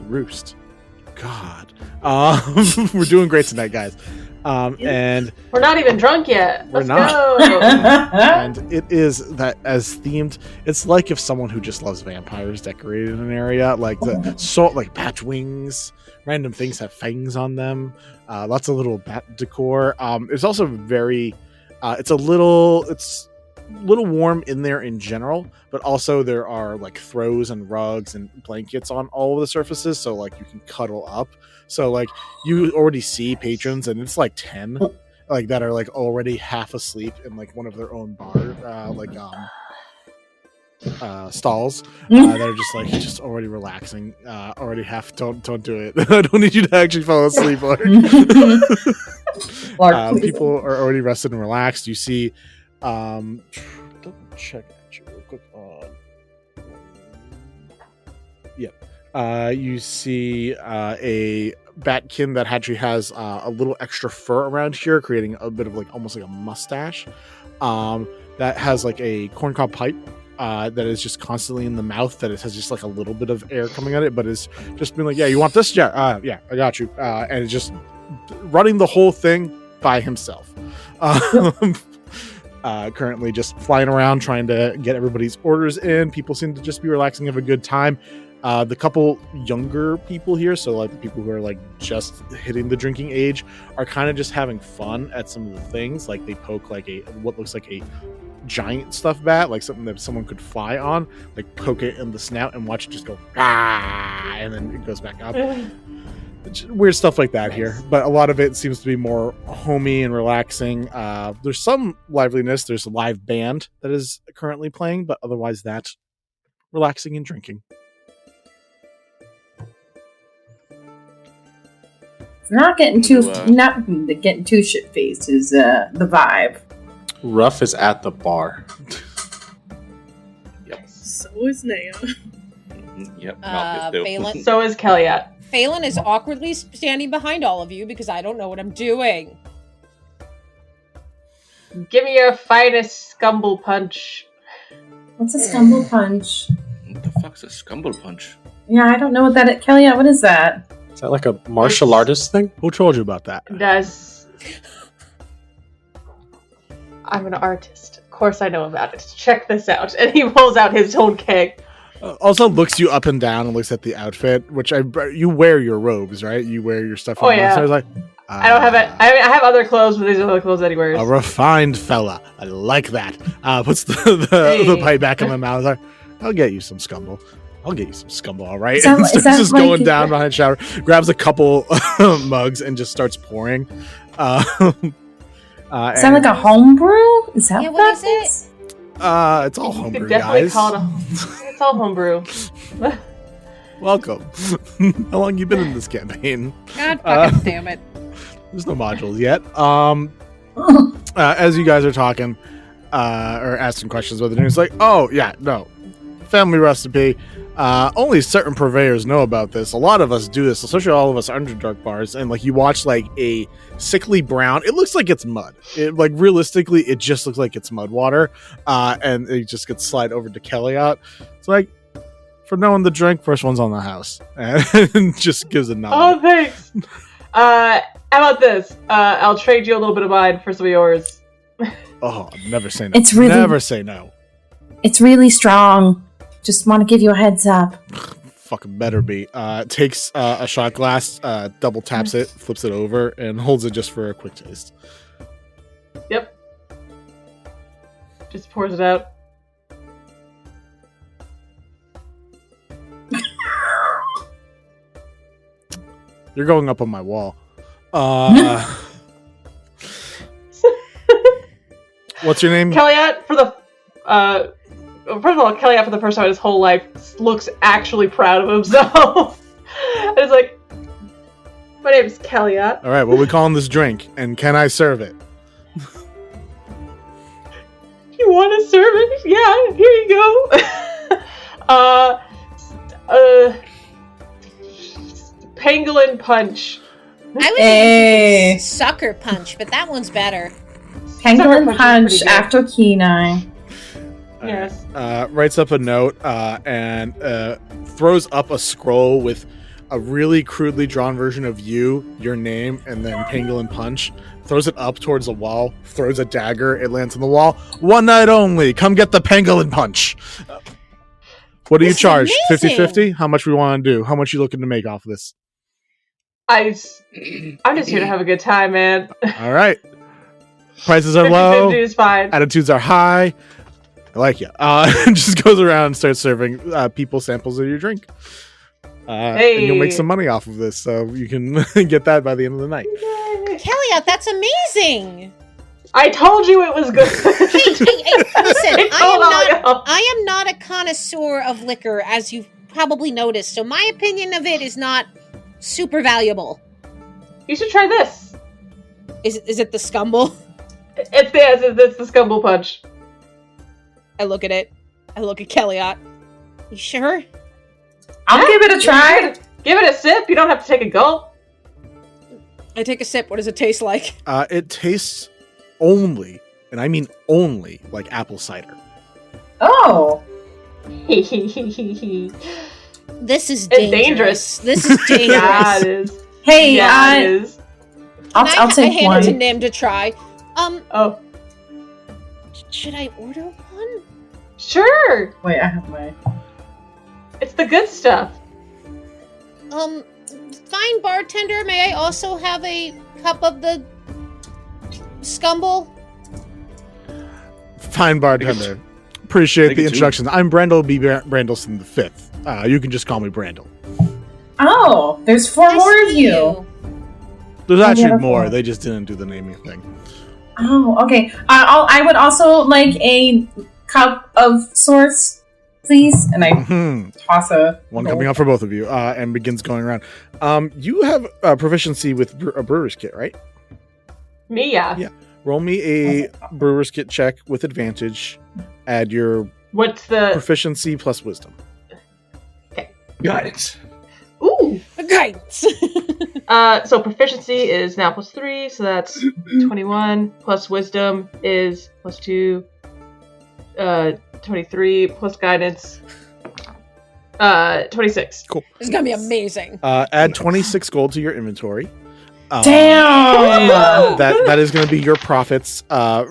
Roost. God, we're doing great tonight, guys. And we're not even drunk yet. Let's go. And it is that as themed. It's like if someone who just loves vampires decorated an area, like like bat wings, random things have fangs on them, lots of little bat decor. It's also very, it's a little warm in there in general, but also there are like throws and rugs and blankets on all of the surfaces, so like you can cuddle up. So like you already see patrons, and it's like 10 like that are like already half asleep in like one of their own bar stalls that are just already relaxing, already half. Don't do it. I don't need you to actually fall asleep, Lark. People are already rested and relaxed. You see double check actually real quick on. Yep. You see a batkin that actually has a little extra fur around here, creating a bit of like almost like a mustache. That has like a corncob pipe that is just constantly in the mouth. That it has just like a little bit of air coming at it, but it's just been like, yeah, you want this? Yeah, I got you. And it's just running the whole thing by himself. Currently just flying around trying to get everybody's orders in. People seem to just be relaxing, have a good time. The couple younger people here, so like the people who are like just hitting the drinking age, are kind of just having fun at some of the things. Like they poke like what looks like a giant stuffed bat, like something that someone could fly on, like poke it in the snout and watch it just go and then it goes back up. Weird stuff like that here, but a lot of it seems to be more homey and relaxing. There's some liveliness. There's a live band that is currently playing, but otherwise that's relaxing and drinking. Not getting too shit faced is the vibe. Ruff is at the bar. Yep. So is Naya. Yep. Phelan. So is Kellyat. Phelan is awkwardly standing behind all of you because I don't know what I'm doing. Give me your finest scumble punch. What's a scumble punch? What the fuck's a scumble punch? Yeah, I don't know what that is. Kelly, what is that? Is that like a martial artist thing? Who told you about that? I'm an artist. Of course I know about it. Check this out. And he pulls out his own keg. Also looks you up and down and looks at the outfit, which you wear your robes, right? You wear your stuff. Oh, yeah. So I was like, I don't have it. I have other clothes, but these are the clothes that he wears. a refined fella. I like that. Puts the pipe back in the mouth. Like, I'll get you some scumble. I'll get you some scumble, all right? And starts just going down behind the shower, grabs a couple mugs and just starts pouring. Sound like a homebrew? Is that what is is? It's all homebrew, guys. It's all homebrew. Welcome. How long you been in this campaign? God fucking damn it. There's no modules yet. As you guys are talking or asking questions about the news, like, oh yeah, no, family recipe. Only certain purveyors know about this. A lot of us do this, especially all of us Underdark bars. And like, you watch like a sickly brown. It looks like it's mud. Like realistically, it just looks like it's mud water. And it just gets slide over to Kellyot. It's like, for knowing the drink, first one's on the house, and just gives a nod. Oh, thanks. How about this? I'll trade you a little bit of mine for some of yours. Oh, never say no. Never say no. It's really strong. Just want to give you a heads up. Fucking better be. Takes a shot glass, double taps it, flips it over, and holds it just for a quick taste. Yep. Just pours it out. You're going up on my wall. What's your name? Kellyat, for the first of all, Kellyat for the first time in his whole life looks actually proud of himself. And it's like, my name's Kellyat. All right, what we calling this drink, and can I serve it? You want to serve it? Yeah, here you go. Pangolin punch. I was thinking sucker punch, but that one's better. Pangolin punch after Kenai. Yes. Writes up a note and throws up a scroll with a really crudely drawn version of you, your name, and then Pangolin punch. Throws it up towards the wall, throws a dagger, it lands on the wall. 1 night only, come get the Pangolin punch. What do you charge? 50-50? How much we want to do? How much you looking to make off of this? I'm just here to have a good time, man. All right. Prices are low. 50-50 is fine. Attitudes are high. I like you. Just goes around and starts serving people samples of your drink. And you'll make some money off of this, so you can get that by the end of the night. Kellyat, that's amazing. I told you it was good. Hey, listen, I am not a connoisseur of liquor, as you've probably noticed, so my opinion of it is not super valuable. You should try this. Is it the scumble? It's the scumble punch. I look at it. I look at Kellyat. You sure? I'll give it a try. Give it a sip. You don't have to take a gulp. I take a sip. What does it taste like? It tastes only, and I mean only, like apple cider. Oh. This is dangerous. This is dangerous. Yeah, it is. Hey, it is. I'll take I hand one. it to Nim to try. Oh, Should I order one? sure. Wait, I have my. It's the good stuff. Fine bartender, may I also have a cup of the scumble? Fine bartender. Appreciate Thank the you, too. introduction. I'm Brandel B. Brandelson V. You can just call me Brandel. Oh, there's 4 Nice more to of meet you. There's actually wonderful. more. They just didn't do the naming thing. Oh, okay. I would also like a cup of sorts, please. And I toss a One coming up for both of you, and begins going around. You have proficiency with a brewer's kit, right? Me, yeah. Yeah. Roll me a brewer's kit check with advantage. Add your What's the proficiency plus wisdom. Guidance. ooh? Guidance. So proficiency is now +3, so that's 21. Plus wisdom is +2. 23 plus guidance. 26. Cool. It's gonna be amazing. Add 26 gold to your inventory. Damn! That is going to be your profits. I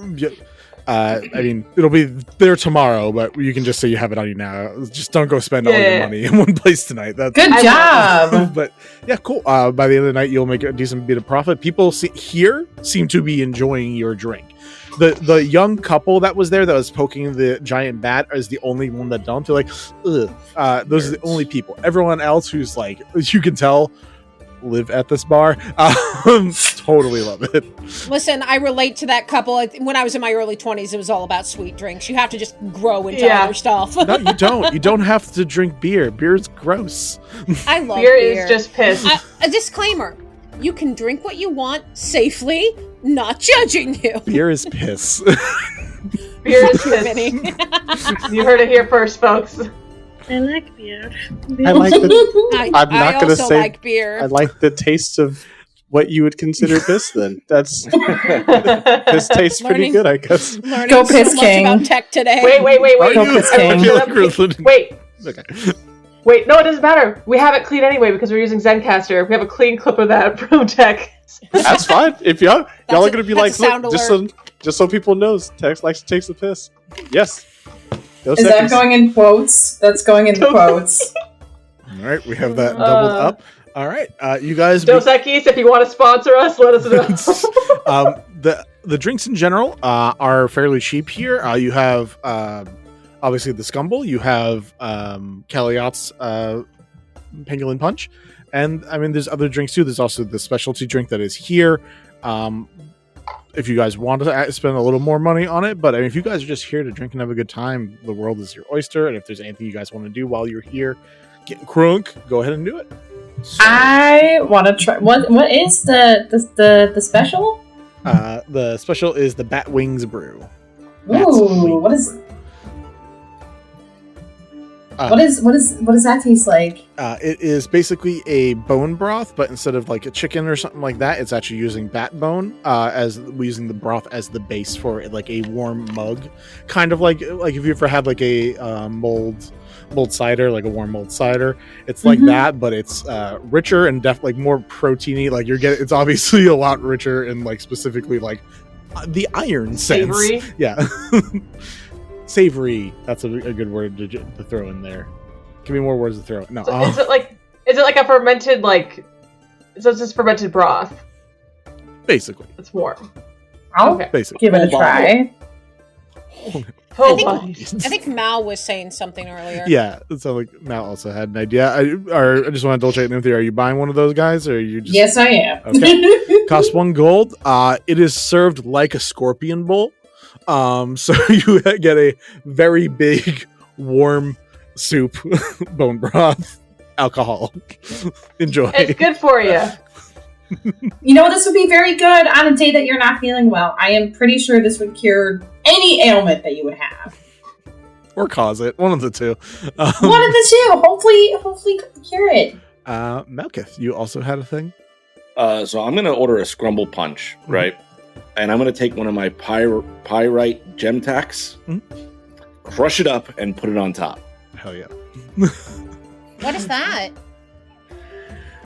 mean, it'll be there tomorrow, but you can just say you have it on you now. Just don't go spend all your Yeah. money in one place tonight. That's Good job. but yeah, cool. By the end of the night, you'll make a decent bit of profit. People here seem to be enjoying your drink. The young couple that was there that was poking the giant bat is the only one that don't. They're like, ugh. Those are the only people. Everyone else who's like, you can tell, live at this bar. Totally love it. Listen, I relate to that couple. When I was in my early 20s, it was all about sweet drinks. You have to just grow into Yeah. other stuff. No, you don't. You don't have to drink beer. Beer's gross. I love Beer beer. is just piss. A disclaimer. You can drink what you want safely, not judging you. Beer is piss. Beer is piss. Vinny. You heard it here first, folks. I like beer. I like the I I'm not gonna also say- like beer. I like the taste of what you would consider piss. Then that's this tastes pretty Learning- good, I guess. Learning Go so Piss much King. about tech today. Wait. Are Go you? Piss I King. feel like you're listening. Wait, Okay. wait. No, it doesn't matter. We have it clean anyway because we're using Zencaster. We have a clean clip of that from Tech. That's fine. If y'all are gonna be like, that's a sound look, alert. just so people knows, Tex likes to take the piss. Yes. Is that going in quotes? That's going in the quotes. All right, we have that doubled up. All right, you guys. Dos Equis, if you want to sponsor us, let us know. The drinks in general are fairly cheap here. You have obviously the Scumble. You have Caliot's Pangolin Punch, and I mean there's other drinks too. There's also the specialty drink that is here. If you guys want to spend a little more money on it, but I mean, if you guys are just here to drink and have a good time, the world is your oyster. And if there's anything you guys want to do while you're here, getting crunk, go ahead and do it. So, I want to try. What is the special? the special is the Bat Wings Brew. Ooh, what is what does that taste like? It is basically a bone broth, but instead of like a chicken or something like that, it's actually using bat bone as we're using the broth as the base for like a warm mug, kind of like if you ever had like a mulled cider, like a warm mulled cider. It's like that, but it's richer and like more proteiny. Like it's obviously a lot richer and like specifically like the iron sense. Savory. Yeah. Savory. That's a good word to throw in there. Give me more words to throw. No. So is it like a fermented so it's just fermented broth? Basically. It's warm. I'll Okay. Basically. give it a try. Oh, I think Mal was saying something earlier. Yeah. So like Mal also had an idea. I just want to double check with you. Are you buying one of those guys, or are you just? Yes, I am. Okay. Costs 1 gold. It is served like a scorpion bowl. So you get a very big warm soup, bone broth, alcohol. Enjoy. it's good for you. You know, this would be very good on a day that you're not feeling well. I am pretty sure this would cure any ailment that you would have. Or cause it. One of the two. One of the two. Hopefully cure it. Malkith, you also had a thing? So I'm going to order a Scrumble Punch, right? And I'm going to take one of my pyrite gem tacks, crush it up, and put it on top. Hell yeah. What is that?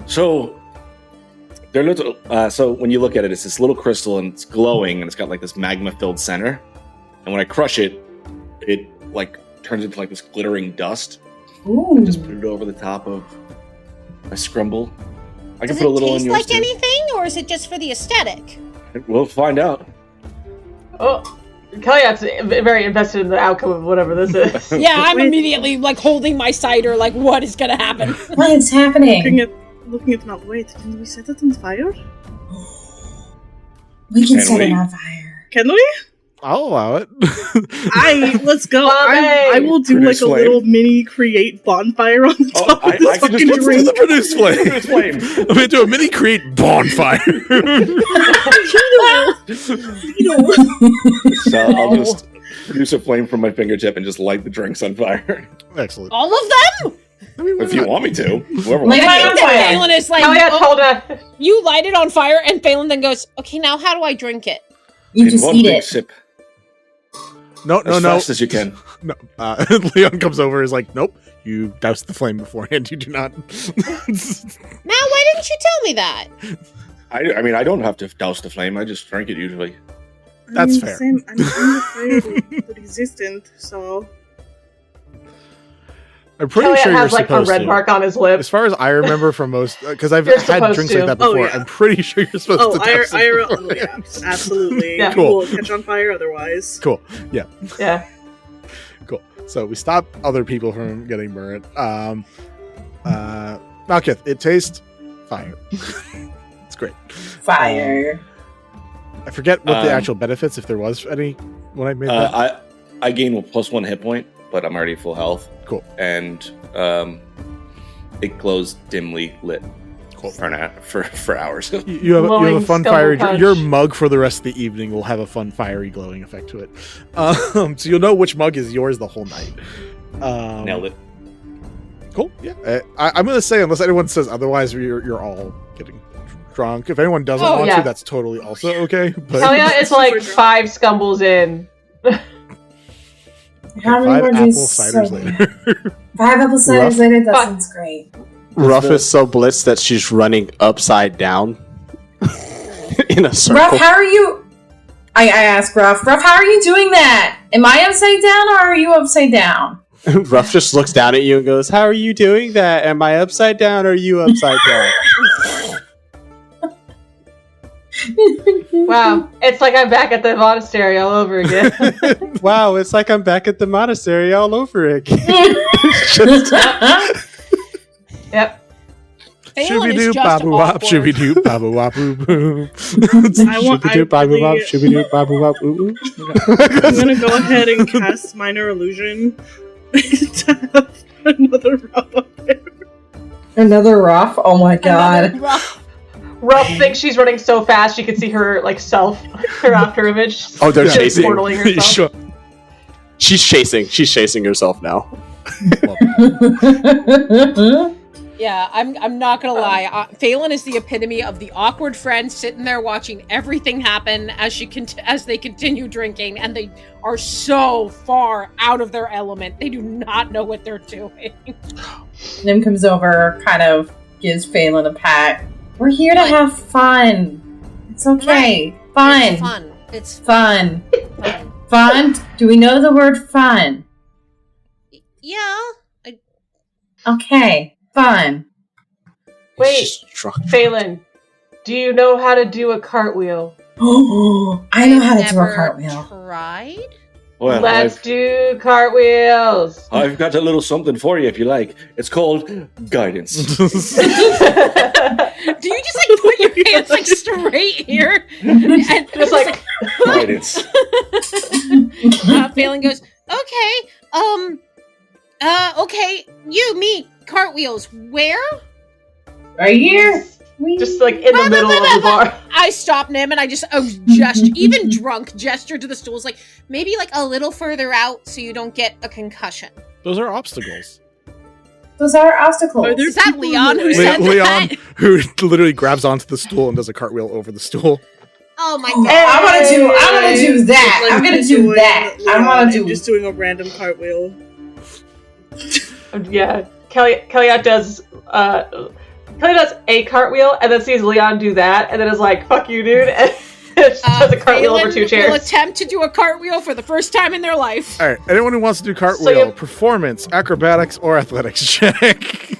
So They're little. So when you look at it, it's this little crystal, and it's glowing, and it's got like this magma-filled center. And when I crush it, it like turns into like this glittering dust. Ooh. Just put it over the top of my scrumble. I can Does put a little it on taste yours like too. anything, or is it just for the aesthetic? We'll find out. Oh, Kellyat's very invested in the outcome of whatever this is. Yeah, I'm Wait. immediately like holding my cider, like what is gonna happen? What is happening? Looking at the map. Wait, can we set it on fire? We can Can set it we? on fire. Can we? I'll allow it. Let's go. Bobby! I will do Produce like a flame. little mini create bonfire on the top of this I can just fucking put drink. the produce flame. Produce flame. I'm gonna do a mini create bonfire. So I'll just produce a flame from my fingertip and just light the drinks on fire. Excellent. All of them? I mean, why If you not? want me to. Whoever Light wants mine to. on fire. Phelan is like, Kellyat oh, told her. you light it on fire, and Phelan then goes, okay, now how do I drink it? You In just one eat big it. sip. No, As fast as you can. No. Leon comes over. Is like, nope. You douse the flame beforehand. You do not. Mal, why didn't you tell me that? I mean, I don't have to douse the flame. I just drink it usually. That's fair. I'm afraid they're resistant, so... I'm pretty Kellyat sure you're has like a supposed red to. mark on his lip. As far as I remember from most, because I've You're had supposed drinks to. like that Oh, before. yeah. I'm pretty sure you're supposed Oh, to douse it IRL, beforehand. yeah, absolutely. Yeah. Cool. Will catch on fire otherwise. Cool. Yeah. Yeah. Cool. So we stop other people from getting burned. Malkith, it tastes fire. It's great. Fire. I forget what the Um, actual benefits, if there was any, when I made that. I gain a +1 hit point, but I'm already full health. Cool. And it glows dimly lit Cool. for hours. You have a Glowing fun scuttle fiery. punch. Your mug for the rest of the evening will have a fun fiery glowing effect to it. So you'll know which mug is yours the whole night. Nailed it. Cool. Yeah. I'm going to say, unless anyone says otherwise, you're all getting drunk. If anyone doesn't Oh, want yeah. to, that's totally also okay. But Kellyat is like 5 scumbles in. How many 5 more apple juice? ciders later. 5 apple ciders Rough. later? That Fuck. sounds great. Ruff is so blitzed that she's running upside down in a circle. Ruff, how are you? I asked Ruff, how are you doing that? Am I upside down or are you upside down? Ruff just looks down at you and goes, "How are you doing that? Am I upside down or are you upside down?" Wow. It's like I'm back at the monastery all over again. Wow, it's like I'm back at the monastery all over again. Yep. Phelan is Shooby-doo, just babu wop, awkward. shooby-doo, babu wop, boo boo. Shooby-doo, babu wop, shooby-doo, babu wop, ooh, ooh. I'm gonna go ahead and cast Minor Illusion to have another rub up there. Another Ruff? Oh my god. Ruff thinks she's running so fast she can see her like self, her after image. Oh, they're Just chasing. portaling herself. Sure. She's chasing herself now. Yeah, I'm not gonna lie. Phelan is the epitome of the awkward friend sitting there watching everything happen as they continue drinking, and they are so far out of their element. They do not know what they're doing. Nim comes over, kind of gives Phelan a pat. We're here to have fun. It's okay. Fun. It's fun. It's Fun. fun. Fun? Do we know the word fun? Yeah. Okay. Fun. Wait, She's drunk. Phelan, do you know how to do a cartwheel? Oh, I know how to do a Never cartwheel. Tried? Well, Let's do cartwheels. I've got a little something for you if you like. It's called guidance. Do you just like put your hands like straight here? And Just like, Guidance. Phelan goes, okay, okay, me, cartwheels, where? Right here. just like in the middle of the bar. I stop Nim and I just even drunk gesture to the stools, like maybe like a little further out so you don't get a concussion. Those are obstacles. Those are obstacles. Are there Is that people in Leon the who way? said Leon, that? who literally grabs onto the stool and does a cartwheel over the stool. Oh my Oh, god! I'm gonna do that. Like I'm gonna do enjoying that. Leon I'm gonna and do. just doing a random cartwheel. Yeah, Kellyat does Kelly does a cartwheel and then sees Leon do that, and then is like, "Fuck you, dude." And she does a cartwheel over 2 chairs. Will attempt to do a cartwheel for the first time in their life. All right, anyone who wants to do cartwheel, performance, acrobatics, or athletics check.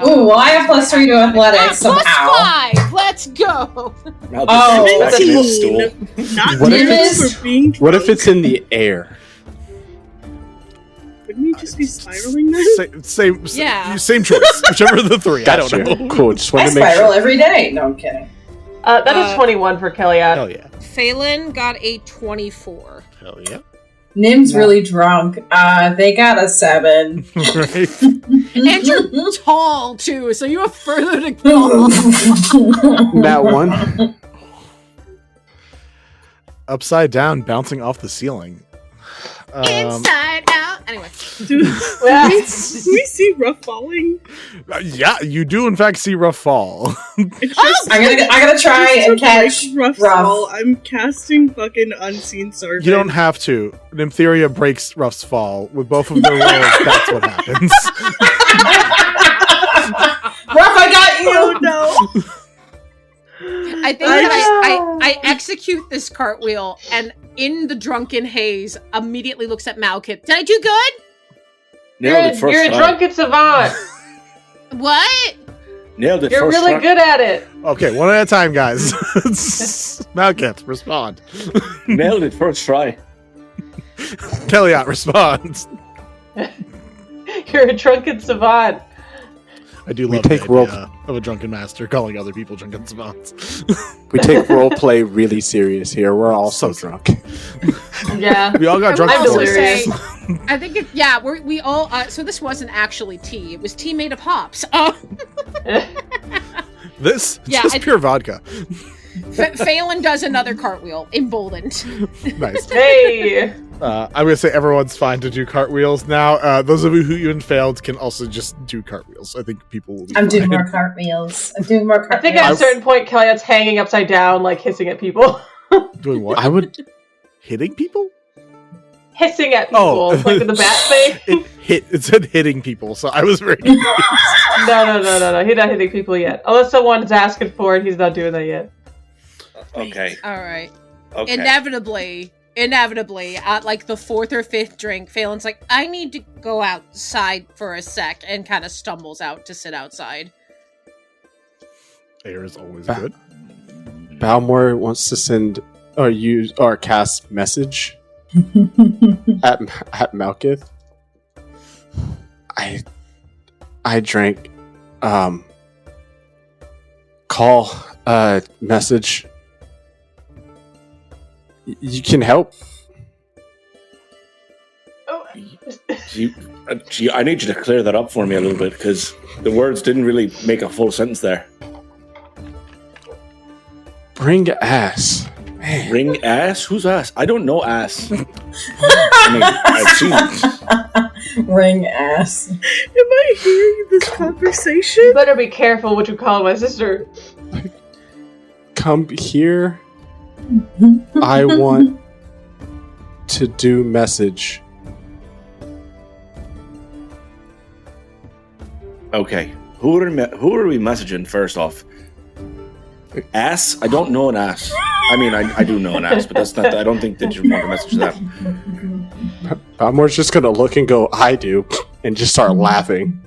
Ooh, well, I have +3 to athletics somehow. +5. Let's go. Now this is 17. Not What if damage it's- for being drunk. What if it's in the air? Wouldn't you just be spiraling then? Same Yeah. choice. Whichever of the three. I don't know. Cool. Just I wanted to make spiral sure. every day. No, I'm kidding. That is 21 for Kellyot. Hell yeah. Phelan got a 24. Hell yeah. Nim's really drunk. They got a 7. Right. And you're tall, too, so you have further to go. That one. Upside down, bouncing off the ceiling. Inside out. Anyway. Do we see rough falling? Yeah, you do in fact see Rough fall. It's just, I gotta try just and to catch break rough Ruff. fall. I'm casting fucking unseen servant. You don't have to. Nymptheria breaks Ruff's fall. With both of their rolls, that's what happens. Ruff, I got you! Oh no! I think that I execute this cartwheel and in the drunken haze immediately looks at Malkith. Did I do good? Nailed it first You're a try. drunken savant. What? Nailed it You're first really try. good at it. Okay, one at a time, guys. Malkith, respond. Nailed it first try. Kellyot, respond. You're a drunken savant. I do We love the take idea rope. of a drunken master calling other people drunken savants. We take role play really serious here. We're all so So drunk. Yeah. We all got I drunk would I'm also before. delirious. say, I think we all. So this wasn't actually tea. It was tea made of hops. This? Yeah, Just I- pure vodka. Phelan does another cartwheel, emboldened. Nice. Hey. I'm going to say everyone's fine to do cartwheels now. Those of you who even failed can also just do cartwheels. I think people will be I'm fine. doing more cartwheels. I'm doing more I cartwheels. think at a certain point, Kellyot's hanging upside down, like hissing at people. Doing what? I would. Hitting people? Hissing at people, Oh. like with the bat thing. It said hitting people, so I was very confused. No. He's not hitting people yet. Unless someone's asking for it, he's not doing that yet. Okay. All right. Okay. Inevitably, at like the 4th or 5th drink, Phelan's like, I need to go outside for a sec, and kind of stumbles out to sit outside. Air is always Bah. good. Balmore wants to send or use or cast message at Malkith. I drank call message. You can help. Gee, I need you to clear that up for me a little bit because the words didn't really make a full sentence there. Bring ass. Man. Ring ass? Who's ass? I don't know ass. I mean, I've seen. Ring ass. Am I hearing this conversation? You better be careful what you call my sister. Come here. I want to do message. Okay, who are we messaging first off? Ass? I don't know an ass. I mean, I do know an ass, but that's not. I don't think that you want to message that. Balmore's just gonna look and go, I do, and just start laughing.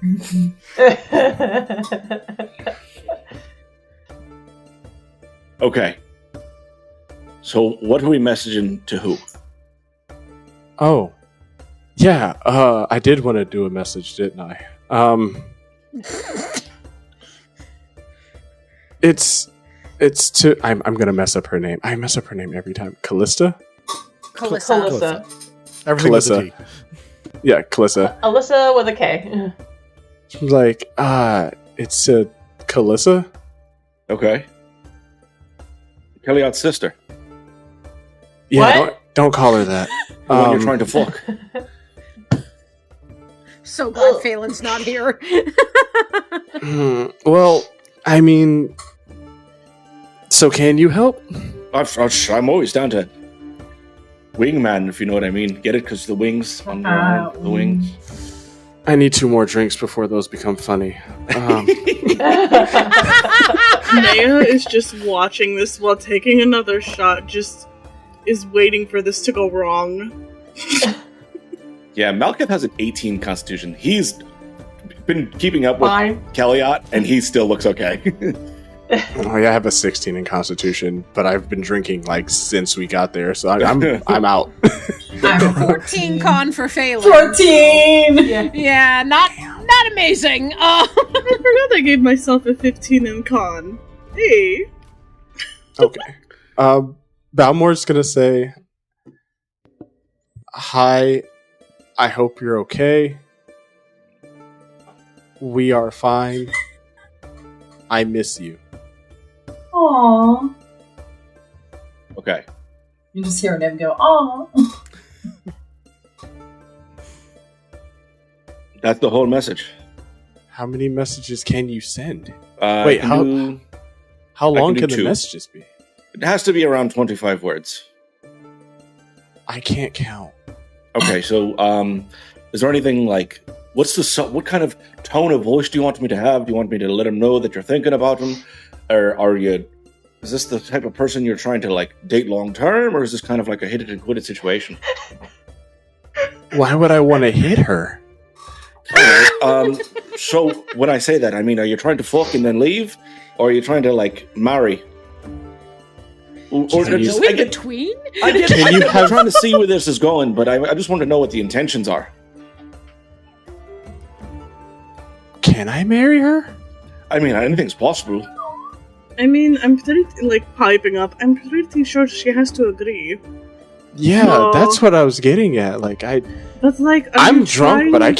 Okay. So, what are we messaging to who? Oh. Yeah, I did want to do a message, didn't I? It's to I'm gonna mess up her name. I mess up her name every time. Callista? Calissa. Everything with a Calissa. T. Yeah, Callista. Alyssa with a K. She's like, it's Callissa? Okay. Kellyot's sister. Yeah, What? don't call her that. The one you're trying to fuck. So glad Phelan's not here. Well, I mean, so can you help? I'm always down to wingman, if you know what I mean. Get it? Because the wings on your arm, the wings. I need 2 more drinks before those become funny. Naya is just watching this while taking another shot, just is waiting for this to go wrong. Yeah, Malkith has an 18 constitution. He's been keeping up with Fine. Kellyot, and he still looks okay. Oh yeah, I have a 16 in Constitution, but I've been drinking like since we got there, so I'm out. I'm 14 con for Phelan. 14! Yeah, not amazing. I forgot I gave myself a 15 in con. Hey. Okay. Balmore's gonna say, "Hi, I hope you're okay. We are fine. I miss you." Aww. Okay. You just hearing him go, aww. That's the whole message. How many messages can you send? Wait, how long can can do the 2. messages be? It has to be around 25 words. I can't count. Okay, so is there anything like what kind of tone of voice do you want me to have? Do you want me to let him know that you're thinking about him, or is this the type of person you're trying to like date long term, or is this kind of like a hit it and quit it situation? Why would I want to hit her? Alright, so when I say that, I mean, are you trying to fuck and then leave, or are you trying to like marry? Or Can you- just, In between? I get Can you I'm trying to see where this is going, but I just want to know what the intentions are. Can I marry her? I mean, anything's possible. I mean, I'm pretty, piping up. I'm pretty sure she has to agree. Yeah, No. that's what I was getting at. Like But, I'm drunk, but I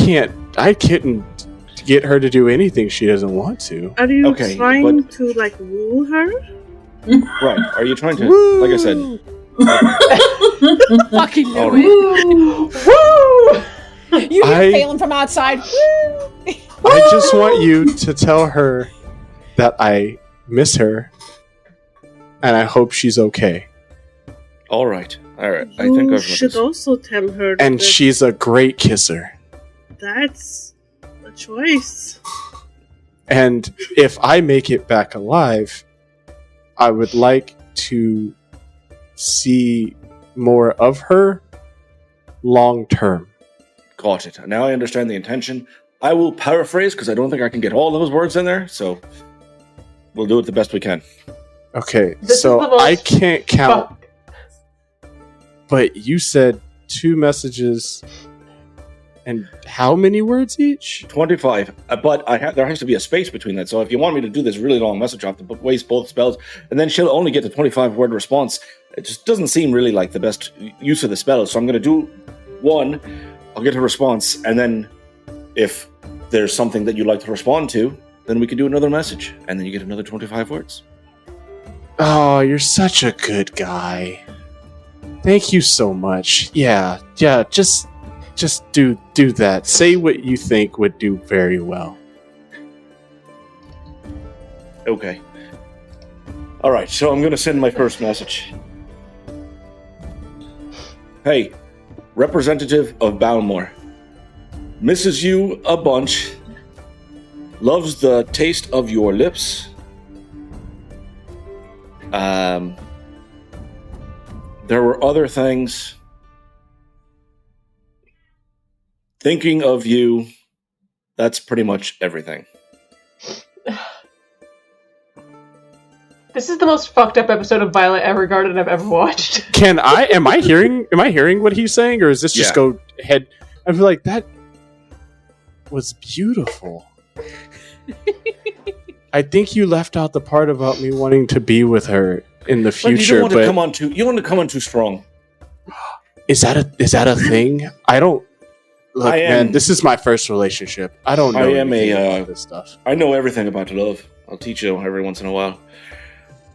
couldn't get her to do anything she doesn't want to. Are you Okay, trying but- to, woo her? Right. Are you trying to, like I said, Fucking knew All it. Woo! You hear I- Phelan from outside. Woo! I just want you to tell her that I miss her and I hope she's okay. all right. I think You I've should also tell her And that she's a great kisser. that's a choice. And if I make it back alive, I would like to see more of her long term. Got it. Now I understand the intention. I will paraphrase because I don't think I can get all those words in there, so we'll do it the best we can. Okay, This is the so most I can't count, Fuck. but you said 2 messages and how many words each? 25, but there has to be a space between that. So if you want me to do this really long message, I have to waste both spells, and then she'll only get the 25-word response. It just doesn't seem really like the best use of the spell. So I'm going to do 1, I'll get a response, and then if there's something that you'd like to respond to, then we can do another message, and then you get another 25 words. Oh, you're such a good guy. Thank you so much. Yeah, just do that. Say what you think would do very well. Okay. All right, so I'm going to send my first message. Hey, representative of Balmore. Misses you a bunch. Loves the taste of your lips. There were other things. Thinking of you. That's pretty much everything. This is the most fucked up episode of Violet Evergarden I've ever watched. Am I hearing what he's saying, or is this just Yeah. go ahead? I feel like that was beautiful. I think you left out the part about me wanting to be with her in the But you future. don't want to But come on too. You don't want to come on too strong. is that a thing? I don't. Look, I am- man, this is my first relationship. I don't know I am anything a, about this stuff. I know everything about love. I'll teach you every once in a while.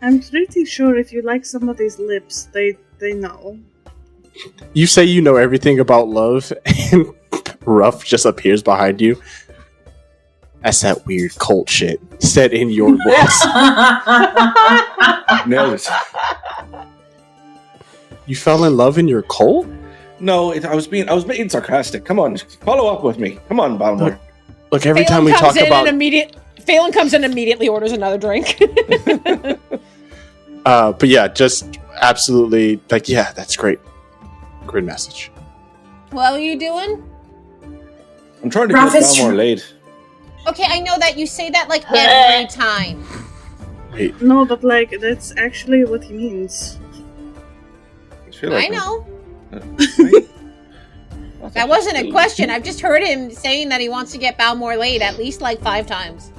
I'm pretty sure if you like somebody's lips, they know. You say you know everything about love, and Ruff just appears behind you. That's that weird cult shit said in your voice. Nailed it. You fell in love in your cult? No, I was being sarcastic. Come on, follow up with me. Come on, Balmor. Look, every Phelan time we comes talk in about... Phelan comes in and immediately orders another drink. but yeah, just absolutely, like, yeah, that's great. Great message. What are you doing? I'm trying to get Balmor laid. Okay, I know that you say that like every time. Wait, No, but like that's actually what he means. I know. That wasn't a question. I've just heard him saying that he wants to get Balmor laid at least like 5 times.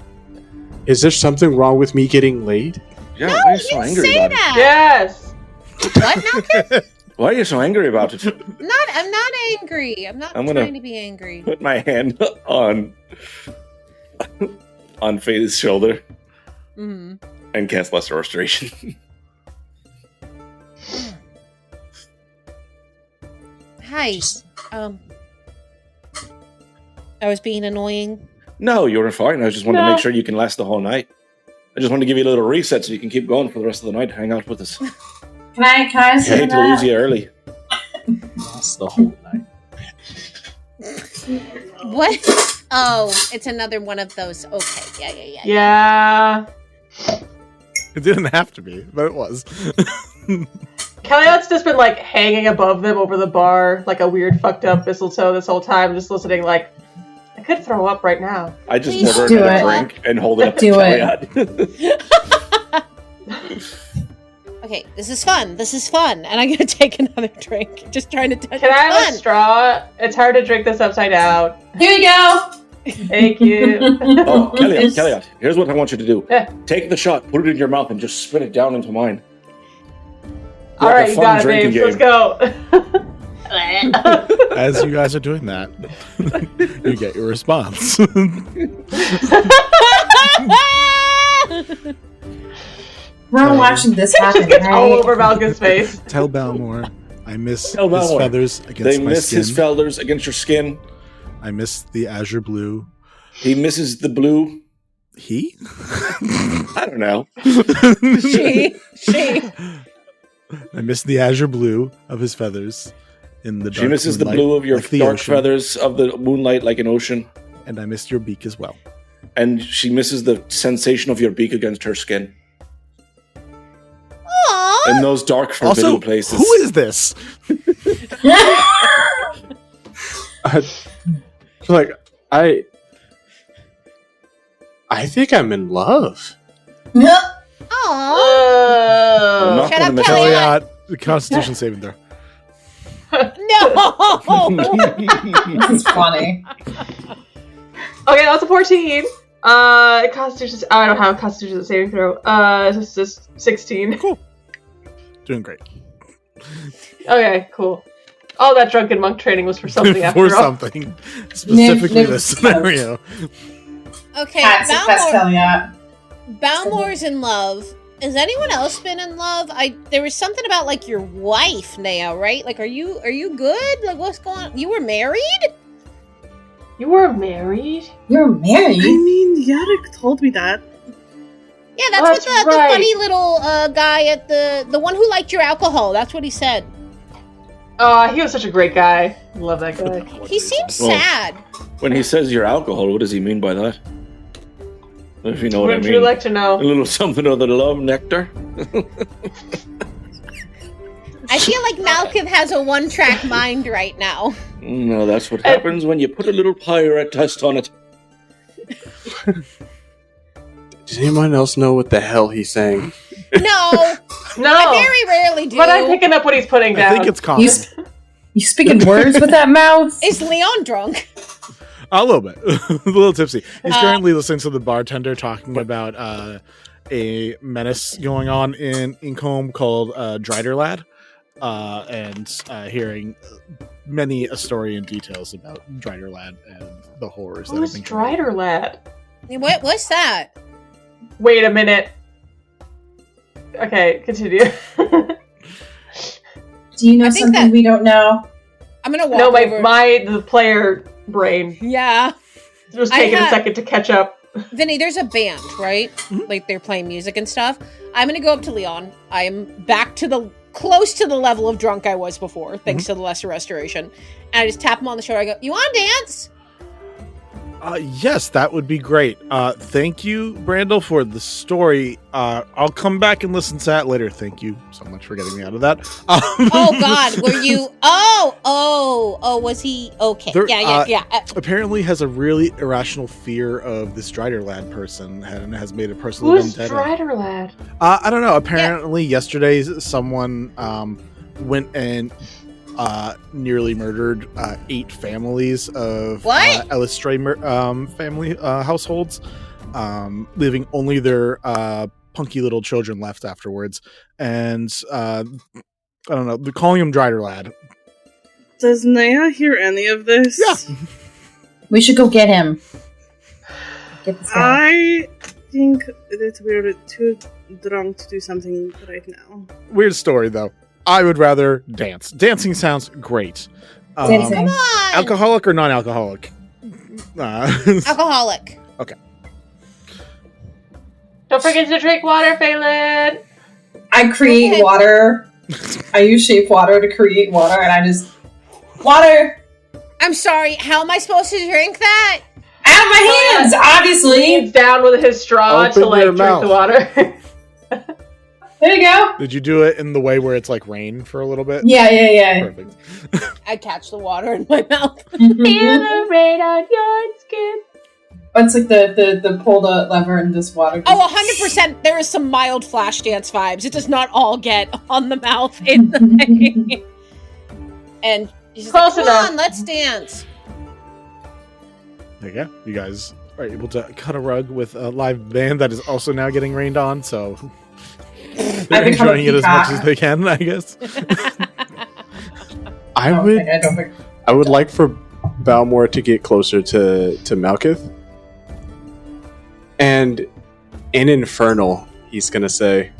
is there something wrong with me getting laid? Yeah, No, why are you so you angry say about that. Yes. What, Malcolm? Why are you so angry about it? I'm not angry. I'm not I'm gonna- trying to be angry. Put my hand on Faye's shoulder Mm-hmm. and cast Lesser Restoration. Hi. I was being annoying. No, you were fine. I just wanted to make sure you can last the whole night. I just wanted to give you a little reset so you can keep going for the rest of the night. Hang out with us. Can I I say hate to lose you early. That's the whole night. What? Oh, it's another one of those. Okay, yeah. Yeah. It didn't have to be, but it was. Kellyot's just been like hanging above them over the bar like a weird fucked up mistletoe this whole time, just listening like, I could throw up right now. I just Please order do another it. drink and hold it up to Do it. Kellyot. Okay, this is fun. And I'm gonna take another drink. Just trying to touch Can I have fun. a straw? It's hard to drink this upside down. Here you go. Thank you. Oh, Kellyot, here's what I want you to do. Yeah. Take the shot, put it in your mouth, and just spit it down into mine. All Like a right, you fun got it, drinking babes. Let's game. go. As you guys are doing that, you get your response. We're all watching this happen, It's all right? over Malcolm's face. Tell Balmor I miss Tell his Balmor. feathers against They my miss skin. his feathers against your skin. I miss the azure blue. He misses the blue. He? I don't know. She. I miss the azure blue of his feathers in the dark She misses the moonlight, blue of your like the dark ocean, feathers of the moonlight like an ocean. and I missed your beak as well. And she misses the sensation of your beak against her skin. Aww. In those dark, forbidden Also, places. who is this? Like, I think I'm in love. Aww. I'm not Shut gonna up, miss Kelly. it. Elliot, the Constitution saving throw. No. That's funny. Okay, that's a 14. Constitution. I don't have a Constitution saving throw. It's just 16. Cool. Doing great. Okay, cool. All that drunken monk training was for something after For all. something. Specifically Nim- this scenario. Okay, That's the best Kellyot. Balmor's in love. Has anyone else been in love? There was something about like your wife, Nea, right? Like, are you good? Like, what's going on? You were married? You were married? You're married. I mean, Yarek told me that. Yeah, that's Oh, what that's the right. funny little guy at the one who liked your alcohol. That's what he said. He was such a great guy. Love that guy. He seemed Well, sad. When he says your alcohol, what does he mean by that? If you know what I Would mean. you like to A know? little something of the love nectar? I feel like Malcolm has a one-track mind right now. No, that's what happens when you put a little pirate test on it. Does anyone else know what the hell he's saying? No, No, I very rarely do. but I'm picking up what he's putting down. I think it's common. You speaking words with that mouth? Is Leon drunk? A little bit. A little tipsy. He's currently listening to the bartender talking about a menace going on in Incombe called Drider Lad, and hearing many Astorian details about Drider Lad and the horrors that have Who's been committed. Strider Lad? What's that? Wait a minute. Okay, continue. Do you know I think something that- we don't know? I'm gonna walk No, over. the player brain Yeah, was I taking a had- second to catch up. Vinny, there's a band, right? Like they're playing music and stuff. I'm gonna go up to Leon. I am back to the close to the level of drunk I was before, thanks to the lesser restoration. And I just tap him on the shoulder. I go, "You want to dance?" Yes, that would be great. Thank you, Brandel, for the story. I'll come back and listen to that later. Thank you so much for getting me out of that. Oh God, were you? Oh, was he okay? Yeah. Apparently, has a really irrational fear of this Strider Lad person and has made a personal vendetta. Who's Strider Lad? I don't know. Apparently, yesterday someone went and nearly murdered 8 families of Ellis Stray family households, leaving only their punky little children left afterwards. And I don't know. They're calling him Drider Lad. Does Naya hear any of this? Yeah. We should go get him. Get this guy. I think that we're too drunk to do something right now. Weird story, though. I would rather dance. Dancing sounds great. Dancing. Come on. Alcoholic or non-alcoholic? Alcoholic. Okay. Don't forget to drink water, Phelan. I create water. I use shape water to create water, and I just water I'm sorry. How am I supposed to drink that? out of my hands. Obviously, He's down with his straw Open to like your drink mouth. the water. there you go. Did you do it in the way where it's like rain for a little bit? Yeah. Perfect. I catch the water in my mouth. Feel the rain on your skin. It's like the pull the lever and this water. Oh, 100%. There is some mild Flashdance vibes. It does not all get on the mouth in the And he's just Close like, enough. come on, let's dance. There you go. You guys are able to cut a rug with a live band that is also now getting rained on, so they're become a enjoying it as much peacock. as they can, I guess. I don't think. I would like for Balmore to get closer to Malkith. And in Infernal, he's going to say,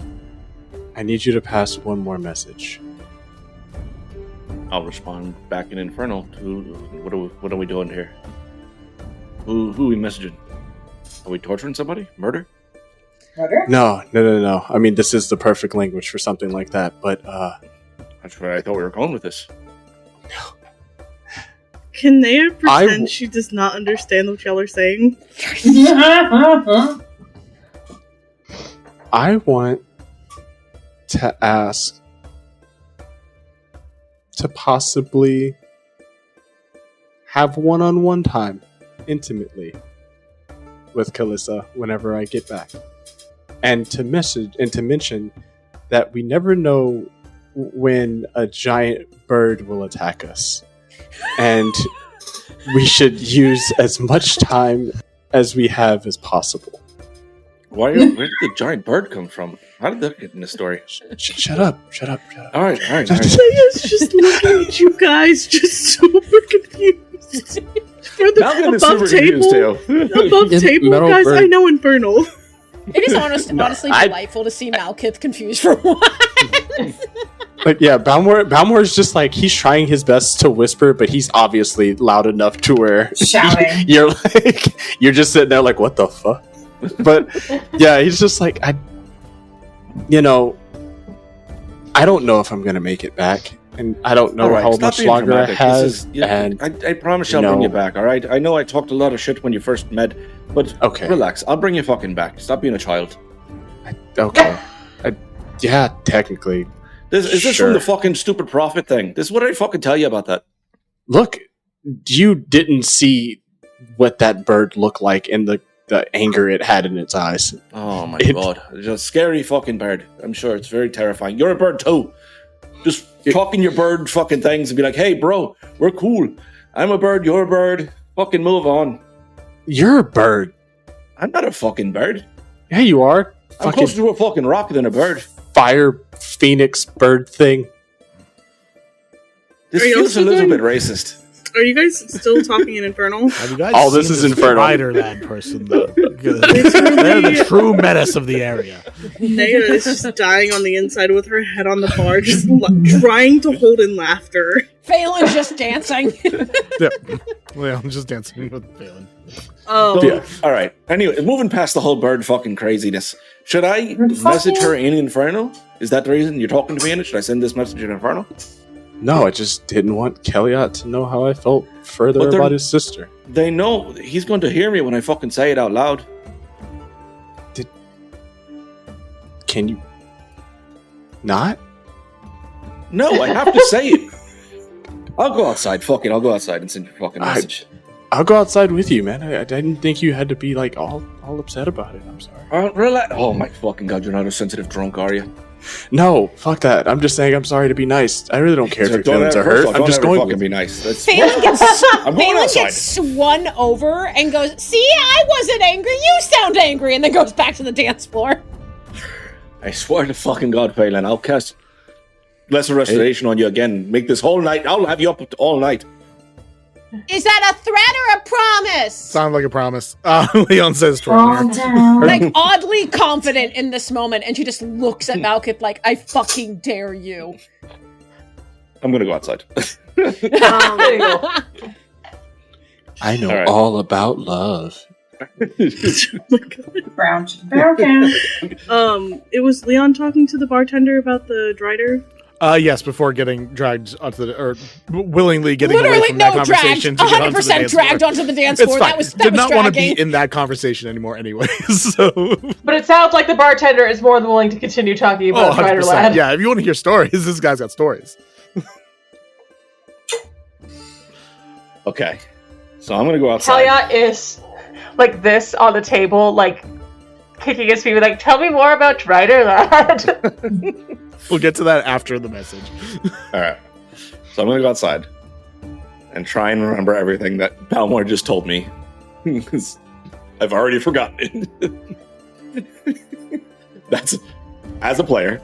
I need you to pass one more message. I'll respond back in Infernal. What are we doing here? Who are we messaging? Are we torturing somebody? Murder? Murder? No. I mean, this is the perfect language for something like that, but That's where I thought we were going with this. Can Naya pretend she does not understand what y'all are saying? I want to ask to possibly have one-on-one time intimately with Kalissa whenever I get back. And to mention that we never know when a giant bird will attack us. And we should use as much time as we have as possible. Where did the giant bird come from? How did that get in the story? Shut up. All right. Naya's just looking at you guys, just super confused. For the Malcolm is super confused, too. above table, Metal guys, bird. I know Infernal. It is honestly delightful to see Malkith confused for once. But yeah, Balmore is just like, he's trying his best to whisper, but he's obviously loud enough to where Shouting. you're just sitting there like, what the fuck? But yeah, he's just like, I don't know if I'm gonna make it back, and I don't know how much longer I have. I promise you I'll bring you back, all right? I know I talked a lot of shit when you first met, but Okay. relax. I'll bring you fucking back. Stop being a child. Okay. Yeah, technically. Is this Sure. from the fucking stupid prophet thing? This is what I fucking tell you about that. Look, you didn't see what that bird looked like in the anger it had in its eyes. Oh my god. It's a scary fucking bird. I'm sure it's very terrifying. You're a bird too. Just talking your bird fucking things and be like, hey bro, we're cool. I'm a bird, you're a bird. Fucking move on. You're a bird. I'm not a fucking bird. Yeah, you are. I'm closer to a fucking rock than a bird. Fire phoenix bird thing. This Are you feels a also little doing- bit racist. Are you guys still talking in Infernal? Have you guys All this seen is Infernal. Spider Lad person, though? They're the true menace of the area. Naya is just dying on the inside with her head on the bar, just trying to hold in laughter. Phelan's just dancing. Yeah. Well, I'm just dancing with Phelan. Oh, Yeah. All right. Anyway, moving past the whole bird fucking craziness. Should I message her in Inferno? Is that the reason you're talking to me in it? Should I send this message in Inferno? No, I just didn't want Kellyot to know how I felt further But about his sister. They know he's going to hear me when I fucking say it out loud. Can you not? No, I have to say it. I'll go outside. Fuck it, I'll go outside and send your fucking message. I'll go outside with you, man. I didn't think you had to be like all upset about it. I'm sorry. Relax. Oh my fucking god, you're not a sensitive drunk, are you? No, fuck that. I'm just saying I'm sorry to be nice. I really don't care if your feelings are hurt. I'm just going going to with be nice. Phelan outside. gets swung over and goes, see, I wasn't angry. You sound angry. And then goes back to the dance floor. I swear to fucking god, Phelan, I'll cast Lesser Restoration on you again. Make this whole night. I'll have you up all night. Is that a threat or a promise? Sounds like a promise. Leon says to Calm her. down. Like, oddly confident in this moment, and she just looks at Malkith like, I fucking dare you. I'm gonna go outside. There you go. I know all about love. Brown can. It was Leon talking to the bartender about the Drider. Yes, before getting dragged onto the, or willingly getting away Literally from that no conversation dragged. to get onto the 100% dance dragged floor. onto the dance It's floor. fine. That was Did not want to be dragging. in that conversation anymore anyway, so... But it sounds like the bartender is more than willing to continue talking Oh, about Drider 100%. Lad. Yeah, if you want to hear stories, this guy's got stories. Okay. So I'm gonna go outside. Kellyot is like this on the table, like kicking his feet, like, tell me more about Drider Lad. We'll get to that after the message. Alright. So I'm gonna go outside and try and remember everything that Balmore just told me. Because I've already forgotten it. That's as a player.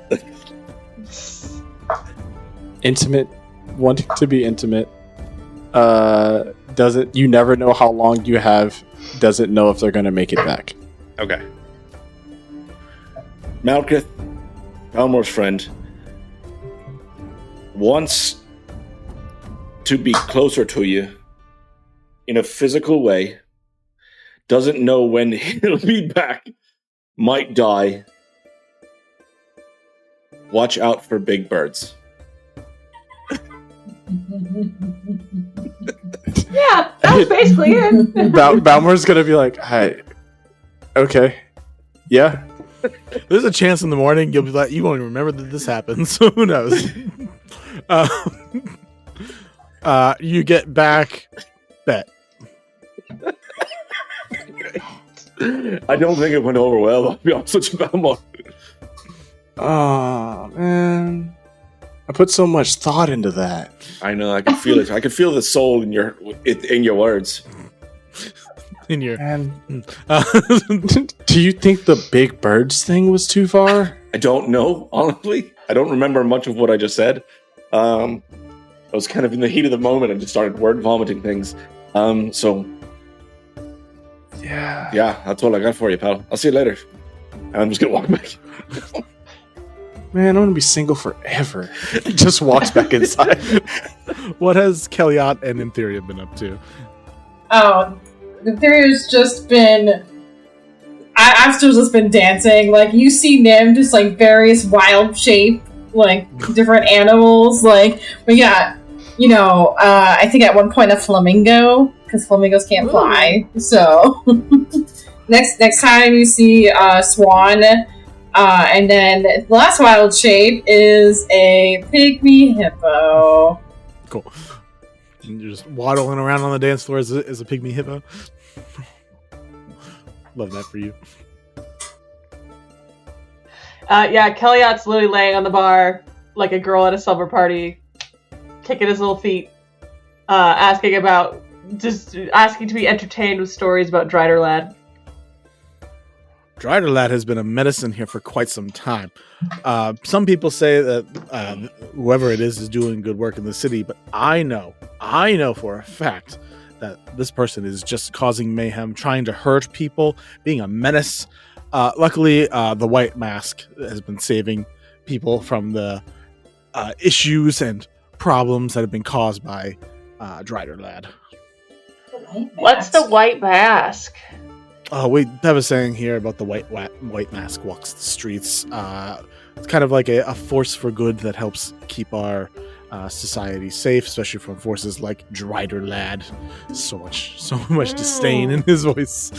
Intimate, wanting to be intimate. Doesn't, you never know how long you have, doesn't know if they're going to make it back. Okay. Malkith, Balmore's friend, wants to be closer to you in a physical way, doesn't know when he'll be back, might die. Watch out for big birds. Yeah, that was basically it. Balmore's going to be like, hi, okay, yeah. There's a chance in the morning you'll be like, you won't even remember that this happened, so who knows? You get back, bet. I don't think it went over well, I'll be honest with you, Balmore. Oh, man. I put so much thought into that. I know, I can feel it. I can feel the soul in your words. In your... And do you think the big birds thing was too far? I don't know, honestly. I don't remember much of what I just said. I was kind of in the heat of the moment and just started word vomiting things. So yeah, that's all I got for you, pal. I'll see you later. And I'm just gonna walk back. Man, I'm gonna be single forever. He just walks back inside. What has Kellyot and Imtheria been up to? Oh, Imtheria's just been... I've still just been dancing. Like, you see Nim just, like, various wild shape, like, different animals. Like, we got, I think at one point a flamingo, because flamingos can't fly. So, next time you see swan, and then the last wild shape is a pygmy hippo. Cool. And you're just waddling around on the dance floor as a pygmy hippo. Love that for you. Yeah, Kellyot's literally laying on the bar like a girl at a summer party, kicking his little feet, asking to be entertained with stories about Drider Lad. Drider Lad has been a medicine here for quite some time. Some people say that whoever it is doing good work in the city, but I know for a fact that this person is just causing mayhem, trying to hurt people, being a menace. Luckily, the White Mask has been saving people from the issues and problems that have been caused by Drider Lad. What's the White Mask? Oh, we have a saying here about the white mask walks the streets. It's kind of like a force for good that helps keep our society safe, especially from forces like Drider Lad. So much disdain in his voice.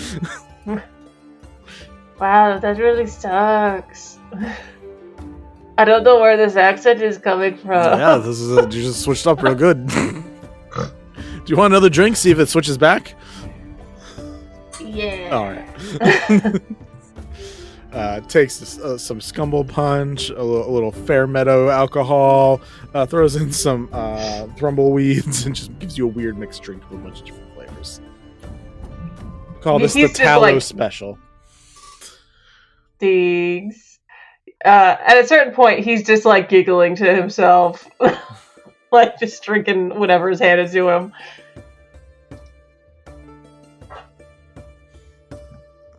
Wow, that really sucks. I don't know where this accent is coming from. Yeah, this is you just switched up real good. Do you want another drink? See if it switches back. Yeah. All right. Takes some Scumble Punch, a little Fair Meadow alcohol, throws in some Thrumbleweeds, and just gives you a weird mixed drink with a bunch of different flavors. Call this the Tallow Special. Thanks. At a certain point, he's just like giggling to himself, like just drinking whatever is handed to him.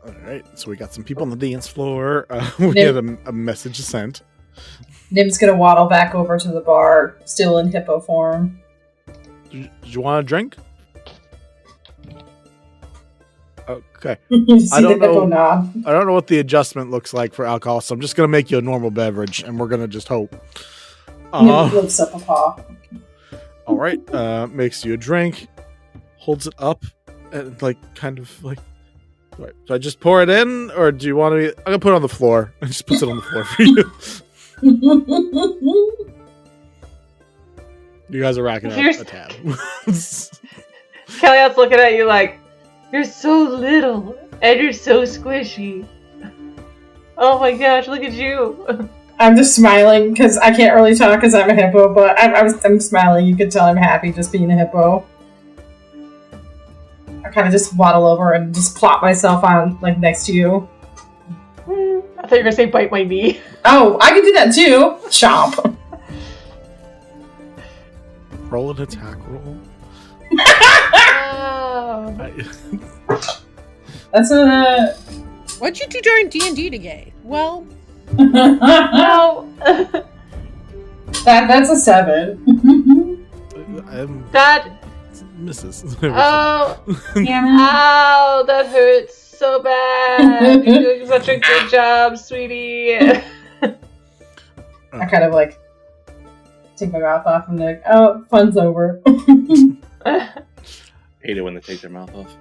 All right, so we got some people on the dance floor. We had a message sent. Nim's gonna waddle back over to the bar, still in hippo form. Do you want a drink? Okay. I don't know. I don't know what the adjustment looks like for alcohol, so I'm just gonna make you a normal beverage, and we're gonna just hope. Nim lifts up a paw. All right. Makes you a drink, holds it up, and like kind of like. Right. So I just pour it in, or do you want to? I'm gonna put it on the floor. I just put it on the floor for you. You guys are racking up a tab. Kellyot's looking at you like, you're so little and you're so squishy. Oh my gosh, look at you. I'm just smiling because I can't really talk because I'm a hippo, but I'm smiling. You can tell I'm happy just being a hippo. I kind of just waddle over and just plop myself on, like, next to you. I thought you were gonna say bite my knee. Oh, I can do that too. Chomp. Roll an attack roll. Oh. That's a... What'd you do during D&D today? Well... No. That's a 7. That... Misses. Oh. Ow, that hurts so bad. You're doing such a good job, sweetie. I kind of, like, take my mouth off and like, oh, fun's over. Hate it when they take their mouth off.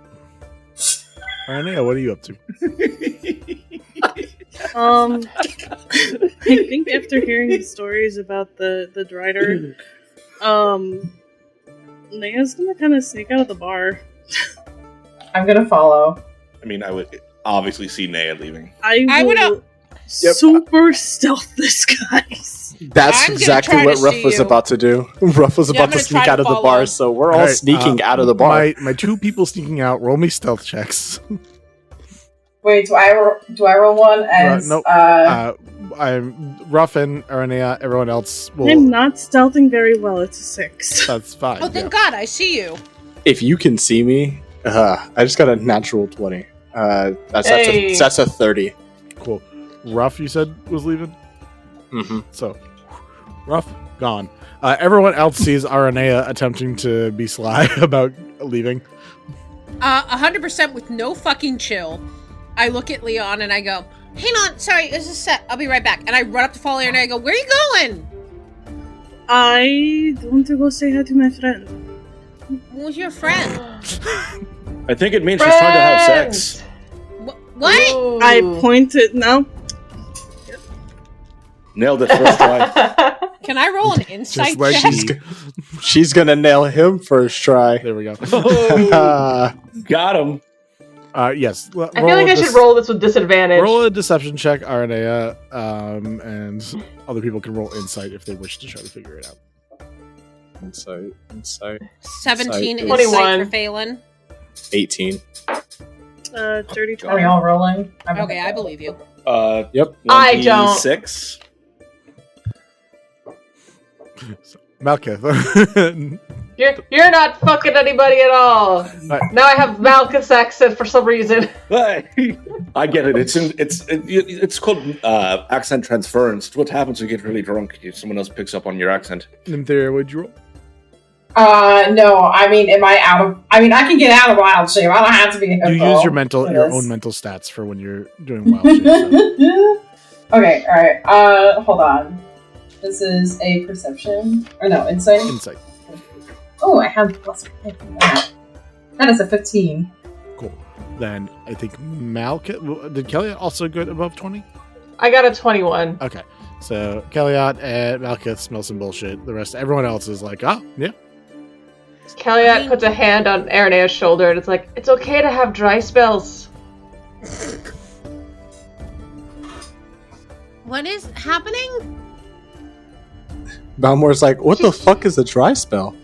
Aranea, what are you up to? I think after hearing the stories about the Drider, Nea's gonna kind of sneak out of the bar. I'm gonna follow. I mean, I would obviously see Nea leaving. I will super stealth this, guys. That's exactly what Ruff was about to do. Ruff was about to sneak out of the bar, so we're all sneaking out of the bar. My two people sneaking out, roll me stealth checks. Wait, do I roll one? As, nope. I'm Ruff and Aranea. Everyone else will... I'm not stealthing very well. It's a 6. That's fine. Oh, thank God, I see you. If you can see me, I just got a natural 20. That's a 30. Cool. Ruff, you said, was leaving? Mm-hmm. So, Ruff, gone. Everyone else sees Aranea attempting to be sly about leaving. 100% with no fucking chill. I look at Leon and I go, hang on, sorry, this is set. I'll be right back. And I run up to follow her and I go, where are you going? I want to go say hi to my friend. Who's your friend? I think it means she's trying to have sex. What? Ooh. I pointed. No. Nailed it first try. Can I roll an insight like check? She's gonna nail him first try. There we go. Got him. Yes. I feel like I should roll this with disadvantage. Roll a deception check, Aranea, and other people can roll insight if they wish to try to figure it out. Insight. 17 insight 21 for Phelan. 18. 30. Are we all rolling? Okay, I believe you. Yep. I don't. 6. Malkith. You're not fucking anybody at all. Right. Now I have Malkus accent for some reason. I get it. It's called accent transference. It's what happens when you get really drunk. Someone else picks up on your accent. Nympharia, what'd you roll? No. I mean, I can get out of wild shape. I don't have to be a hippo. You use your own mental stats for when you're doing wild shape. So. Okay, alright. Hold on. This is a perception. Or no, insight? Insight. Oh, I have plus 1. That is a 15. Cool. Then I think did Kelly also get above 20? I got a 21. Okay. So Kellyot and Malkith smell some bullshit. Everyone else is like, oh, yeah. Kellyot puts a hand on Aranea's shoulder and it's like, it's okay to have dry spells. What is happening? Balmore's like, what the fuck is a dry spell?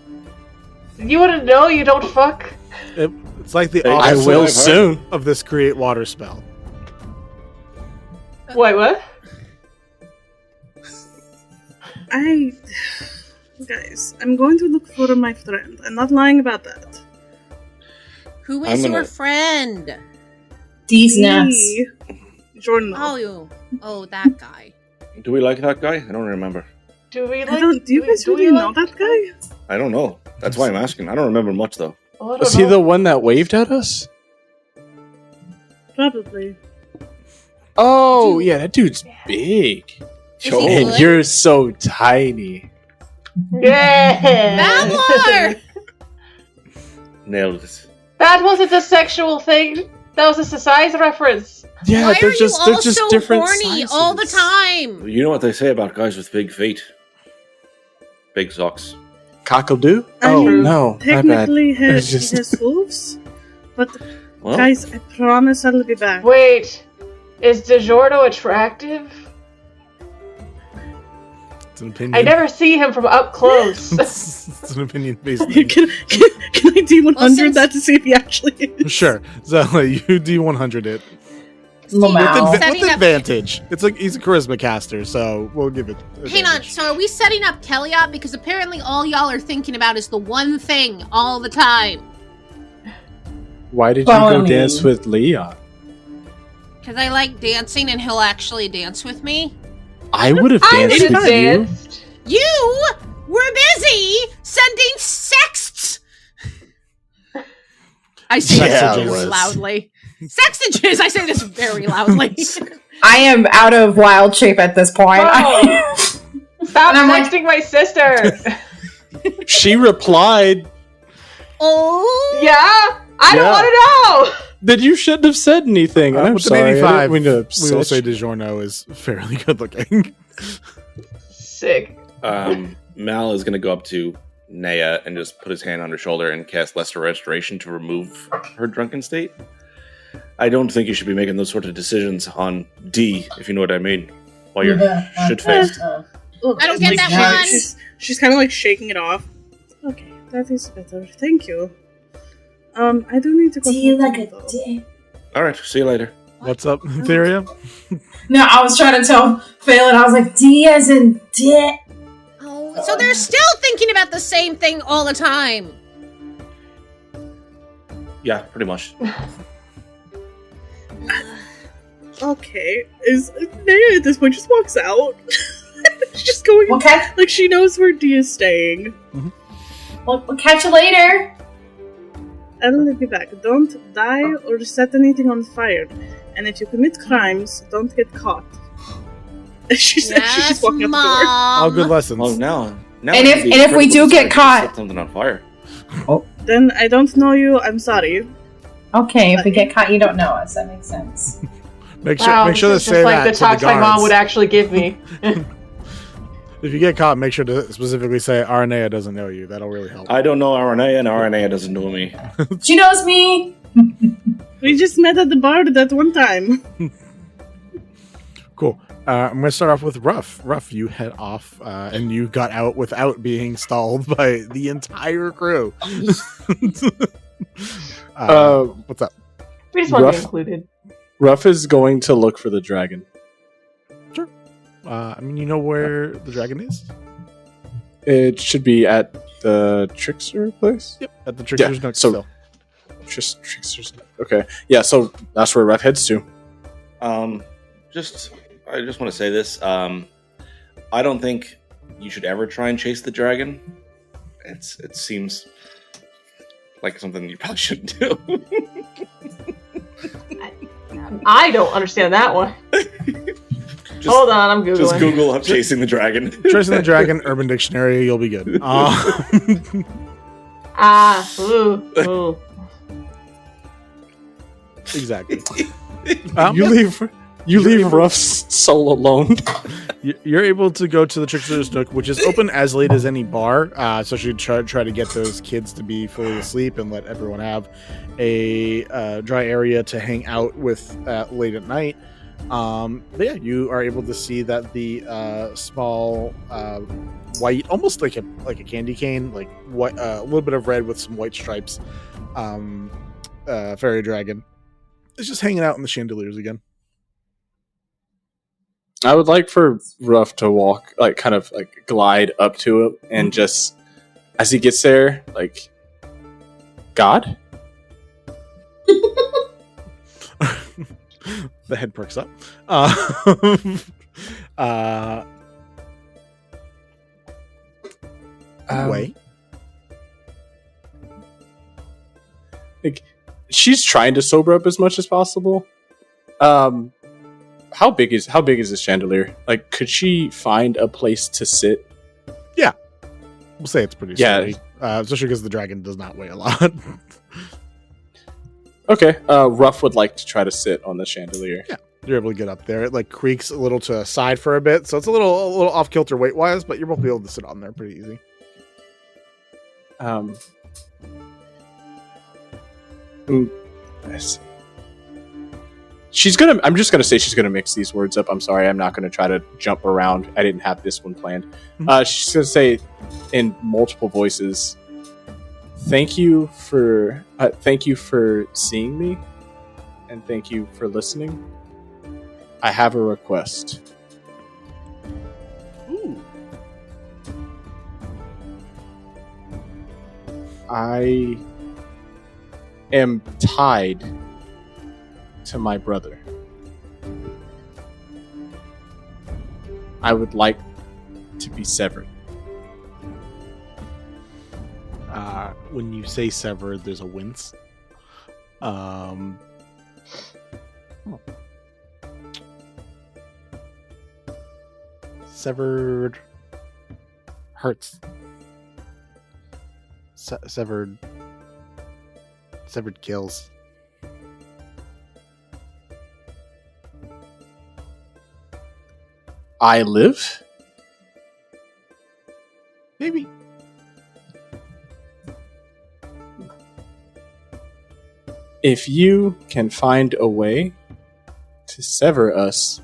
You wouldn't know, you don't fuck. It's like the I opposite will soon. of this create water spell. Wait, what? Guys, I'm going to look for my friend. I'm not lying about that. Who is your friend? These nuts. Jordan. Oh, that guy. Do we like that guy? I don't remember. Do we Do you guys really know that guy? I don't know. That's why I'm asking. I don't remember much, though. Was he the one that waved at us? Probably. Oh, yeah, that dude's big. Is he And good? you're so tiny. Yeah! Balmore! Nailed it. That wasn't a sexual thing. That was a size reference. Yeah, Why they're are just you all they're just so different horny sizes. all the time? You know what they say about guys with big feet? Big socks. Cockle-doo? I Oh mean, no, my bad. Technically, he It's just- has hooves, but Well, guys, I promise I'll be back. Wait, is DiGiorno attractive? It's an opinion. I never see him from up close. It's an opinion-based can, thing. can I D100 Well, since- that to see if he actually is? Sure. So you D100 it. Wow. With Setting up- advantage. It's like he's a charisma caster, so we'll give it Hang on, advantage. so are we setting up Kellyot? Because apparently all y'all are thinking about is the one thing all the time. Why did you Follow go me. dance with Leon? Because I like dancing and he'll actually dance with me. I would have I danced didn't with you. dance. You were busy sending sexts. I say Yeah, this it very was. loudly. Sextages! I say this very loudly. I am out of wild shape at this point. Oh. Stop And I'm like- texting my sister. She replied, Oh! Yeah? I don't Yeah. want to know. then you shouldn't have said anything. I'm with sorry. an I 85, didn't mean to we will upset say you. DiGiorno is fairly good looking. Sick. Mal is going to go up to Naya and just put his hand on her shoulder and cast Lesser Restoration to remove her drunken state. I don't think you should be making those sort of decisions on D, if you know what I mean, while you're shit-faced. Ugh, I don't it's get that one. She's kind of like shaking it off. Okay, that is better. Thank you. I do need to go. Do you to like the a though. dick? All right, see you later. What's up, Ethereum? No, I was trying to tell Phelan, I was like, D as in dick. Oh, so they're still thinking about the same thing all the time. Yeah, pretty much. Okay, is Naya at this point just walks out? She's just going Okay, like she knows where D is staying. we'll catch you later. I'll be back. Don't die or set anything on fire. And if you commit crimes, don't get caught. She said she's just walking out the door. All good lessons. Well, now And it would be if we do incredible get to caught- set something on fire. Then I don't know you. I'm sorry. Okay, if we get caught, you don't know us. That makes sense. Make sure, Wow, make sure to this is say just like that the to talks the my mom guards. would actually give me. If you get caught, make sure to specifically say Aranea doesn't know you. That'll really help. I don't know Aranea, and Aranea doesn't know me. She knows me. We just met at the bar that one time. Cool. I'm going to start off with Ruff. Ruff, you head off, and you got out without being stalled by the entire crew. What's up? We just want to be Rough. included. Ruff is going to look for the dragon. I mean, you know where the dragon is? It should be at the Trickster place. Yep, at the Trickster's Nook so- still. Just Trickster's. Okay, yeah. So that's where Ruff heads to. I just want to say this. I don't think you should ever try and chase the dragon. It seems like something you probably shouldn't do. I don't understand that one. Hold on, I'm Googling. Just Google up chasing the dragon. Chasing the dragon, Urban Dictionary, you'll be good. Ooh. Exactly. You leave Ruff's soul alone. You're able to go to the Trickster's Nook, which is open as late as any bar. So you try to get those kids to be fully asleep and let everyone have a dry area to hang out with late at night. But yeah, you are able to see that the small white, almost like a candy cane, like what a little bit of red with some white stripes, fairy dragon is just hanging out in the chandeliers again. I would like for Ruff to walk, like, kind of like glide up to him and just, as he gets there, like, God? The head perks up. Way. Like, she's trying to sober up as much as possible. How big is this chandelier? Like, could she find a place to sit? Yeah, we'll say it's pretty Yeah. sturdy, especially because the dragon does not weigh a lot. Okay, Ruff would like to try to sit on the chandelier. Yeah, you're able to get up there. It like creaks a little to the side for a bit, so it's a little off kilter weight wise, but you're both be able to sit on there pretty easy. Let's see. I'm just gonna say she's gonna mix these words up. I'm sorry, I'm not gonna try to jump around. I didn't have this one planned. She's gonna say in multiple voices, thank you for seeing me, and thank you for listening. I have a request. Ooh. I am tied to my brother. I would like to be severed. When you say severed, there's a wince. Severed hurts. Severed kills. I live? Maybe. If you can find a way to sever us,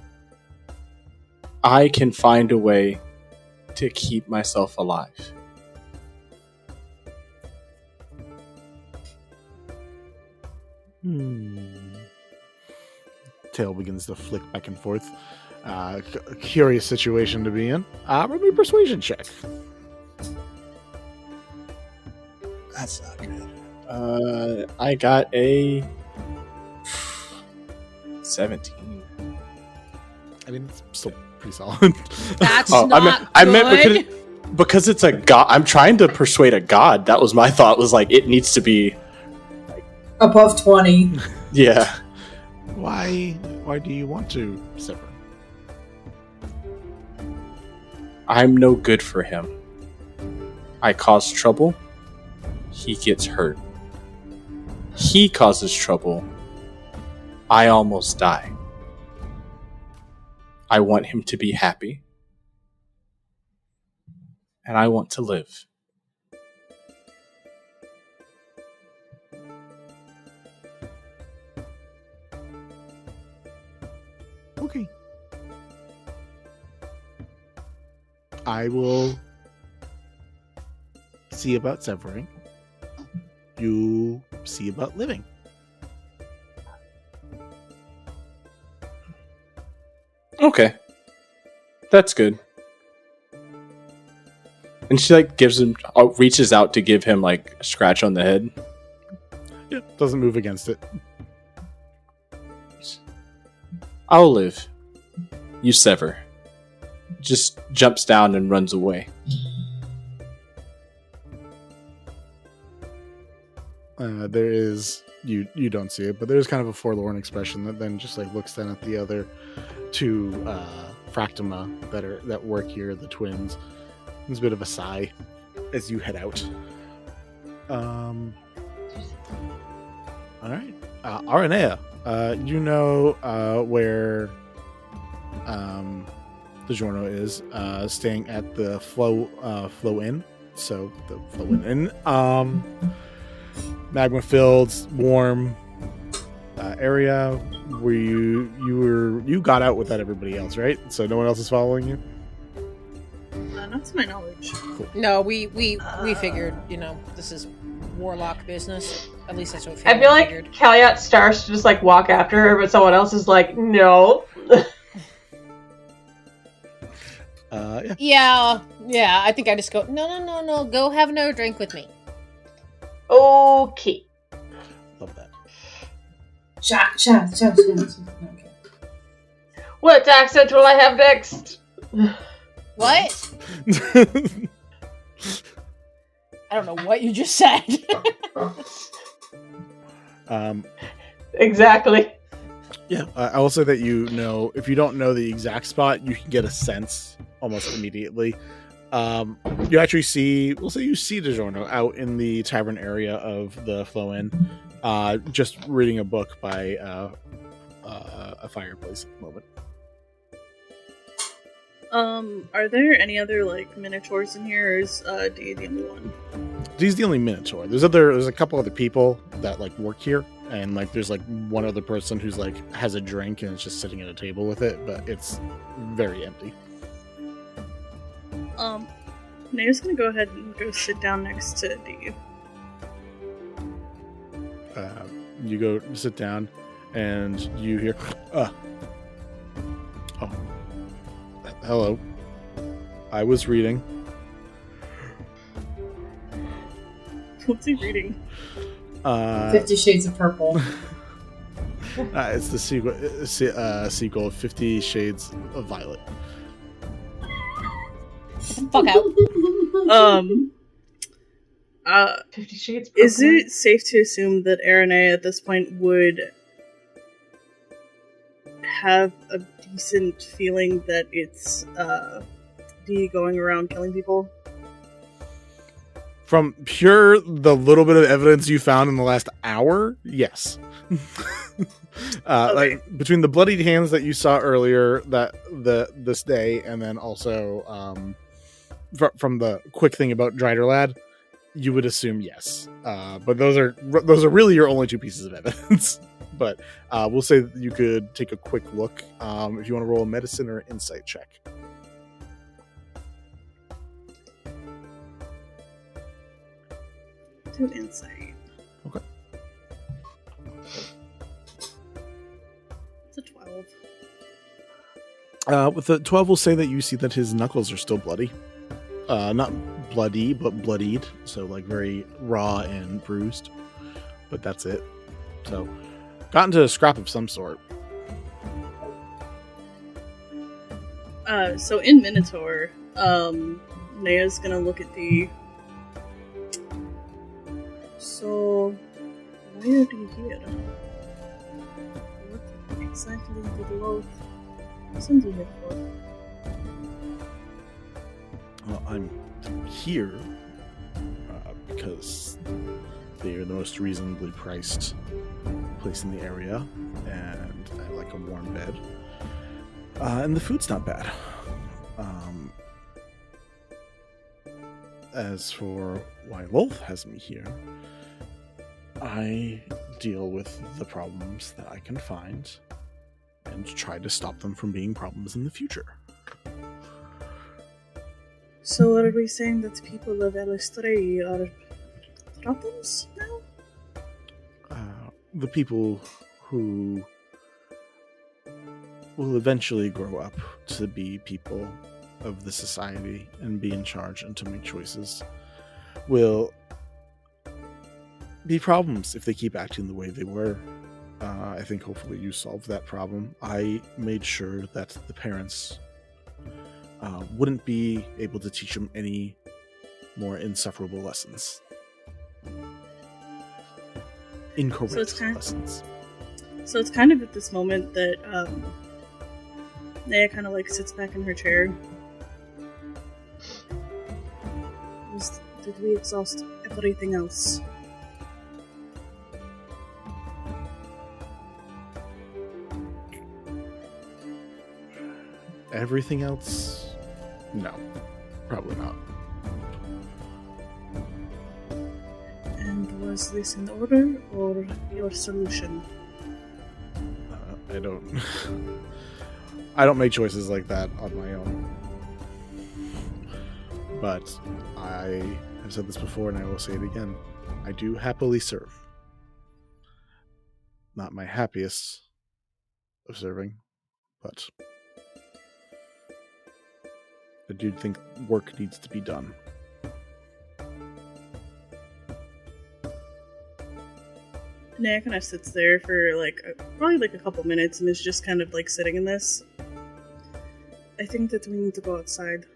I can find a way to keep myself alive. Tail begins to flick back and forth. Curious situation to be in. Roll me a persuasion check. That's not good. I got a 17. I mean, it's still pretty solid. That's not I good. meant because it's a god. I'm trying to persuade a god. That was my thought. Was like it needs to be Above 20. yeah. Why do you want to sever? I'm no good for him. I cause trouble. He gets hurt. He causes trouble. I almost die. I want him to be happy. And I want to live. Okay. I will see about severing. You see about living. Okay. That's good. And she like gives him, reaches out to give him like a scratch on the head. Yeah, doesn't move against it. I'll live. You sever. Just jumps down and runs away. There is you don't see it, but there's kind of a forlorn expression that then just like looks then at the other two Fractima that work here, the twins. There's a bit of a sigh as you head out. All right, Aranea, you know where DiGiorno is, staying at the Flow Inn. So the Flow Inn, magma filled, warm area where you got out without everybody else, right? So no one else is following you. Not to my knowledge. Cool. No, we figured, this is warlock business. At least that's what I feel like figured. Calyat starts to just like walk after her, but someone else is like, no. Yeah. I think I just go, no. Go have another drink with me. Okay. Love that. Shot. Okay. What accent will I have next? What? I don't know what you just said. Exactly. Yeah, I will say that if you don't know the exact spot, you can get a sense almost immediately. You actually see DiGiorno out in the tavern area of the Flow Inn, just reading a book by a fireplace at the moment. Are there any other minotaurs in here, or is D the only one? He's the only minotaur. There's a couple other people that work here, and there's one other person who's has a drink and is just sitting at a table with it, but it's very empty. Naya's gonna go ahead and go sit down next to D. You go sit down, and you hear, hello. I was reading. What's he reading? 50 Shades of Purple. It's the sequel of 50 Shades of Violet. Fuck out. 50 Shades. Is it safe to assume that Aranea at this point would have a decent feeling that it's D going around killing people? From the little bit of evidence you found in the last hour, yes. Okay. Between the bloodied hands that you saw earlier this day, and then also from the quick thing about Driderlad, you would assume yes. But those are really your only two pieces of evidence. But we'll say that you could take a quick look if you want to roll a medicine or insight check. Do insight. Okay. It's a 12. With the 12, we'll say that you see that his knuckles are still bloody. Not bloody, but bloodied. So very raw and bruised. But that's it. So, got into a scrap of some sort. So in Minotaur, Naya's gonna look at the... So, why are you here? What exactly did Lord send you here for? Well, I'm here because they are the most reasonably priced place in the area, and I like a warm bed. And the food's not bad. As for why Lolth has me here, I deal with the problems that I can find and try to stop them from being problems in the future. So are we saying that people of Elistray are problems now? The people who will eventually grow up to be people of the society and be in charge and to make choices will be problems if they keep acting the way they were. I think hopefully you solved that problem. I made sure that the parents wouldn't be able to teach them any more insufferable lessons. Incorrect lessons. So it's kind of at this moment that Naya kind of like sits back in her chair. Did we exhaust everything else? Everything else? No, probably not. And was this an order or your solution? I don't. I don't make choices like that on my own. But I have said this before, and I will say it again. I do happily serve. Not my happiest of serving, but I do think work needs to be done. Naya kind of sits there for probably a couple minutes and is just kind of like sitting in this. I think that we need to go outside.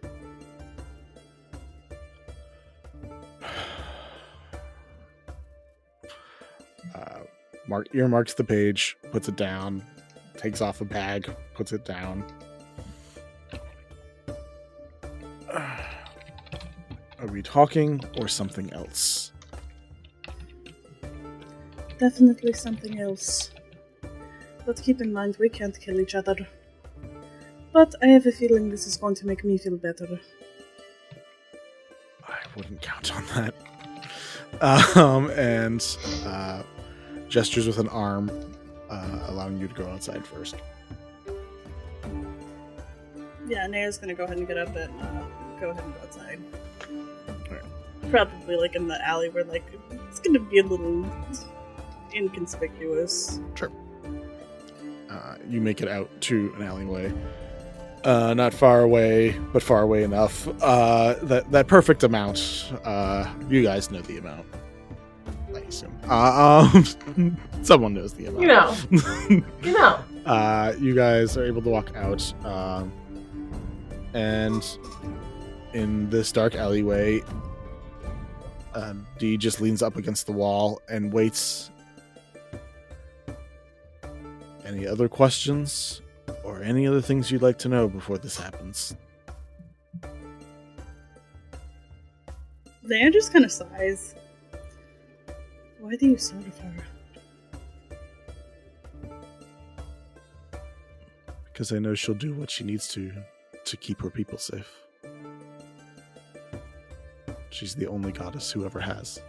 Mark earmarks the page, puts it down, takes off a bag, puts it down. Are we talking or something else? Definitely something else. But keep in mind, we can't kill each other. But I have a feeling this is going to make me feel better. I wouldn't count on that. And gestures with an arm, allowing you to go outside first. Yeah, Naya's gonna go ahead and get up and go ahead and go outside. Right. Probably in the alley where it's gonna be a little inconspicuous. Sure. You make it out to an alleyway. Not far away, but far away enough. That perfect amount. You guys know the amount. I assume. Someone knows the amount. You know. You guys are able to walk out. And in this dark alleyway, Dee just leans up against the wall and waits. Any other questions? Or any other things you'd like to know before this happens? Naya just kind of sighs. Why do you serve her? Because I know she'll do what she needs to keep her people safe. She's the only goddess who ever has.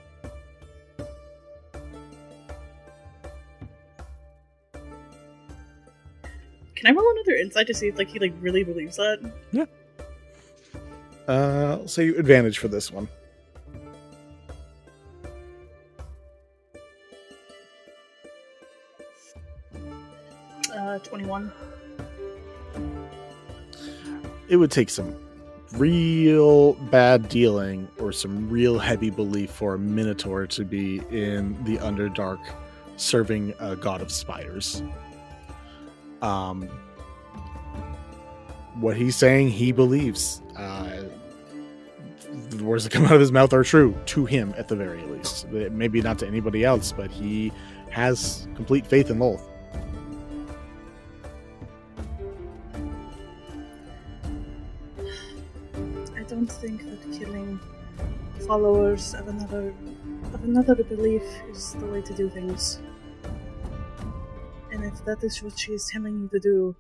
Can I roll another insight to see if he really believes that? Yeah. I'll say advantage for this one. 21. It would take some real bad dealing or some real heavy belief for a Minotaur to be in the Underdark serving a god of spiders. What he's saying, he believes. The words that come out of his mouth are true, to him at the very least. Maybe not to anybody else, but he has complete faith in Lolth. I don't think that killing followers of another belief is the way to do things. And if that is what she is telling you to do,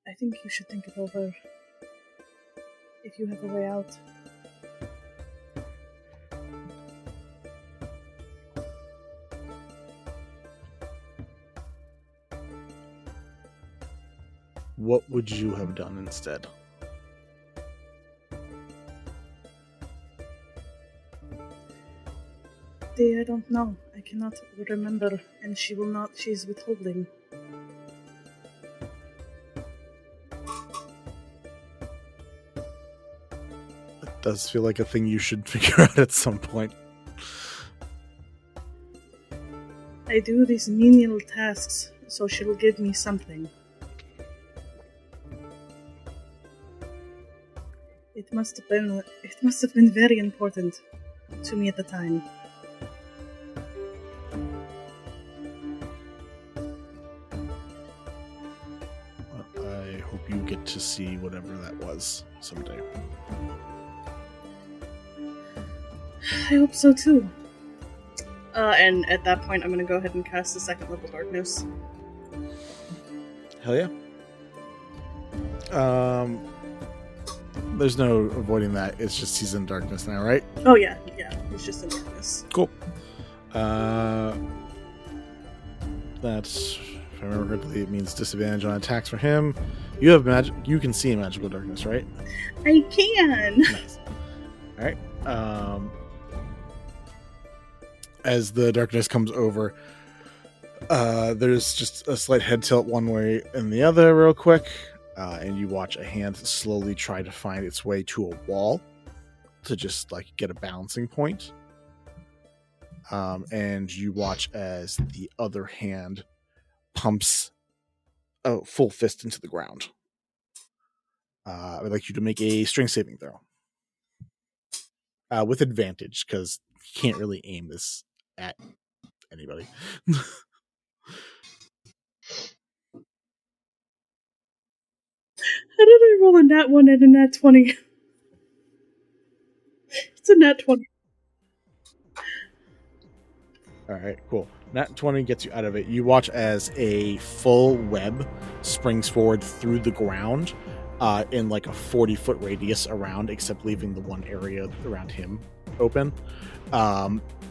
I think you should think it over. If you have a way out. What would you have done instead? I don't know. I cannot remember, and she will not. She's withholding. It does feel like a thing you should figure out at some point. I do these menial tasks, so she will give me something. It must have been very important to me at the time. get to see whatever that was someday. I hope so too. And at that point, I'm going to go ahead and cast the second level darkness. Hell yeah. There's no avoiding that. It's just he's in darkness now, right? Oh yeah, it's just in darkness. Cool. That's, if I remember correctly, it means disadvantage on attacks for him. You have magic. You can see in magical darkness, right? I can. Nice. All right. As the darkness comes over, there's just a slight head tilt one way and the other real quick, and you watch a hand slowly try to find its way to a wall to just like get a balancing point. And you watch as the other hand pumps a full fist into the ground. I would like you to make a strength saving throw. With advantage, because you can't really aim this at anybody. How did I roll a nat 1 and a nat 20? It's a nat 20. Alright, cool. Nat 20 gets you out of it. You watch as a full web springs forward through the ground in like a 40-foot radius around, except leaving the one area around him open.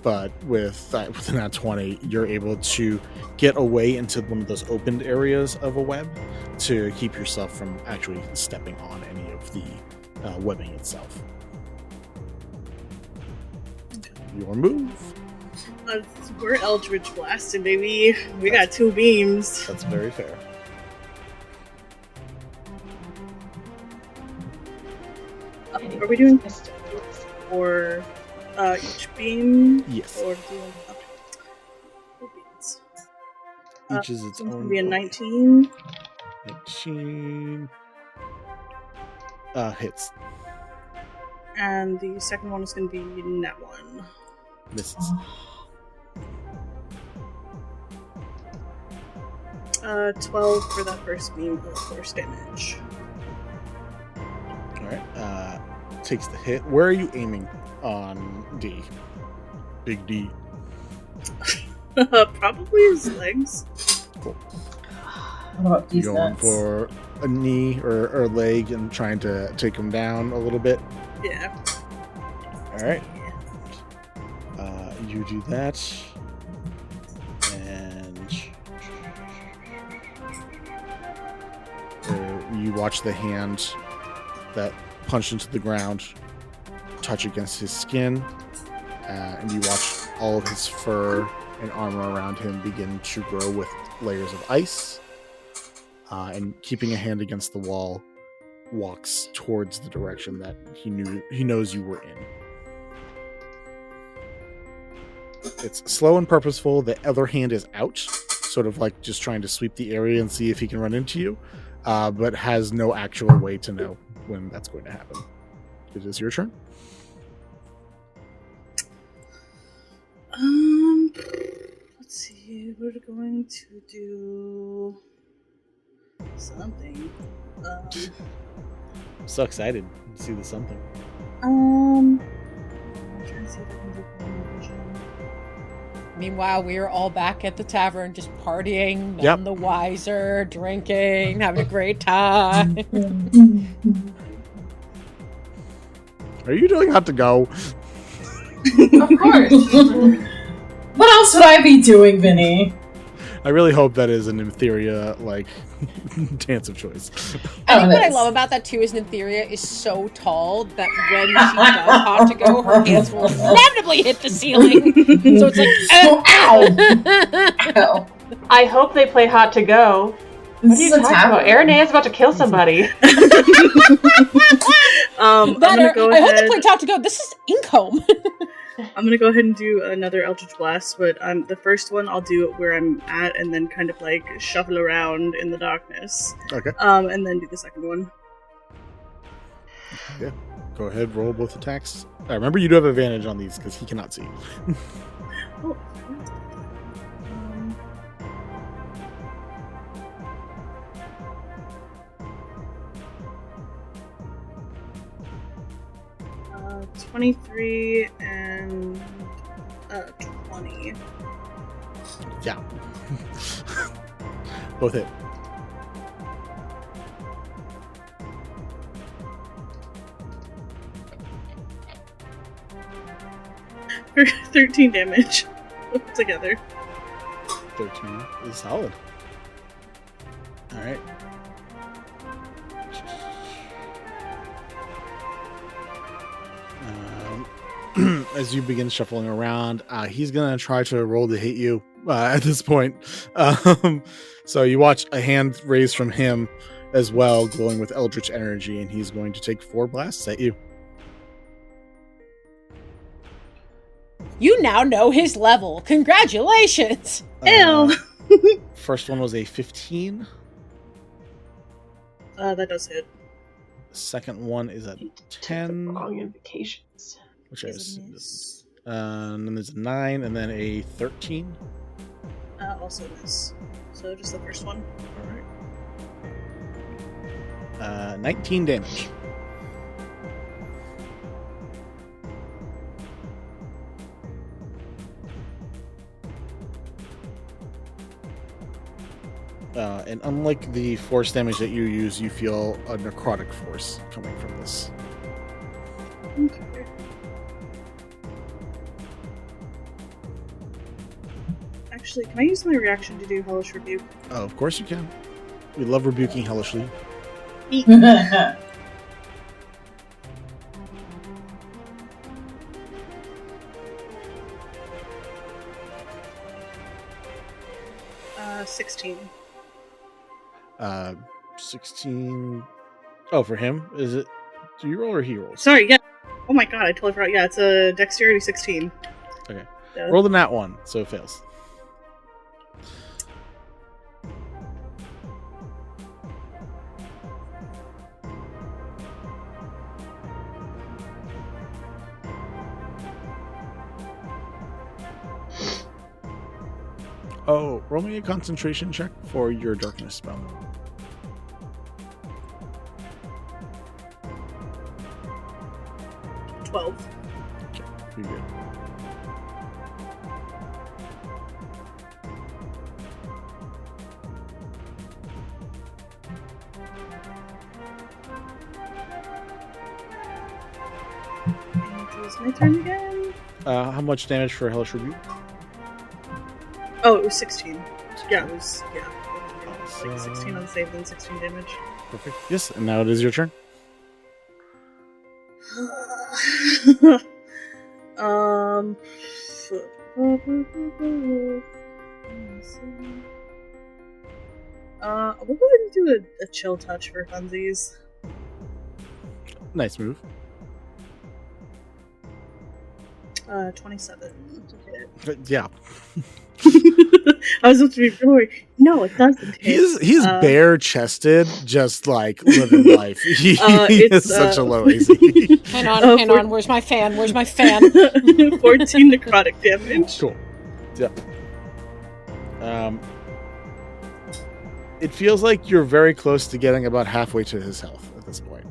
But with the nat 20, you're able to get away into one of those opened areas of a web to keep yourself from actually stepping on any of the webbing itself. Your move. We're Eldritch Blasted, baby. We got 2 beams. That's very fair. Are we doing or each beam? Yes. Or doing beams? Each is its It's going own. to be a 19. 19. Hits. And the second one is going to be net 1. Misses. 12 for that first beam of force damage. Alright. Takes the hit. Where are you aiming on D? Big D. Probably his legs. Cool. What about these Going nuts? for a knee or leg and trying to take him down a little bit. Yeah. Alright. You do that. And you watch the hand that punched into the ground touch against his skin. And you watch all of his fur and armor around him begin to grow with layers of ice. And keeping a hand against the wall, walks towards the direction that he knows you were in. It's slow and purposeful. The other hand is out, sort of like just trying to sweep the area and see if he can run into you, but has no actual way to know when that's going to happen. It is your turn. Let's see. We're going to do something. I'm so excited to see the something. I'm trying to see if I can do vision. Meanwhile, we are all back at the tavern, just partying, none Yep. the wiser, drinking, having a great time. Are you doing hot to go? Of course. What else would I be doing, Vinny? I really hope that is an Nymptheria like dance of choice. I think what I it love is. about that too is Nymptheria is so tall that when she does hot to go, her hands will inevitably hit the ceiling. So it's like, Oh, ow! Ow. I hope they play Hot to Go. What are This you is a talking about? tavern. Aranea is about to kill somebody. I'm better. gonna go I hope ahead. they play hot to go. This is Income. I'm gonna go ahead and do another Eldritch Blast, but the first one I'll do it where I'm at, and then kind of like shuffle around in the darkness. Okay. And then do the second one. Yeah. Go ahead, roll both attacks. Remember, you do have advantage on these because he cannot see. Oh. 23 and 20. Yeah. Both hit. For 13 damage together. 13 is solid. All right. As you begin shuffling around, he's gonna try to roll to hit you at this point. So you watch a hand raise from him as well, glowing with eldritch energy, and he's going to take 4 blasts at you. You now know his level. Congratulations! Ew! First one was a 15. That does hit. Second one is a 10. Long invocations. Which is, and then there's a 9, and then a 13. Also miss. So just the first one. All right. 19 damage. And unlike the force damage that you use, you feel a necrotic force coming from this. Okay. Actually, can I use my reaction to do Hellish Rebuke? Oh, of course you can. We love rebuking hellishly. Nice. 16. 16. Oh, for him? Is it? Do you roll or he rolls? Sorry, yeah. Oh my god, I totally forgot. Yeah, it's a Dexterity 16. Okay. Yeah. Roll the nat 1, so it fails. Oh, roll me a concentration check for your darkness spell. Uh, 12. Okay, pretty good. And it was my turn again. How much damage for Hellish Rebuke? Oh, it was 16. Yeah, it was, yeah. Like So- 16 on save, then 16 damage. Perfect. Yes, and now it is your turn. um. We'll go ahead and do a chill touch for funsies. Nice move. 27. Yeah. I was about to be really. No, it doesn't hit. He's bare chested, just like living life. He it's, is such a low AC. Hang on. Where's my fan? 14 necrotic damage. Cool. Yeah. It feels like you're very close to getting about halfway to his health at this point.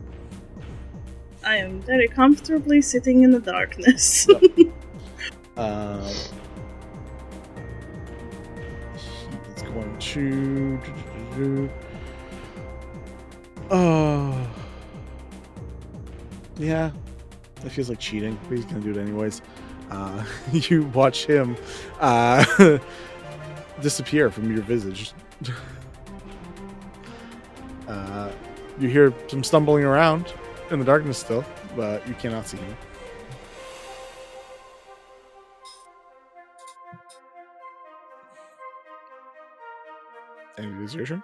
I am very comfortably sitting in the darkness. Yep. He's going to. Oh. Yeah. That feels like cheating, but he's going to do it anyways. You watch him disappear from your visage. You hear some stumbling around in the darkness still, but you cannot see him. And it is your turn.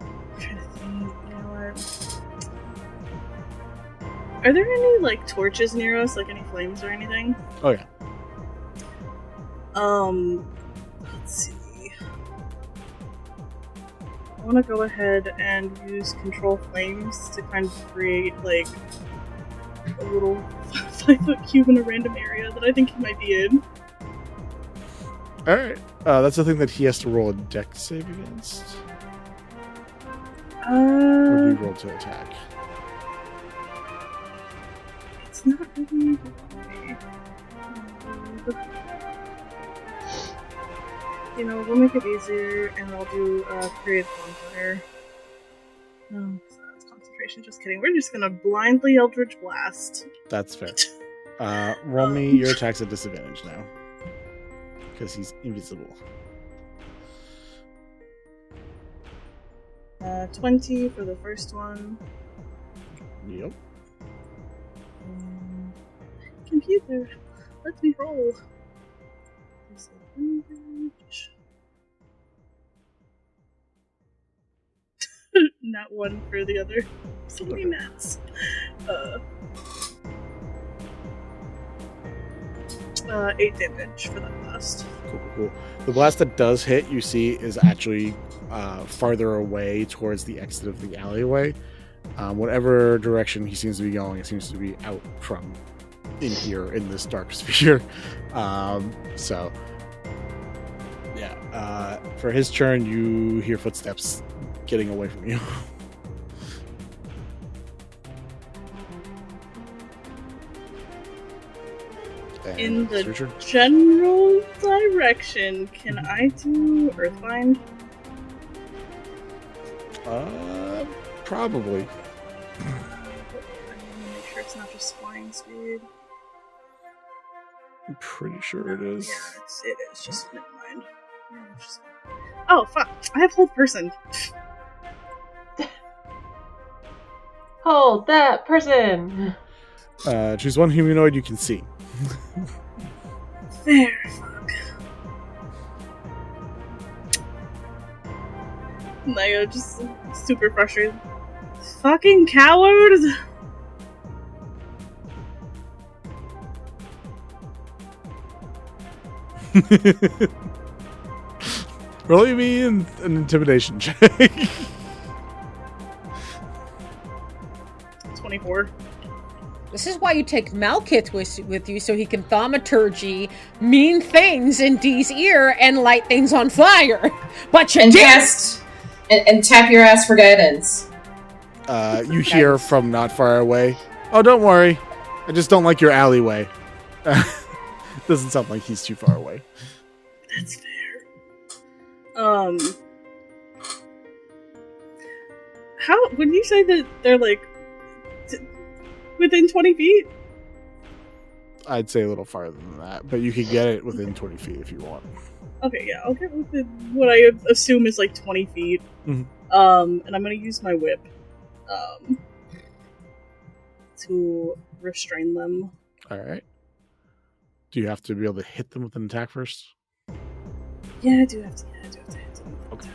I'm trying to think, you know what? Are there any, like, torches near us? Like, any flames or anything? Oh, yeah. Let's see. I want to go ahead and use control flames to kind of create, like, a little 5-foot cube in a random area that I think he might be in. All right. That's the thing that he has to roll a dex save against. Or do you roll to attack? It's not really. You know, we'll make it easier, and I'll do create bonfire. No, that's concentration. Just kidding. We're just gonna blindly Eldritch Blast. That's fair. Roll me your attacks at disadvantage now, because he's invisible. 20 for the first one. Yep. Computer, let me roll. Disadvantage. Not one for the other. So many nats. 8 damage for that blast. Cool. The blast that does hit, you see, is actually farther away towards the exit of the alleyway. Whatever direction he seems to be going, it seems to be out from in here in this dark sphere. So, yeah. For his turn, you hear footsteps getting away from you. In the general direction, can I do Earthbind? Probably. I want to make sure it's not just flying speed. I'm pretty sure it is. Yeah, it is. Just never mind. Oh, fuck. I have hold person. Hold that person! Choose one humanoid you can see. There, fuck. Naya just super frustrated. Fucking coward! Roll me an intimidation check. 24. This is why you take Malkith with you, so he can thaumaturgy mean things in Dee's ear and light things on fire. But you didn't! And tap your ass for guidance. You hear from not far away. Oh, don't worry. I just don't like your alleyway. Doesn't sound like he's too far away. That's fair. How, when you say that they're like within 20 feet? I'd say a little farther than that, but you could get it within 20 feet if you want. Okay, yeah, I'll get within what I assume is like 20 feet. Mm-hmm. And I'm gonna use my whip to restrain them. Alright. Do you have to be able to hit them with an attack first? Yeah, I do have to hit them with an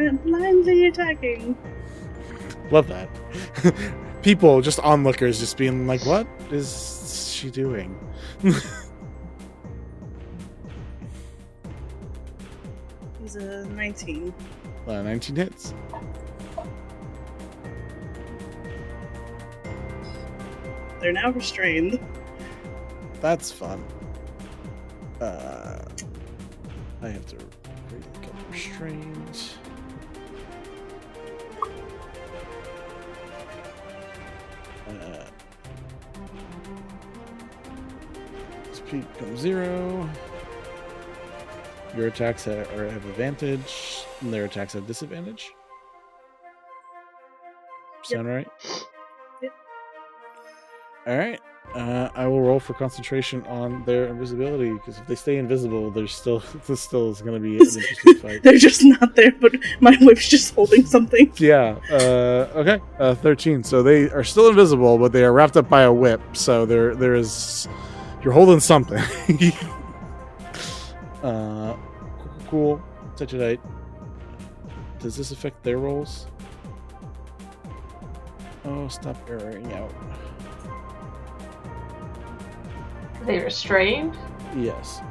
attack. Blindly attacking. Love that. People, just onlookers, just being like, what is she doing? He's a 19. 19 hits. They're now restrained. That's fun. I have to get restrained. Speed becomes 0. Your attacks have advantage, and their attacks have disadvantage. Sound right? Yep. Alright. I will roll for concentration on their invisibility, because if they stay invisible, this still is going to be an interesting fight. They're just not there, but my whip's just holding something. Yeah. Okay. 13. So they are still invisible, but they are wrapped up by a whip. So there is. You're holding something. Cool. Touch it out. Does this affect their rolls? Oh, stop erroring out. Are they restrained? Yes.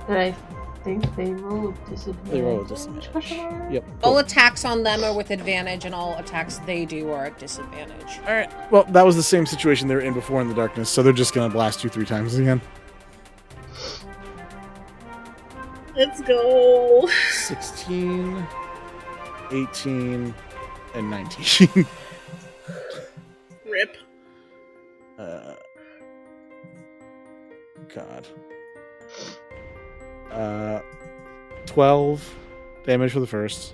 Then I think they roll disadvantage. They roll a disadvantage. Yep. All attacks on them are with advantage, and all attacks they do are at disadvantage. All right. Well, that was the same situation they were in before in the darkness, so they're just gonna blast you 3 times again. Let's go. 16, 18, and 19. Rip. God. 12 damage for the first,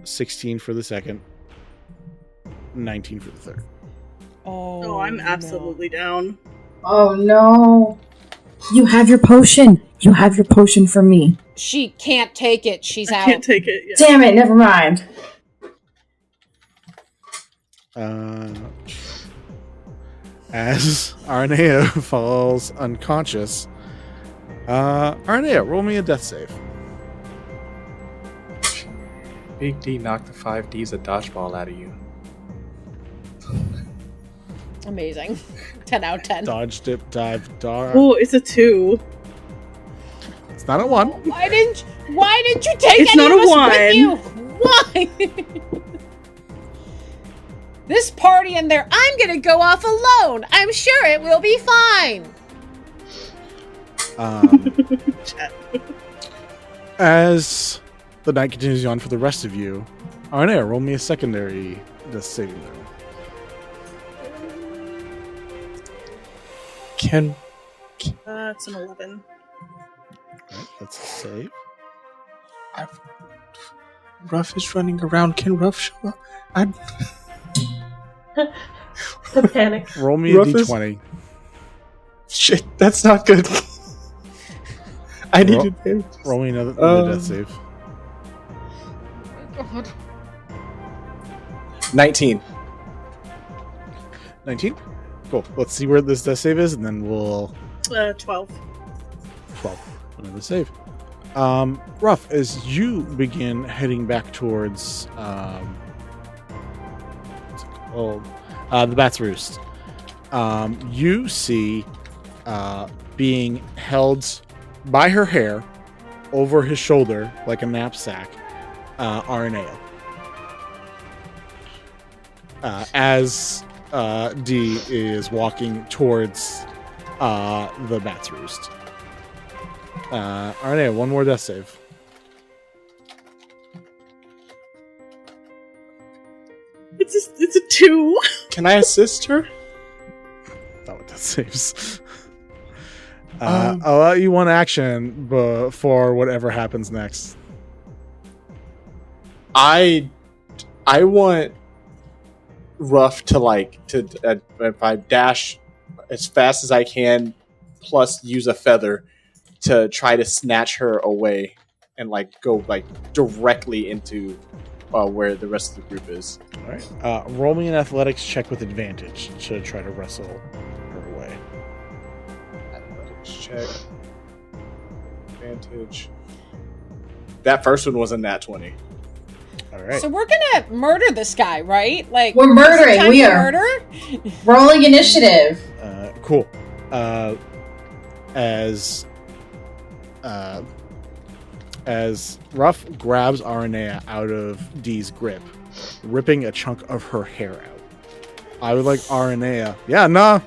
16 for the second, 19 for the third. Oh, I'm absolutely down. Oh no. You have your potion. You have your potion for me. She can't take it. She's I out. can't take it. Yeah. Damn it, never mind. As Aranea falls unconscious, Aranea, roll me a death save. Big D knocked the 5Ds a dodgeball out of you. Amazing. 10 out of 10. Dodge, dip, dive, dart. Oh, it's a 2. It's not a 1. Why didn't you take It's any not of a us one. with you? Why? This party and there, I'm gonna go off alone. I'm sure it will be fine. Chat. As the night continues on for the rest of you, Aranea, roll me a secondary death saving throw. It's an 11. Alright, that's a save. Ruff is running around. Can Ruff show up? The panic. Roll me a Ruff is- d20. Shit, that's not good. I need Roll- advantage. Roll me another death save. 19. 19? Cool. Let's see where this death save is, and then we'll... 12. 12. Another save. Ruff, as you begin heading back towards... what's it called? The Bat's Roost. You see being held by her hair over his shoulder like a knapsack, Aranea. As D is walking towards the Bat's Roost. Aranea, one more death save. It's a 2. Can I assist her? Not what death saves. I'll allow you one action before whatever happens next. I want Ruff to if I dash as fast as I can, plus use a feather to try to snatch her away and go directly into where the rest of the group is. All right. Roll me an athletics check with advantage to try to wrestle her away. Athletics check. Advantage. That first one was a nat 20. All right. So we're gonna murder this guy, right? Like We're murdering. is it time We to are. murder. Rolling initiative. Cool. As Ruff grabs Aranea out of Dee's grip, ripping a chunk of her hair out. I would like Aranea. Yeah, nah.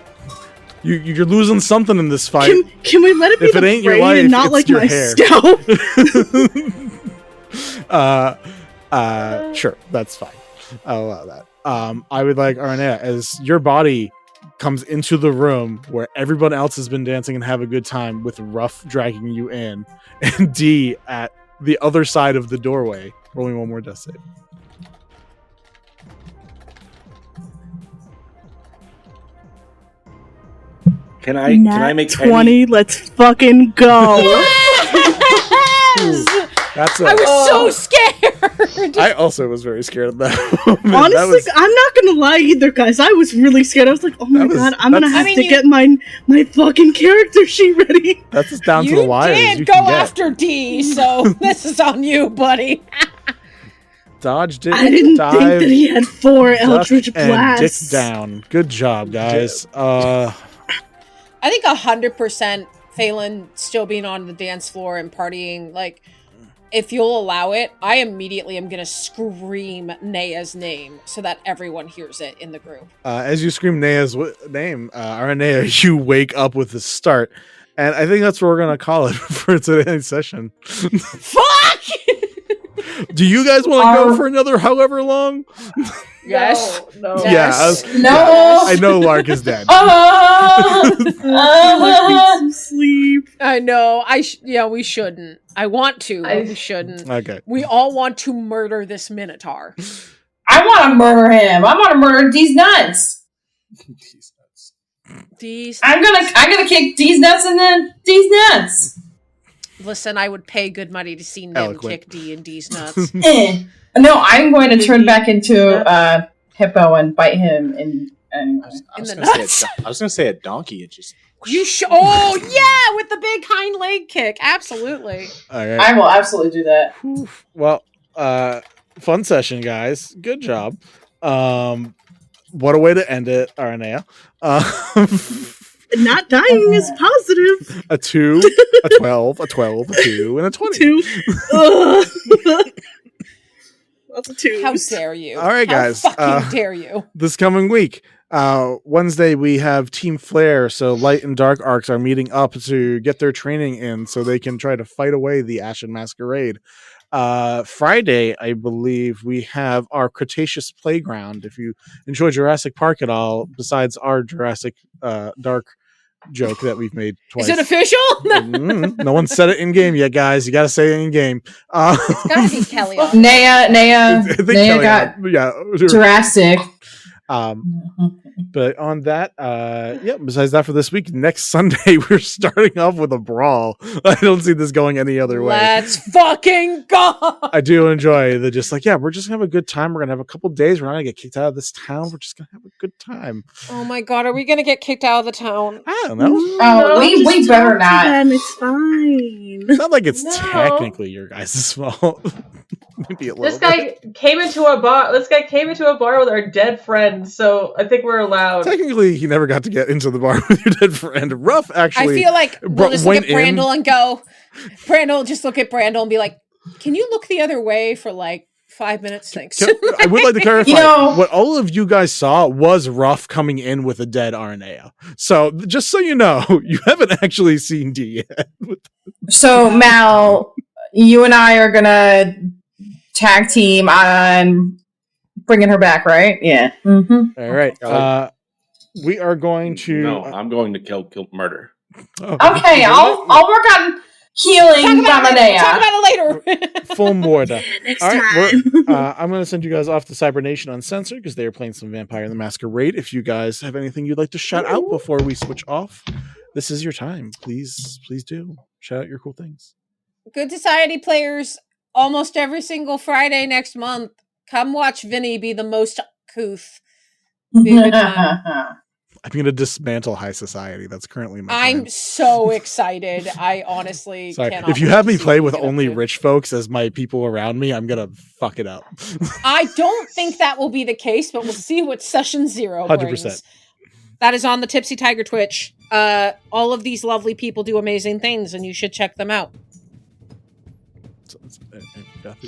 You're losing something in this fight. Can we let it be If it the ain't your brain life, and not it's like your my hair. scalp? Sure, that's fine. I'll allow that. I would like Aranea, as your body comes into the room where everyone else has been dancing and have a good time, with Ruff dragging you in, and D at the other side of the doorway. Rolling one more death save. Can I make 20? Let's fucking go. Yes! That's I was so scared. I also was very scared of that moment. Honestly, I'm not gonna lie either, guys. I was really scared. I was like, oh my god, I'm gonna have to get my fucking character sheet ready. That's just down to You the wire. did go after D, so this is on you, buddy. Dodge, dip, I didn't dive, think that he had 4 duck, Eldritch and Blasts. dick down. Good job, guys. I think 100% Phelan still being on the dance floor and partying, like, if you'll allow it, I immediately am going to scream Nea's name so that everyone hears it in the group. As you scream Nea's name, Aranea, you wake up with a start And I think that's what we're going to call it for today's session. Fuck! Do you guys want to go for another however long? Yes. No. Yeah. I know Lark is dead. Sleep. I know. We shouldn't. I want to, but we shouldn't. Okay. We all want to murder this Minotaur. I want to murder him. I want to murder these nuts. I'm gonna kick these nuts and then these nuts. Listen, I would pay good money to see Nim kick D and D's nuts. No, I'm going to turn back into Hippo and bite him in the nuts. I was going to say a donkey. It just Oh yeah, with the big hind leg kick, absolutely. All right. I will absolutely do that. Well, fun session, guys. Good job. What a way to end it, Aranea. Not dying is positive. A 2, a 12, a 12, a 2, and a 20. 2. Lots of 2s. How dare you? All right, guys. How fucking dare you? This coming week, Wednesday, we have Team Flare. So Light and Dark Arcs are meeting up to get their training in so they can try to fight away the Ashen Masquerade. Friday, I believe, we have our Cretaceous Playground. If you enjoy Jurassic Park at all, besides our Jurassic Dark joke that we've made twice. Is it official? No one said it in game yet, guys. You got to say it in game. It's got to be Kelly. Naya got Jurassic. But on that, besides that for this week, next Sunday, we're starting off with a brawl. I don't see this going any other way. Let's fucking go! I do enjoy the just like, we're just gonna have a good time. We're gonna have a couple days. We're not gonna get kicked out of this town. We're just gonna have a good time. Oh my god, are we gonna get kicked out of the town? I don't know. Oh, we better not. It's fine. It's not like it's technically your guys' fault. Maybe a little This guy came into a bar with our dead friend, so I think we're allowed. Technically, he never got to get into the bar with your dead friend. Ruff actually. I feel like we'll just look at Brandel and go. Brandel, just look at Brandel and be like, "Can you look the other way for like 5 minutes?" Thanks. I would like to clarify. What all of you guys saw was Ruff coming in with a dead Aranea. So just so you know, you haven't actually seen D yet. So Mal, you and I are gonna tag team on bringing her back, right? Yeah. Mm-hmm. All right. We are going to. No, I'm going to kill murder. Oh, okay, I'll work on healing Aranea. Talk about it later. Full mortar. Next All right, time. I'm going to send you guys off to Cybernation Uncensored because they are playing some Vampire the Masquerade. If you guys have anything you'd like to shout out before we switch off, this is your time. Please do shout out your cool things. Good Society players. Almost every single Friday next month, come watch Vinny be the most couth. Be a good time. I'm going to dismantle High Society. That's currently my I'm plan. so excited. I honestly cannot. If you have me play with only rich folks as my people around me, I'm going to fuck it up. I don't think that will be the case, but we'll see what Session 0 brings. 100%. That is on the Tipsy Tiger Twitch. All of these lovely people do amazing things, and you should check them out.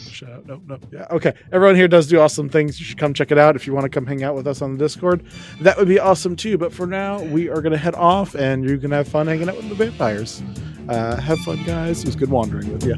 Shout out. No. Yeah. Okay. Everyone here does do awesome things. You should come check it out. If you want to come hang out with us on the Discord, that would be awesome too. But for now, we are going to head off and you can have fun hanging out with the vampires. Have fun, guys. It was good wandering with you.